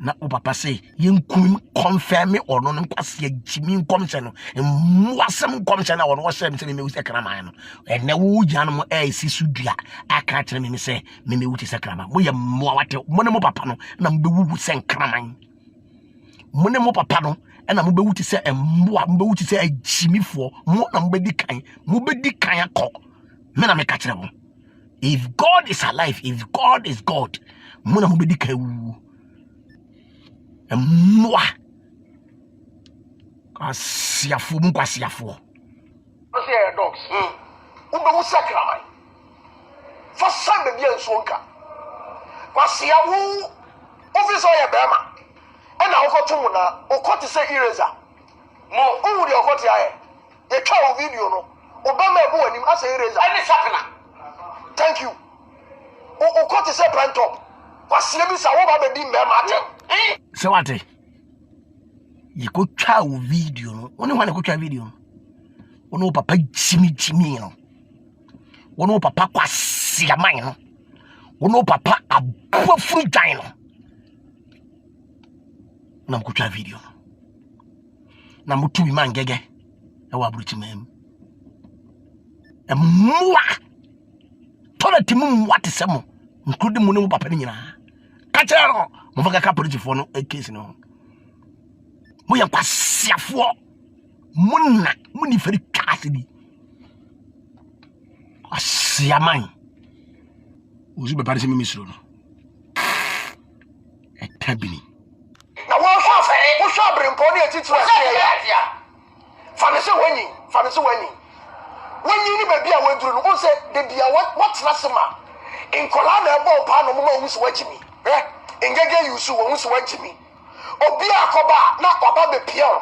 Na o papa say yenkum confirm me or no nkwase agimi nkomse no mwasem nkomse na wono wose me me wuti kraman no enne wo gyan mo si sudua aka kire me say me wuti sakrama mo ye mo wate mo ne mo papa no na mo be wuwu sen kraman mo ne mo papa no na mo be wuti se emboa mo be wuti se agimifo mo na mo be di kan akọ me na me ka kire mo if God is alive, if God is God mo na mo be di kan wu moi kwasiafo mkwasiafo no say dogs ube wu sakramai fa san be bia nso nka kwasia wu officer ya bema and I got to or cut to say eraser. More, who would you got here? A child video, no. Obama boy, him as a eraser. Any sapna. Thank you. O cut to say plant up. Was Lemis a woman be mad. So what? You could try video, no. Only one I could try video. Ono papa Jimmy, no. Ono papa kwasi amai, no. Ono papa abofru jan, no. Na could try video. Na mutu bi man gege. E wa bruti mem. E mwa. Tola timu wate semo. Including mo ne papa ni nyina. Ka kire no. Mo fa ka politifo no e case no. Mo yan kwasiafo. Munna muni feri kasi bi. Asiaman. Ozu be parisi mi misro no. E tabini. Na wo sha brimponi etitu ya. Famese wanyi. Wanyi ni baby a waduru no say de bia what rasema. In kola na ebo pa no mama wusu wagimi. Ngege yusu wo wusu wagimi. Obi akoba na oba be pion.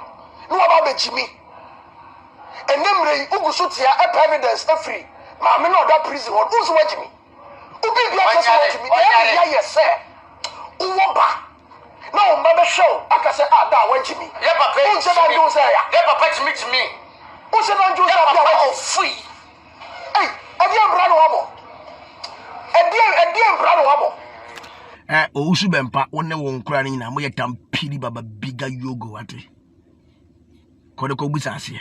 No oba be jimi. Enemre ugusu tia evidence free. Ma me no that prison what wusu wagimi. Obi bia kese wagimi. Ya yes uwo ba. No mama show aka say da wagimi. Yeah papa. Unse na do say ya. Yeah papa to me. Unse na do say ya free. Hey, edi embra no wabo. Edi embra no wabo. Ousu bempa wonne won kura ni na mo yetam piri baba biga yogo ate. Kode ko busa ase.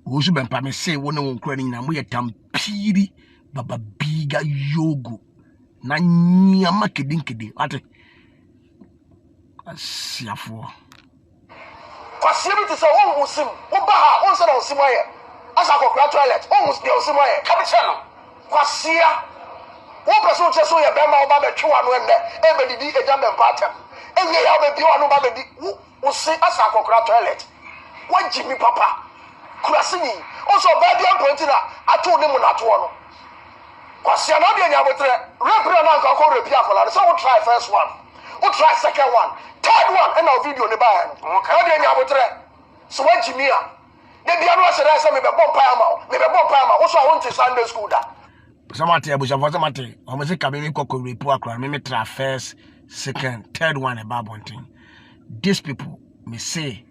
Ousu bempa me say wonne won kura ni na mo yetam piri baba biga yogo. Na nyama kedin ate. Asiafo. Kwasi bi te say won musim. Wo ba ha, won say na musim aye. Asa ko kura toilet. Won musim de musim aye. Kabicha no. Kwasia. One person says so. Your bema oba be twa no enne. E be didi e jam empatem. Enye ya be bi wanu ba be di. Wo se asa akokra toilet. Wan jimi papa. Kurasini. Also ba bi amponti na ato ne mu na to no. Kwasi na de nya botre. Repre na nka ko repi akola. So we try first one. We try second one. Third one and our video ne ba no. Okay. De nya botre. So wan jimi a. De bia no se say me be bomb pa ama. Me be bomb pa ama. Wo so I want to Sunday school da. Samate abusha for samate omo se kabemi koko repu akra me tra first second third one about bonting. These people me say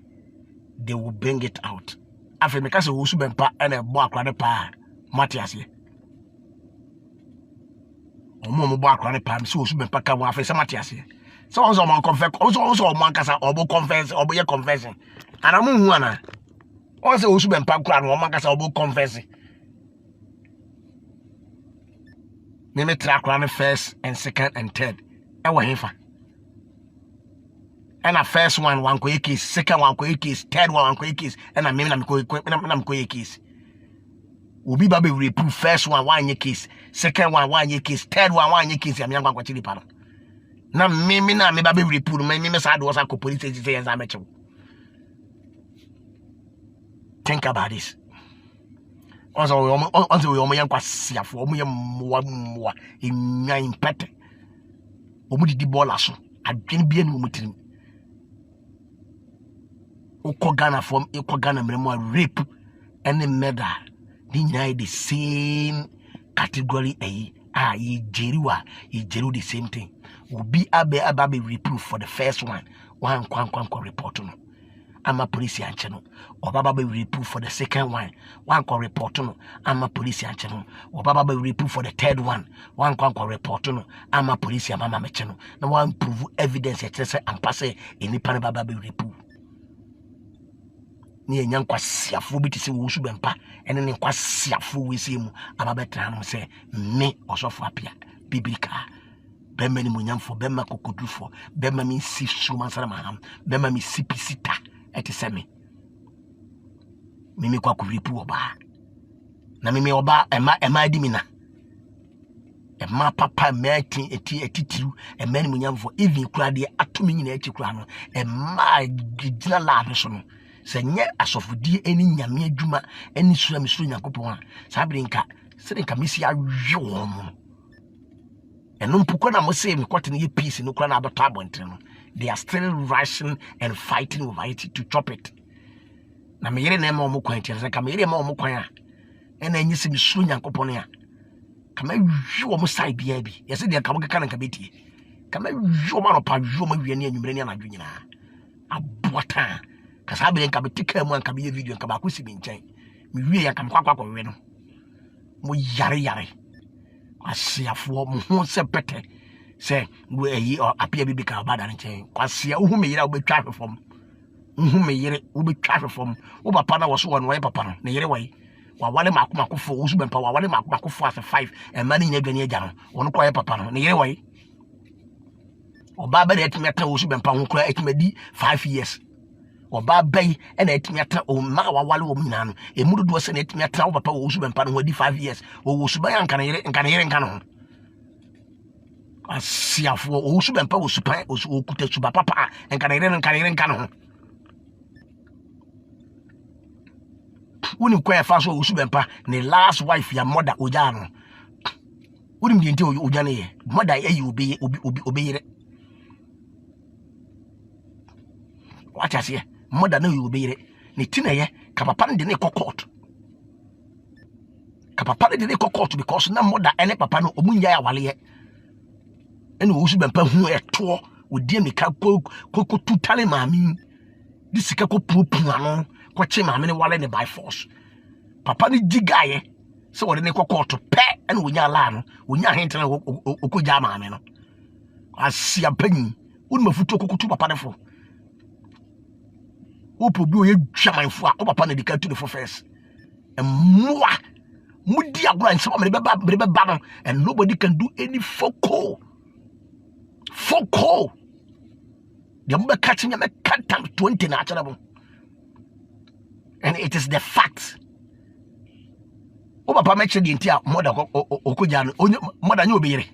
they will bring it out afi me kase wo su bempa na ebo akra de pa mate ase omo mo bo akra de pa me se wo su bempa ka wo afi samate ase so on so man confess so man kasa obo confess obo ye confessing ana mo hu ana on se wo su bempa kra no man kasa obo confessing. Me track run first and second and third. Ewa hefa. And a first one ko case, second one ko case, third one ko case, and I mean I'm ko case. Obi ba be reproof first one ye case, second one ye case, third one ye case. I'm young kwa chili pano. Na me ba be reproof. Me sa do sa ko police say yes I met you. Think about this. Also we omo yan kwasiafo omo yan mwa enya impete omo didi bola so adwene bia ne omo tirim ukọ Ghana from ukọ Ghana mremo rape and murder di nyai the same category ye jeru the same thing obi abe reproof for the first one kwan report no ama police anche no obaba be reproof for the second one ko report no ama police anche no obaba be reproof for the third one ko report no ama police amama meche no na wan prove evidence e say ampa say enipa na baba be reproof ni enyan kwasiafo bi tise wo su bempa ene ne kwasiafo we se mu ababa tra no say me osofo apia biblika bema ni munyamfo bema kokodufo bema mi si suma sara maham bema mi sipisita eti semi mimi kwa kuripu oba na mimi oba ema di mina ema papa meti etitiru ema ni munyamfo even kura de atomi nyina eti kura no ema gidina la so no se nye asofudi eni nyame adwuma eni sura misuru nyankopon a sabrinka sedenka misi awo mo eno mpuko na mo se mi kwete ne ye peace no kura na abato abontre no they are still rushing and fighting over it to chop it. Na me yere na ma omo kwan tie se ka me yere ma omo kwan a ena enyi se misuru nyankopon ya ka ma wi omo side bia bi yese de ka mo keka na ka betie ka ma wi omo no pa wi omo wi ne anwumre ne anadwo nyina abota ka sa be nka betika mu anka be video nka ba ko si bi nchen me wi ya ka mo kwakwa we no mo yare asiafo mo ho se pete se we yi apia bi ka ba da nchen kwasia wo me yere obetwa hwefom me yere obetwa hwefom wo papa na wo so won wo papa no ne yere wai wa wale makomako wo su bempa wa wale makomako as 5 e ma ni nya dwane agya no won ko ye papa no ne yere wai oba ba na etimi ata wo su bempa ho kura etimadi 5 years oba bai na etimi ata o ma wa wale wo nyina no emu dodo se na etimi ata wo papa wo su bempa no wadi 5 years wo su bai anka ne yere nka no asiafo wo su bempa wo su pai wo kuta su papa nka ne yere nka no woni kwa fa so wo su bempa ne last wife ya mother oja no woni mdinte oja ne ye mother ayi obi yere wacha se mother na obi yere ne tina ye ka papa ne ne court because na mother ene papa no omunya ya wale ye ene wo su bempa hu eto odi me ka ko tutale mami disika ko pupu ano kwache maame ne wale ne by force papa ne gigaye se wode ne kokoto pe ene wonya la no wonya hente na okoja maame no asia panyi woni mafuto kokotu papa ne fo opo bi oye twamanfo a papa ne dika tu ne fo first emwa mudi agura nsema me beba no and nobody can do any foco the mbe catching me cut time 20 na achara. And it is the fact. O papa make sure the entire mother okoja no mother nyo obeyere.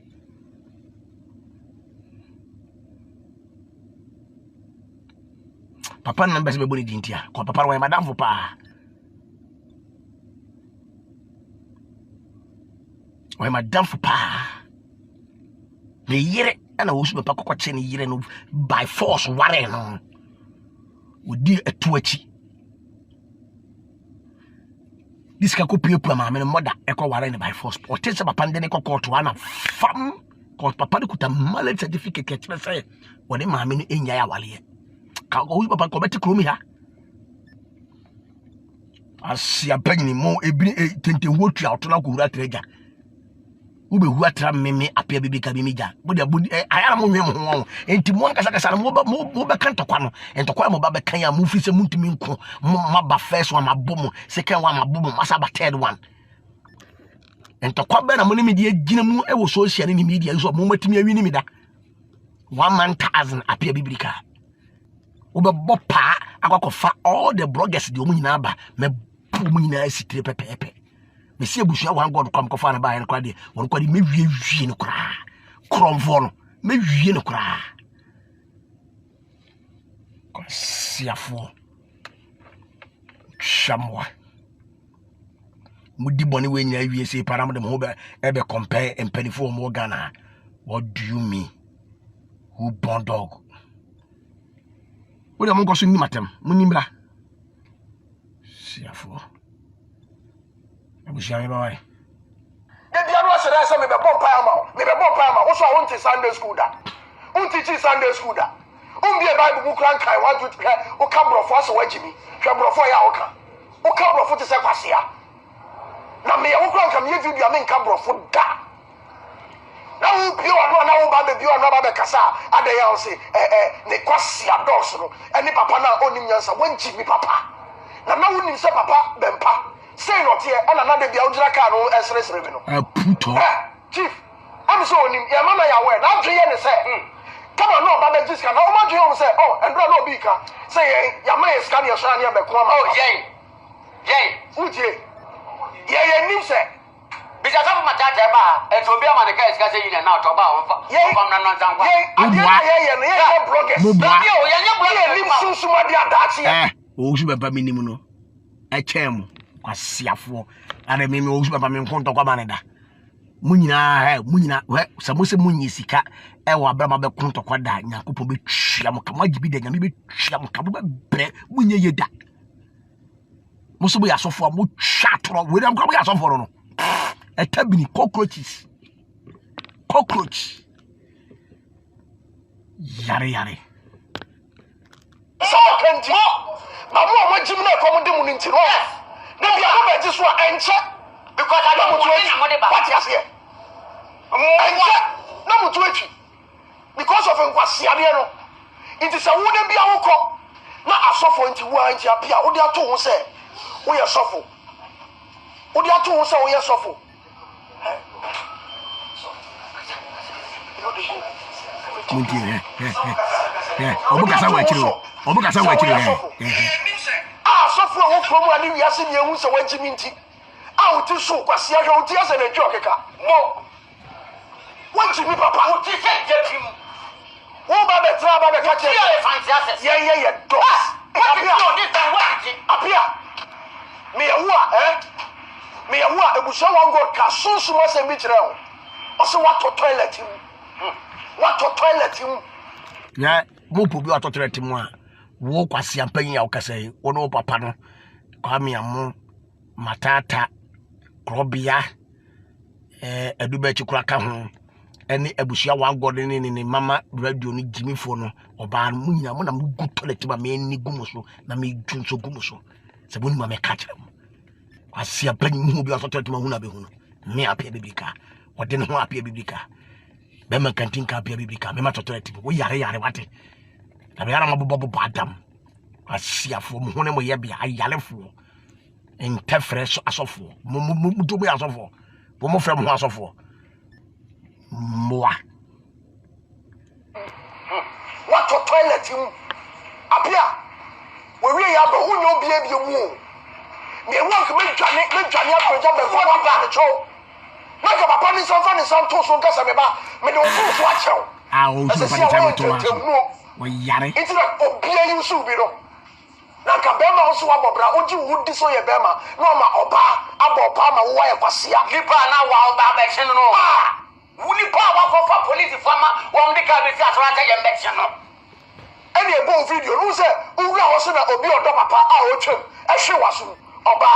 Papa number be boni the entire. Ko papa wa madam fo pa. Wa madam fo pa. The yere na wo su papa kokoche ne yere no by force ware no. Odi atuachi. This can copy up my mother echo warren by force. Or tell some papa and court one fam cause papa could a mallet certificate say or the mammy in ya wali. Can't go papa come to Chromia. I see a penny more a tinting water out to Nakura treasure. Ube huatra meme appear baby cabimija. But I am on and to one Casacasa mobile can't one and to quite mobile can move his muntiminko, maba first one, my boom, second one, my boom, masaba third one. And to quite better money media, Ginamu, I was so sharing in media, so moment me a winning me that 1,000 appear biblica. Ube bopa, I got for all the bloggers, the woman number, me booming nice pepe. Me see bushia wan god come kofa na ba en kwade won kwade me wie no kra kromfo no me wie no kra ko siafo shamwa mudi boni we nya wie se param de mo be e be compare empanifo mo Ghana. What do you mean? Who born dog? What am I going to matem munimra siafo Bushami boy. The piano said I saw me be bomb pama. Also, I want to Sunday school that. Teach Sunday school that. Be a Bible book rank. I want to o cabro for us watch me. Cabro for ya oka. O cabro for to say kwasia. Na me o rank am video am cabro for da. Na u bio no na u ba be bio no ba be kasa. Ade ya o say ne kwasia dogs no. Any papa na onim nyansa wan me papa. Na u nim say papa bempa. Say not here, and another be out of car, as revenue. Chief, I'm so him, your mama, you wear. Now, Jay, say, come on, no, but just can. How much you say, oh, and no beaker. Say, your man is coming, your son, your back. Oh, yay, Uji, yay, you say. Because I'm a judge, and to be a man, the guy is getting in and out about. Yay, I'm not done. Yeah, progress. Kwasiafo are me osu papa me nkonto kwa baneda munyina samose munyi sika e wa brama be konto kwada nyakopo be twia mo kama gibi da nyame be twia mo kama bre munye yeda muso bo yasofo mo twa toro we dem kama yasofo no e tabini cockroach yare so kanji mamu o majim na ko mo dem ni ntiro na bia no be ji so enche because I don't want to money back. What you say? No mutu echi. Because of nkwasiade no. It is a wooden bia woko. Na asofo nti wo anti apia. Wo dia to ho se wo ye sofo. Wo dia to ho se wo ye sofo. Obukasa wa chiro. Asofo wo promo ani wiase ne ehu se wanjimi nti. Out to so kwasi ahwe uti ase na dwo keka mo wanti mi papa uti se jepim wo ba betra ba be ka che ye do apia me yawa ebuso wan god ka sunsu mo se mi kire o so wato toilet mu ya mo pobi wato toilet mu a wo kwasi ampanyi ya ukasa wo no papa no kwa mi amu matata krobia edube chikura ka ho ene abusia wan god ni mama radio ni jimifo no oba mu nyina mo na mu gu toilet ba me ni gumuso na me dwunso gumuso se boni ma me ka kire mo asia pani mu bi aso toilet ma hu na be hu no me apia bibika ode ne ho apia bibika be ma kantin ka apia bibika me ma toilet wo yare wate na me ara mabobo badam asia fo mu hu ne mo ye bia ayalefo interference asofo mu to be asofo wo mo frem ho asofo moa what to toilet mu apia we wi ya ba hu nyo bia mu me won ko me dwane aproja be fo ba ne cho na ka papa ni so to so nkasa me ba me de ofu so achew o so pa ni to wo yare it's like obia you so bi no na ka bema ho so abobra oji wudi so ye bema no ma oba abopa ma wo ye kwasia nipa na wa oba be chen no wuni pa wa for police fama wo mde ka be fi asora ye mbe chen no ene ebo video no se owura ho so na obi odo papa a o twem e hwe waso oba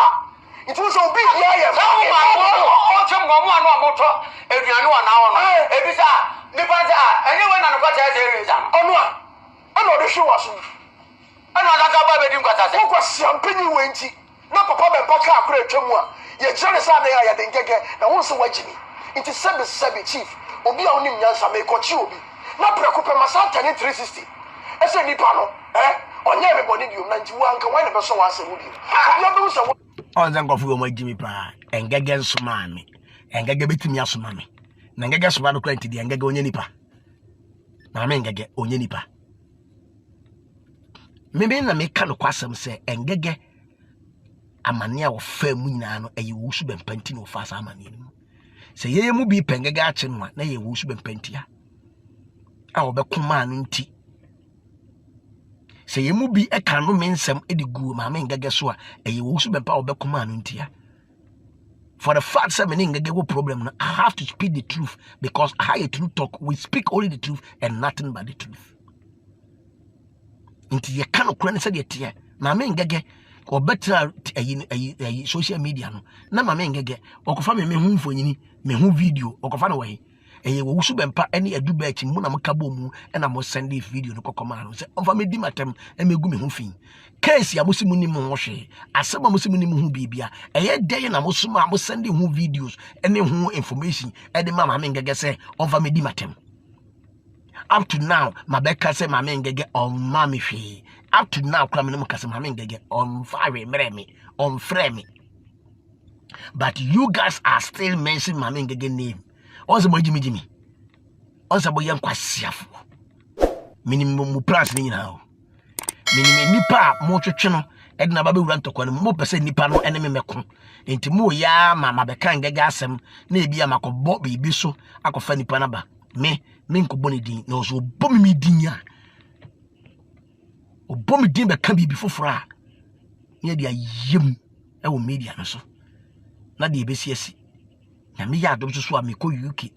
it was obi ya ye o twem go mu anu amoto eduanu wa na wo no ebisa nipa za anyway na no kwa cha se reza ono a ana o de hwe waso ana aka ba be dim kwata se ko siampanyi wenti na papa be mpaka akora atwamu a ye jere sa na ya de ngege na won se wagimi nti sebe chief obi a onim nyansa me ko chi obi na preko pe masa tani 360 ese nipa no onye me boni biom na nti wa nka wan na be so wa asem bi ya be so on zan go fu mo agimi pa engege nsoma me engege betimi asoma me na engege soma no kwenti di engege onye nipa na me engege onye nipa mebe na me ka no kwasem se engege amane a wo fa mu nyina no eye wo su bempanti no fa sa amane no se yeye mu bi pengege a che no na ye wo su bempanti a wo be kuma no nti se ye mu bi e kan no mensem edigu ma me ngege so a eye wo su bempa wo be kuma no nti for the fact that me ngege wo problem no I have to speak the truth because I a true talk we speak only the truth and nothing but the truth. Inti ye kan okura ne se de tie na me ngege o better ayi social media no na ma me ngege okofa me hu mfonyini me hu video okofa no we wo wusu bempa ene aduba achi mu na mokabo mu na mo send video no kokoma no se onfa me di matem e megu me hu fin case ya musimu ni mu hwe asema musimu ni mu hu bibia eye dey na musuma mo send hu videos ene hu information e de ma me ngege se onfa me di matem. Up to now, my Becca say my man get on mammy fee. Up to now, coming because my man get on fire, me on frame. But you guys are still mentioning my man get name. Also, boy Jimmy. Also, boy young quasiafu. Minimum price now. Minimum nipa more channel. Edna baby run to one more percent nipa no enemy meko. Inti mo ya mama Becca and gasem. Maybe I'm a bobby biso. I could find nipanaba. Me nko boni din na so bomi mi din ya o bomi din be kan bi fofora ne dia yem e wo media no so na de be siasi na me ya dom so a me ko UK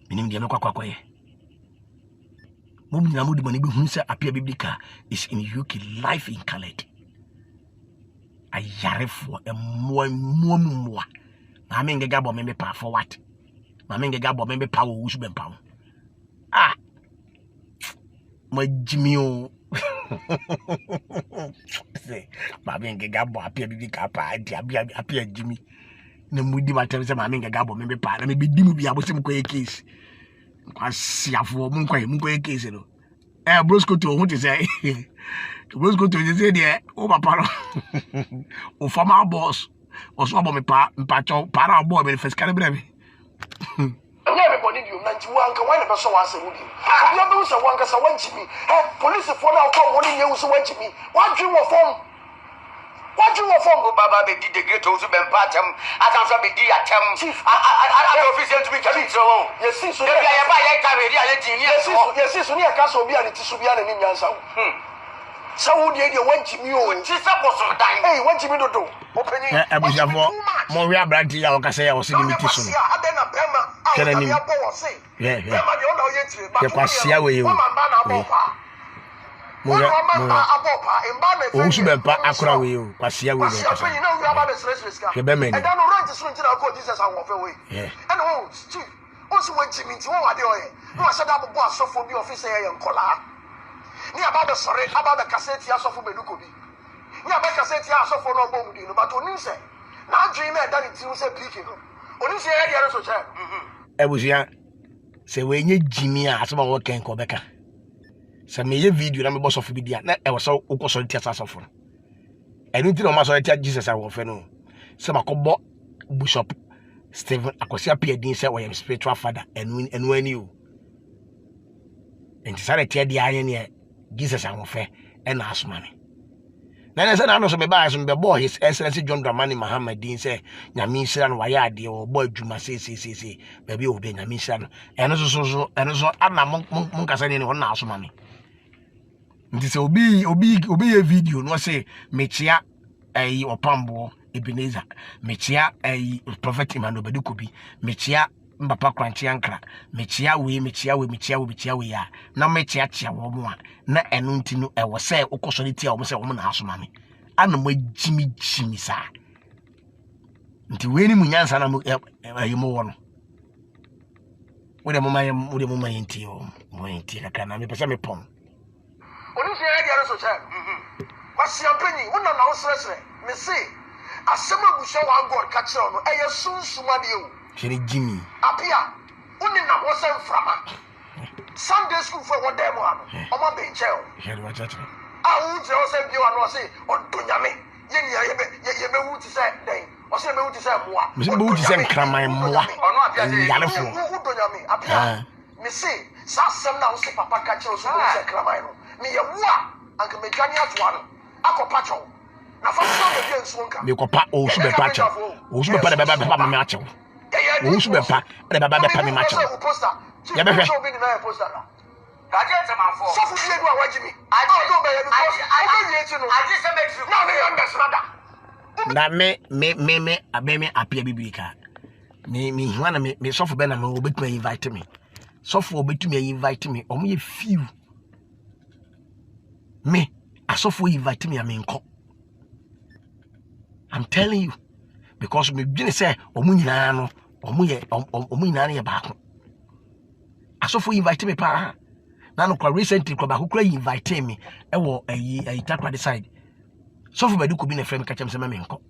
minim de me kwakwakoye mom nyina modi mani be hu se Apia Biblical is in UK live in colored ayarefo emmoa na me ngega bo me pa for what ma me ngega bo me pa wo wusu be pa ma jimi o say ma me ngega bo Apia Biblical pa Apia jimi na mudi matem se ma me ngega bo me pa na me be dimu bia bo se mko ye case kwasiafo mko ye case no brosco to hu te say brosco to say there o papa no o former boss o so abo me pa cho para abo me first carry breve everybody do nanti wanka why na so wase mu bi obi obi so wanka sa wanchimi police for na ko mo ni nyewu so wanchimi wadwi wo form go baba be di the great ozu be patem atanso be di atem I official to me kabi so yes so ya ba ya carry ya jini yes so ni aka so bi ani ti so bi ani ni nyansa so wo de wanchimi o ti sa boso dan wanchimi dodo openyi abujafo mo wi abranti ya o ka say ya o se limiti so adena bema kene ni bema de ona o yetire ba kwasia we yo mo Bempa akura we yo kwasia we yo kasa ke be meni e da no rent so ntina ko Jesus awon fe we and chief o si wanchimi nti won wade oye no asada bobo asofo bi officer ye nkola ni aba be sore aba be cassette asofo beduko bi ni aba cassette asofo no bo mudi no but oni se na dream e da ni ti se piki no oni se e dia so che ebusia se we nye jimi a asoma wo ken ko beka se me ye video na me boss of bidia na e wo so ukoso ntia asofo enu ti no ma so ntia Jesus awon fe no se makobo Bishop Stephen Akwasi Apia din se wo spiritual father enu ani o enti sare tia dia anye ne Jesus awon fe e na asoma me na se na no so me ba so me bo His Excellency John Dramani Muhammad din se nyame nsira no waya ade o bo adwuma se ba bi o be nyame nsira no eno so ana mon kasa ne ho na asoma me nti se obi ye video no say mechia opambo Ebenezer mechia Prophet Emmanuel Bedukobi mechia Mbapa Kranchi Ankra mechia we ya na mechia chia wo mo a na enu nti no e wo se ukosori tia wo se wo na asoma me ana mo jimi sa nti we ni munyansa na mo wo no wo de mo ma yenti o mo yenti ka na me pesa me pon oni se ya dia so che kwasi ampanyi wona na wo sresre me se asema busha wa God ka kire no eye sunsuma de o Shiri Jimmy Apia uni na wo se mframa Sunday school for what dem ano omo be ncheo shiri wa chacha awu je o se bi wa no se odonyame ye ni ye be wu ti se den o se be wu ti se moa me se be wu ti se nkraman moa ono Apia je yalefo udonyame Apia me se sa sem na wo se papa ka kire so wo se nkraman no me ye wo a anka me dwane atoa no akopa cho na fa so be bi enso nka me kopa o su be pa cha o su be pa de baba papa me ache o su be pa de baba be pa me ache ya be hwe Gaje temanfo so fu bi edu a wajimi I don't be because I don't yet no aje se metri na me understand na me Apia Biblical me hwana me sofo be na me obetuma invite me sofo obetuma invite me omo ye few me asofo invite me amenko I'm telling you because me begin say omo nyina no omo nyina na ye baako asofo invite me pa na no kwa recently kwa baako kura invite me e wo ayi takwa decide sofo Beduko bi na frame ka chem se menko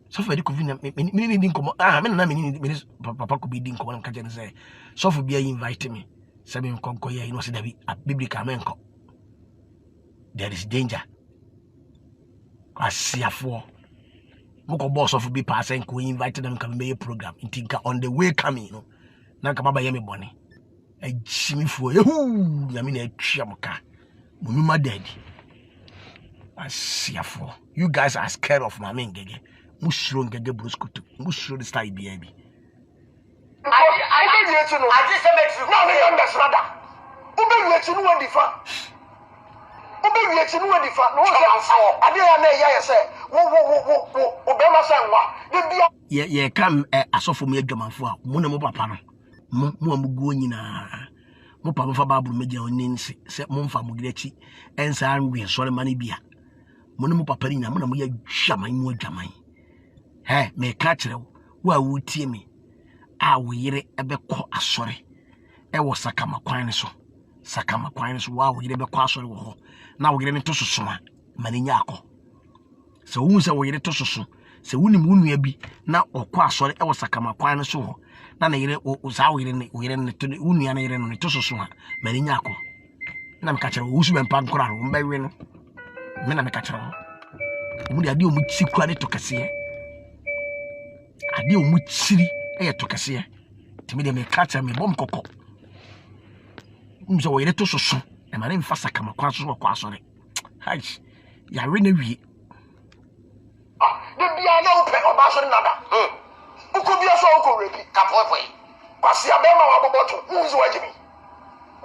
sofo Beduko bi na me ni nkomo me na me papa ko bi di nkomo na ka chem say sofo bi invite me se me nkonko ye no se dabi Biblical menko. There is danger. Asiafo. Moko boss of be pass and ko invite them come be a program. Intinka on the way coming, you know. Na nka baba yemi bone. E chimifo. Ehu, na me na atwa moka. Munuma daddy. Asiafo. You guys are scared of my men gege. Musuro ngege broskutu. Musuro the style bi abi. I don't yet know. aje se metri Na me understand that. Ube yet no difa. Ube yet no difa. No say ade ya na ya say wo be ma say nwa de bia ye kam asofo mu adwamanfo a mo na mo papa no mo amugo nyina mo papa fa babu meja oninsi se mo mfa mo gidachi ensa anwe sore mane bia mo na mo papa ni na mo ya hwaman mu adwaman me ka kire wo a wotie me a wo yire ebekọ asore wo sakama kwan so wa wo yire bekọ asore wo ho na wo yire ne to soso a mane nya akọ se wo se wo yire to soso se wunim wunua bi na okọ asore wo sakama kwan so ho na yire o za wo yire ne to wunua na yire no ne to soso a mane nya akọ na me ka kire wo su be mpa nkora ro mba wi no me na me ka kire wo mu de ade o mu chikwa ne to kase ade o mu chiri to kase timi de me ka kire me bom kokko mzo wo yire to soso e mane mfa sakama kwan so ko asore hai ya we na wie de bia na ope oba so nada uko bia so uko repi Kapoi. kwasi abema wa boboto unzo wajibi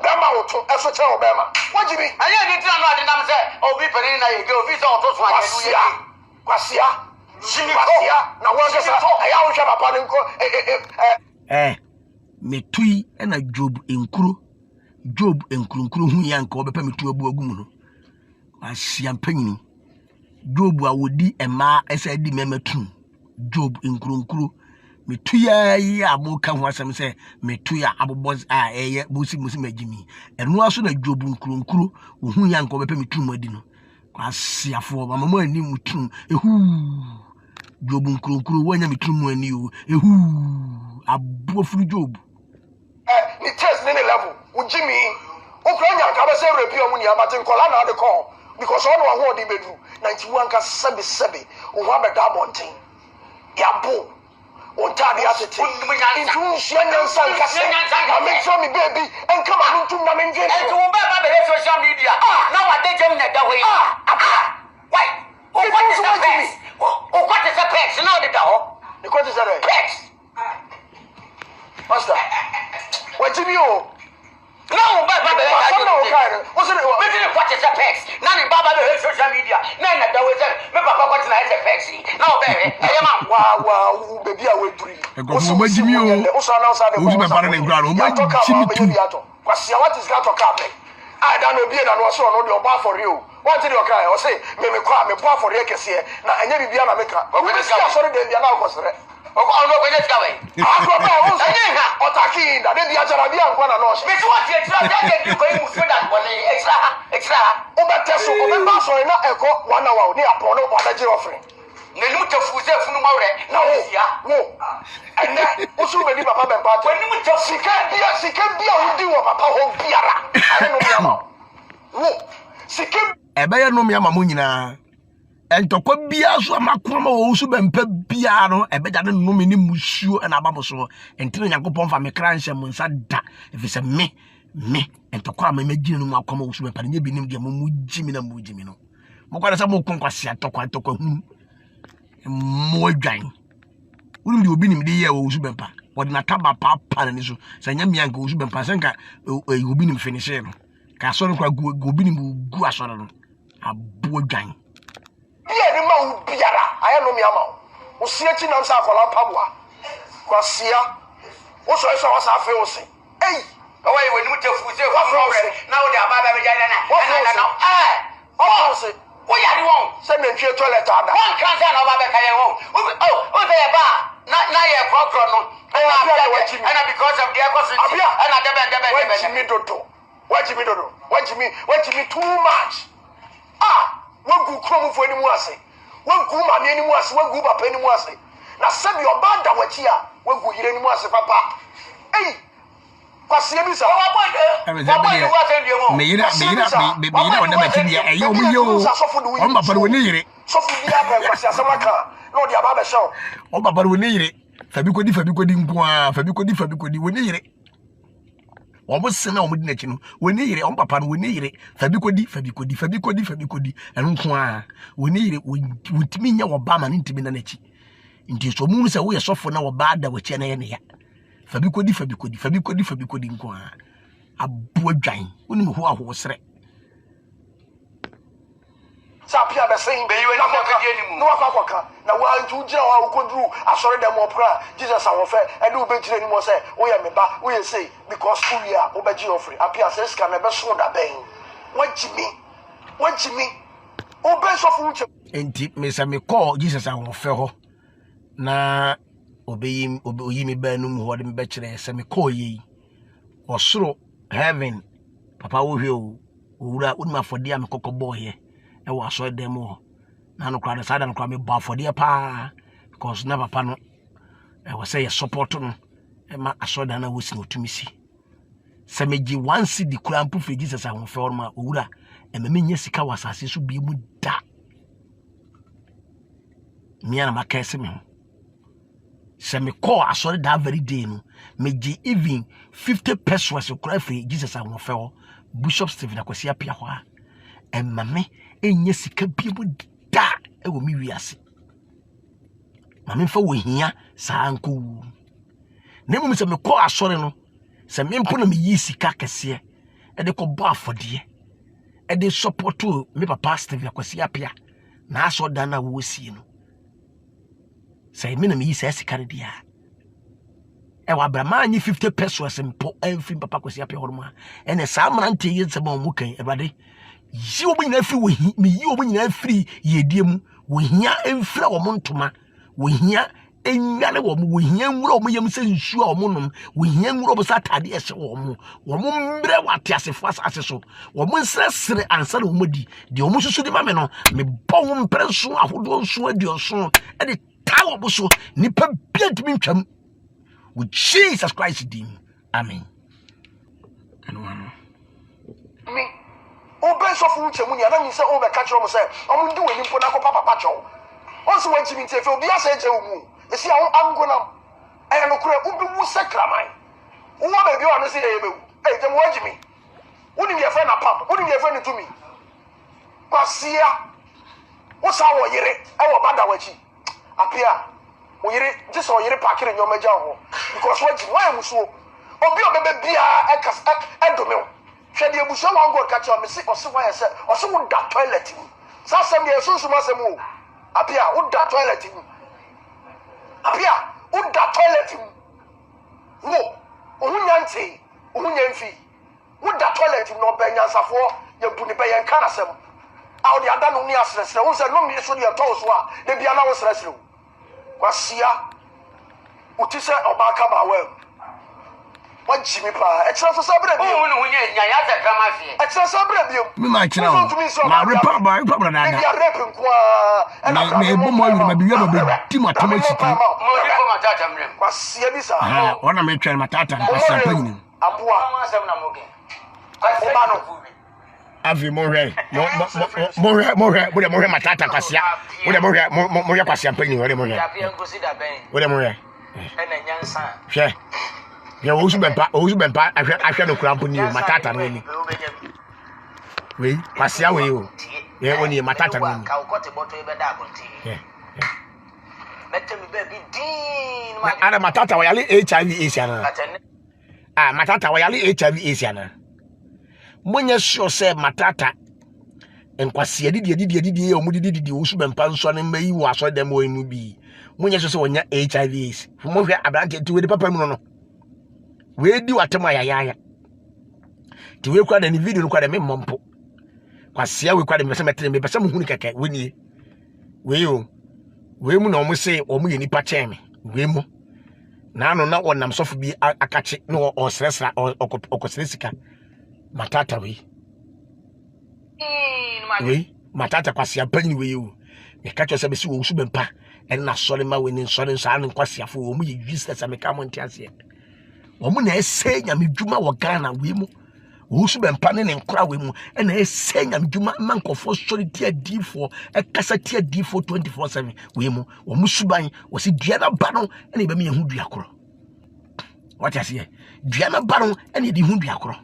bema oto eso che obema wajibi Aye ni tira no ade nam se obi pere na ye ge obi se oto so anu ye. kwasia na wonge sa aya wo hwa papa nko metui na Job enkuru hu ya nka obepa metu abu agum no asia mpanyini Job a wodi ema esa di mematu Job enkuru metu ya abuka ho asem se metu ya abobos a eye busi magimi enu aso na Job enkuru hu ya nka obepa metu mu adi no asiafo mama ani mutu Job enkuru wanya metu mu ani o abuafuru Job ni test ni level ujimi ukranya ka ba say repi omuni abate nkola na de call because all one hold bedu 91 ka 77 o wa beda bonten yabo on tadi asete into shenyan sanka na me show me baby en kama ntu na me nje E to be ba be social media na wa de jem na da we why o what is the best what is the best now de da ho ni ko ti sare best master wajimi o now ba be what's it what is the best na ni baba be social media na na da we say me papa what na the best now be e ma wa baby a we duri o majimi o so na sa de o be bare na ngura o majimi tu kwasia what is that to come I don't know be na no so no de oba for you want to okay o say me kwa me boa for you kese na enya bibia na meka we be say sorry de bia na akosere ono ko nyeka we akọ ba o so otaki da de bia jara bia nkwa na no so me so what extra that dey ko imu so that one extra o be teso o be ba so na eko 1 hour ni apon no kwa da jiro free na ni mutafu ze funu mawre na osia wo ene usu be ni papa be pa when ni mutafu sika bia udi wo papa ho biara ale no bia ma wo sika ebe ya no me ama mo nyina entokwa bia so amakoma wo so bempa bia no ebe ja no me ni musuo na ababo so entino yakopon fa me kranche mo nsa da efise me entokwa ma magina no akoma wo so bempa nya binim de mo mujimi na mujimi no mo kwada sa mo konkwase atokwa hu mo dwan wuri de obi nim de ye wo so bempa wodi na taba papa na so sa nya mianka wo so bempa senka obi nim finish no ka so no kwa obi nim gu asoro no abo dwan bia ni ma u biara aya no mi ama o sie chi na nsa akola pabua kwasia o so eso wasa afi o se ei away when you mutafu ze funu mawre na o de ababa be jana na o se o ya di won se me ntwe toilet ada one can say na baba kaye won o be ba na ye kokro no and because of the ecosis and debe wajimi too much wagu kromu fo ni mu ase wagu ma ni mu ase wagu papa ni mu ase na sebi oba da wachi a wagu yire ni mu ase papa ei kwase bi sa me yira wona ma tidia eyo mu yo o ma pare woni yire sofu bia ba kwase asama ka no dia ba be show o ma pare woni yire fabi kodi nko a fabi kodi woni yire omo sena omo di nachi no woni yire on papa no woni yire fabi kodi enu nko a woni yire wutimi nya wo ba ma ntimi na nachi nti so mu se wo ye sofo na wo ba da wachi na ye ne ya fabi kodi nko a abo adwan woni me ho aho sere sa apia be saying be you na ko ka die ni mu no akwa na wa ntu gina wa ukodru asore dem opra Jesus awofe e de obegire ni mo say wo ye me ba wo ye say because who we are obeji offering apia say ska na be so da ben wajimi obe so fu uche enti me say me call Jesus awofe ho na obeyi me ba no mu ho de me be kire say me call yi osoro heaven papa wo hwe o owura unma fodi am kokobọ he e wo aso dem ho na no kra de sada no kra me ba fodi pa because na papa no e wo say support no e ma aso da na wo si otumisi se meji one cedi kra mpu fe Jesus ahofo o ma owura e me nya sika wasase so bi mu da mi ana makese me ho se me call aso da very day no meji even 50 pesos kra fe Jesus ahofo Bishop Stephen Akwasi apia ho a emame enye sika biemu da ewo mi wiase mame fa wo hia saa nko na mu se me kɔ asɔre no se me mpo na me yi sika kɛse e de kɔ bɔ afɔde e de support me papa Stephen Akwasi apia na aso da na wo sie no se me na me yi sika de dia e wa brama anyi 50 pesos mpo enfi papa Akwasi apia horoma ene saa mrante yi se ma mu kan ebade yi obo nyina firi wo hi me yi obo nyina firi yedie mu wo hia enfira wo ntoma wo hia enwale wo mu wo hia nwura wo yam se nsu a wo nom wo hia nwura wo sa tade ehye wo mu mbre wate asefo asase so wo mu nsresere ansa na wo mudi de wo mu susu di ma me no me bɔ wo mpreso ahodo nso adioso e de ta wo bo so nipa biantimi ntwam with Jesus Christ dim. Amen. And one. Me. Obe so fu uche mu ni ana mi se o be ka kire mo se o mu ndi wani mpo na ko papa pacho. O so wanti mi ntefe obi asa eje mu. Esi a ango na e no kure ubi wu sakraman. Wo ba bi o no se ye mewu. E je mo wanji mi. Woni mi e fe na pap, woni mi e fe ni tumi. Kwasia. Wo sa wo yire e wo bada wachi. Apia oyire just oyire pakire nyoma ja ho because why musuo obi obebe bia e do me hwe de ebuso wan god ka che o me se o se why se o se wo da toilet mu sa sem de sunsun asem o apia wo da toilet mu apia wo da toilet mu wo ohunya nti ohunya mfi wo da toilet mu no be nyansafo ye bu ni be ye nka na sem a o de ada no ni asresre wo se no mi so de to so a de bia na wo sresre Kwasia utise obaka ba we wajimi pa e kira so sabre bi o no hunye nya ya za kama fie e kira sabre bi me ma kira ma repa ba na na ya rep nko na me bo mo yiri ma bi ya ba ti matama siki mo ri ko matata mrem kwasia bi sa ah ona me twa matata kwasa panyini aboa ma asem na moge oba no avi mo hwe matata kwasia mo hwe kwasia panyini wo de mo hwe ya pia ngosi da ben wo de mo hwe e na nyansa hwe ya wo su bempa ahwe no krampo ni matata no ni we kwasia we o ye woni matata no ni ka ukote boto e be da abonti mette mi baby din ma ana matata wa yale HIV AIDS ana matata wa yale HIV AIDS ana munya sure say matata enkwase didi e omudidi wo su bempa nso ne mayi wo aso dem wo enu bi munya sure say wonya HIV AIDS mo hwe abrante ti we di papa mu no we di watem ayaya ti we kwa da ni video kwa da me mompo kwase we kwa da me se metre me pesa mu hunu keke woni we o we mu na omo se omo ye nipa cheme we mu na no na wonam sofo bi akache no o sresra okosresika matata we matata kwase apani we o me ka cho se be si wo su bempa en na sole ma we ni sole nsa an kwase afo omo ye useless ameka mo ntiase omo na ese nyame dwuma wo Ghana we mu wo su bempa ne nkora we mu na ese nyame dwuma mankofo sole tia D4 ekasa tia D4 24/7 we mu omo suban wo si dua na ba no na be me hu dua koro what you say dua na ba no na di hu dua koro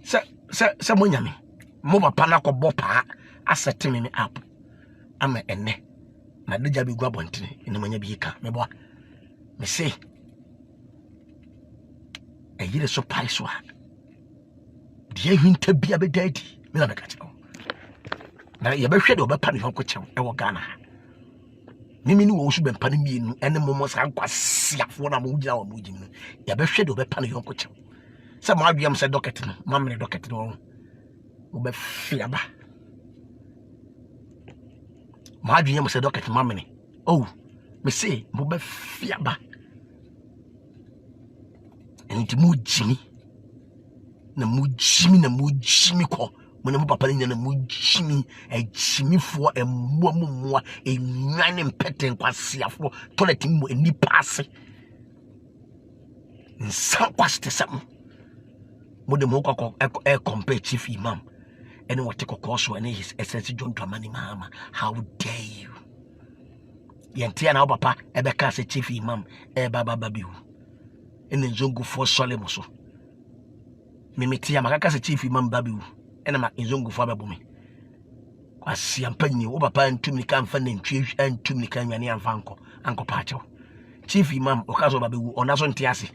se mo nyame mo papa na ko bopa asete me up ama enne na deja bi gwa bontene ene manya bi ka me boa me say e yire so paiswa die hinta bia be dadi me na ka chawo na yɛbɛhwɛ de ɔbɛpa ne yɔnko kyɛw ɛwɔ Ghana ha mimi ni wo so bɛmpa ne mienu ɛne momo sa nkwasiafoɔ na mo gyina wɔ mo gyim no yɛbɛhwɛ de ɔbɛpa ne yɔnko kyɛw sɛ mo adwam sɛ docket no mo amene docket no wo bɛfiaba mo adwam sɛ docket mo amene oh me say mo bɛfiaba enti mo gyimi na mo gyimi kɔ mo ne mo papa ne na mo gyimi gyimifoɔ emmoa enwan ne mpɛten kwasiafoɔ toilet mo ani paase nsa kwaste sam mo de mo kɔ compare chief imam ene wote kokɔ so ene his excellency John Dramani Mahama. How dare you yentia na papa ebeka se chief imam baba biu ene nzongo fo sole mo so memetia makaka se chief imam babiu ene ma nzongo fo ababumi kwasi ampanyi wo papa ntumi kan fa na ntwe ntumi kan nwane amfa anko paacho chief imam okazo babiu onaso ntiase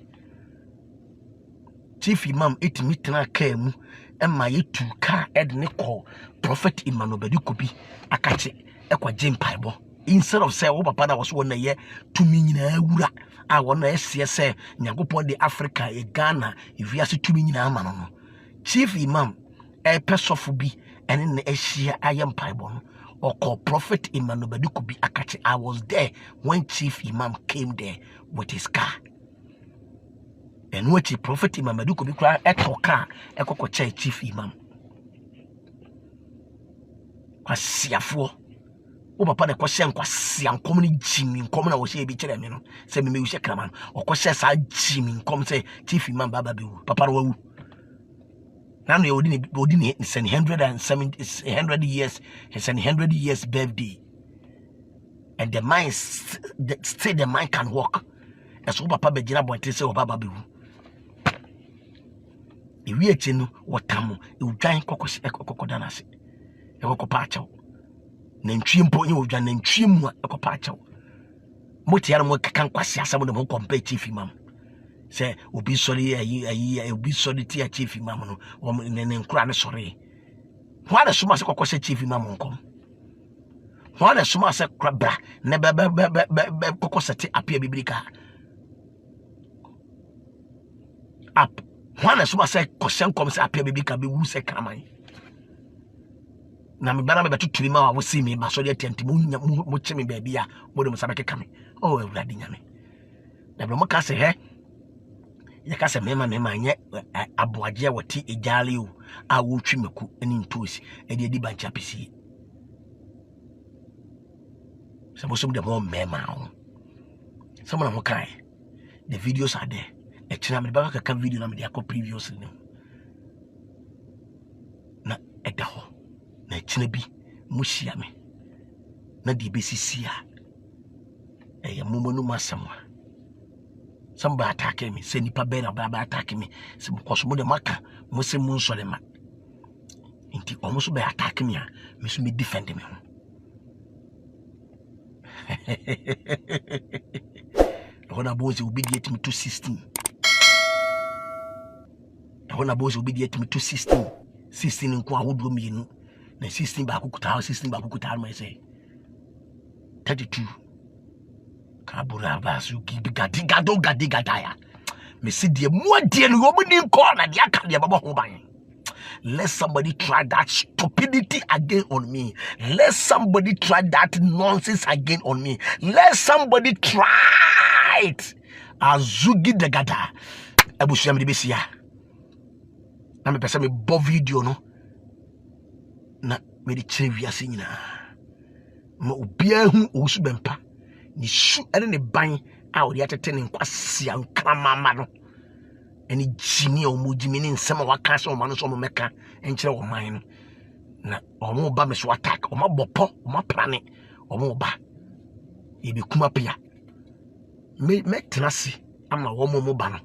chief imam etimi tena ka mu emma yetu ka edne call prophet Emmanuel Badikobi akache ekwa jempaibo instead of say wo papa na wo so na ye tumi nyina awura a wo na esie say Nyankopon de Africa e Ghana eviase tumi nyina ama no chief imam pesofo bi ene na ehia ayempaibo no or prophet Emmanuel Badikobi akache. I was there when chief imam came there with his car. And what prophet Imam Badikobi kra etoka ekoko chief imam kwasiafo wo papa de kwahye nkwase ankom ne jimi nkom na wo hye bi kire me no se me hye krama no okwahye sa jimi nkom se chief imam baba bewu papa ro wu na no odini 100 years his 100 years birthday and the mind still the mind can walk as wo papa be gina bonte se wo baba bewu ewi eche no wotamo ewdwan kokko danase ekoko paacho na ntwie mpo nye odwan na ntwie mu ekoko paacho motia no mo kan kwase asam no mo compare chief imam say obi sori ayi obi sori ti chief imam no o ne nkura ne sori ho ana suma se kokko se chief imam nkom ho ana suma se krabra ne be kokko sete apia biblika up One suma say question come say appear baby can be who say kraman. Na me bana me betu tiri ma wo see me ba so de tenti mo che me baby a mo de mo sabeke kame. Oh Ewurade nyame. Na bro mo ka say he ye ka say mema nye aboaje woti ejale o a wo twi meku eni ntosi e de di bancha pesi. Some de mo mema o. Some na mo kai. The videos are there. Echina me baka ka video na me dia ko previously no na edaho na echina bi muhia me na di besisia momo no masamwa somebody attack me say nipa be na ba attack me se because mo de maka mo se mo nsole ma nti omo so be attack me a me so me defend me ho Hona boys will be get me to 16. Hona boys will be get me to 16. 16 in kwa hoodro me no. Na 16 ba kukuta 16 ba kukuta ma say. 32. Kabura basu gibi gadigadaya. Me see the mo die no omo ni ko na dia ka dia baba ho ban. Let somebody try that stupidity again on me. Let somebody try that nonsense again on me. Let somebody try it. Azugi de gada. Ebusu am de besia. Na me pese me bo video no. Na me de kire wiase nyina. Ma obia hu osu bempa. Ni su ene ne ban a odi atete ne nkwase ankramama no. Eni jimi o mu jimi ni nsema waka se o ma no so mo meka enkyere wo man no na o mo ba me so attack o ma bopo o ma plane o mo ba e be kuma pia me tenasi ama wo mo ba no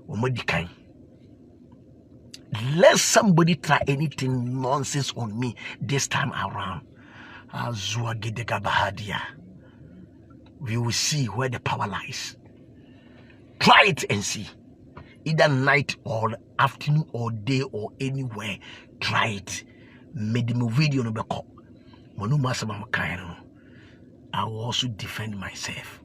o ma dikan. Let somebody try anything nonsense on me this time around. Azua gedega bahadia. We will see where the power lies. Try it and see. Either night or afternoon or day or anywhere. Try it. Made me video no beko. Monu masama makae no. I will also defend myself.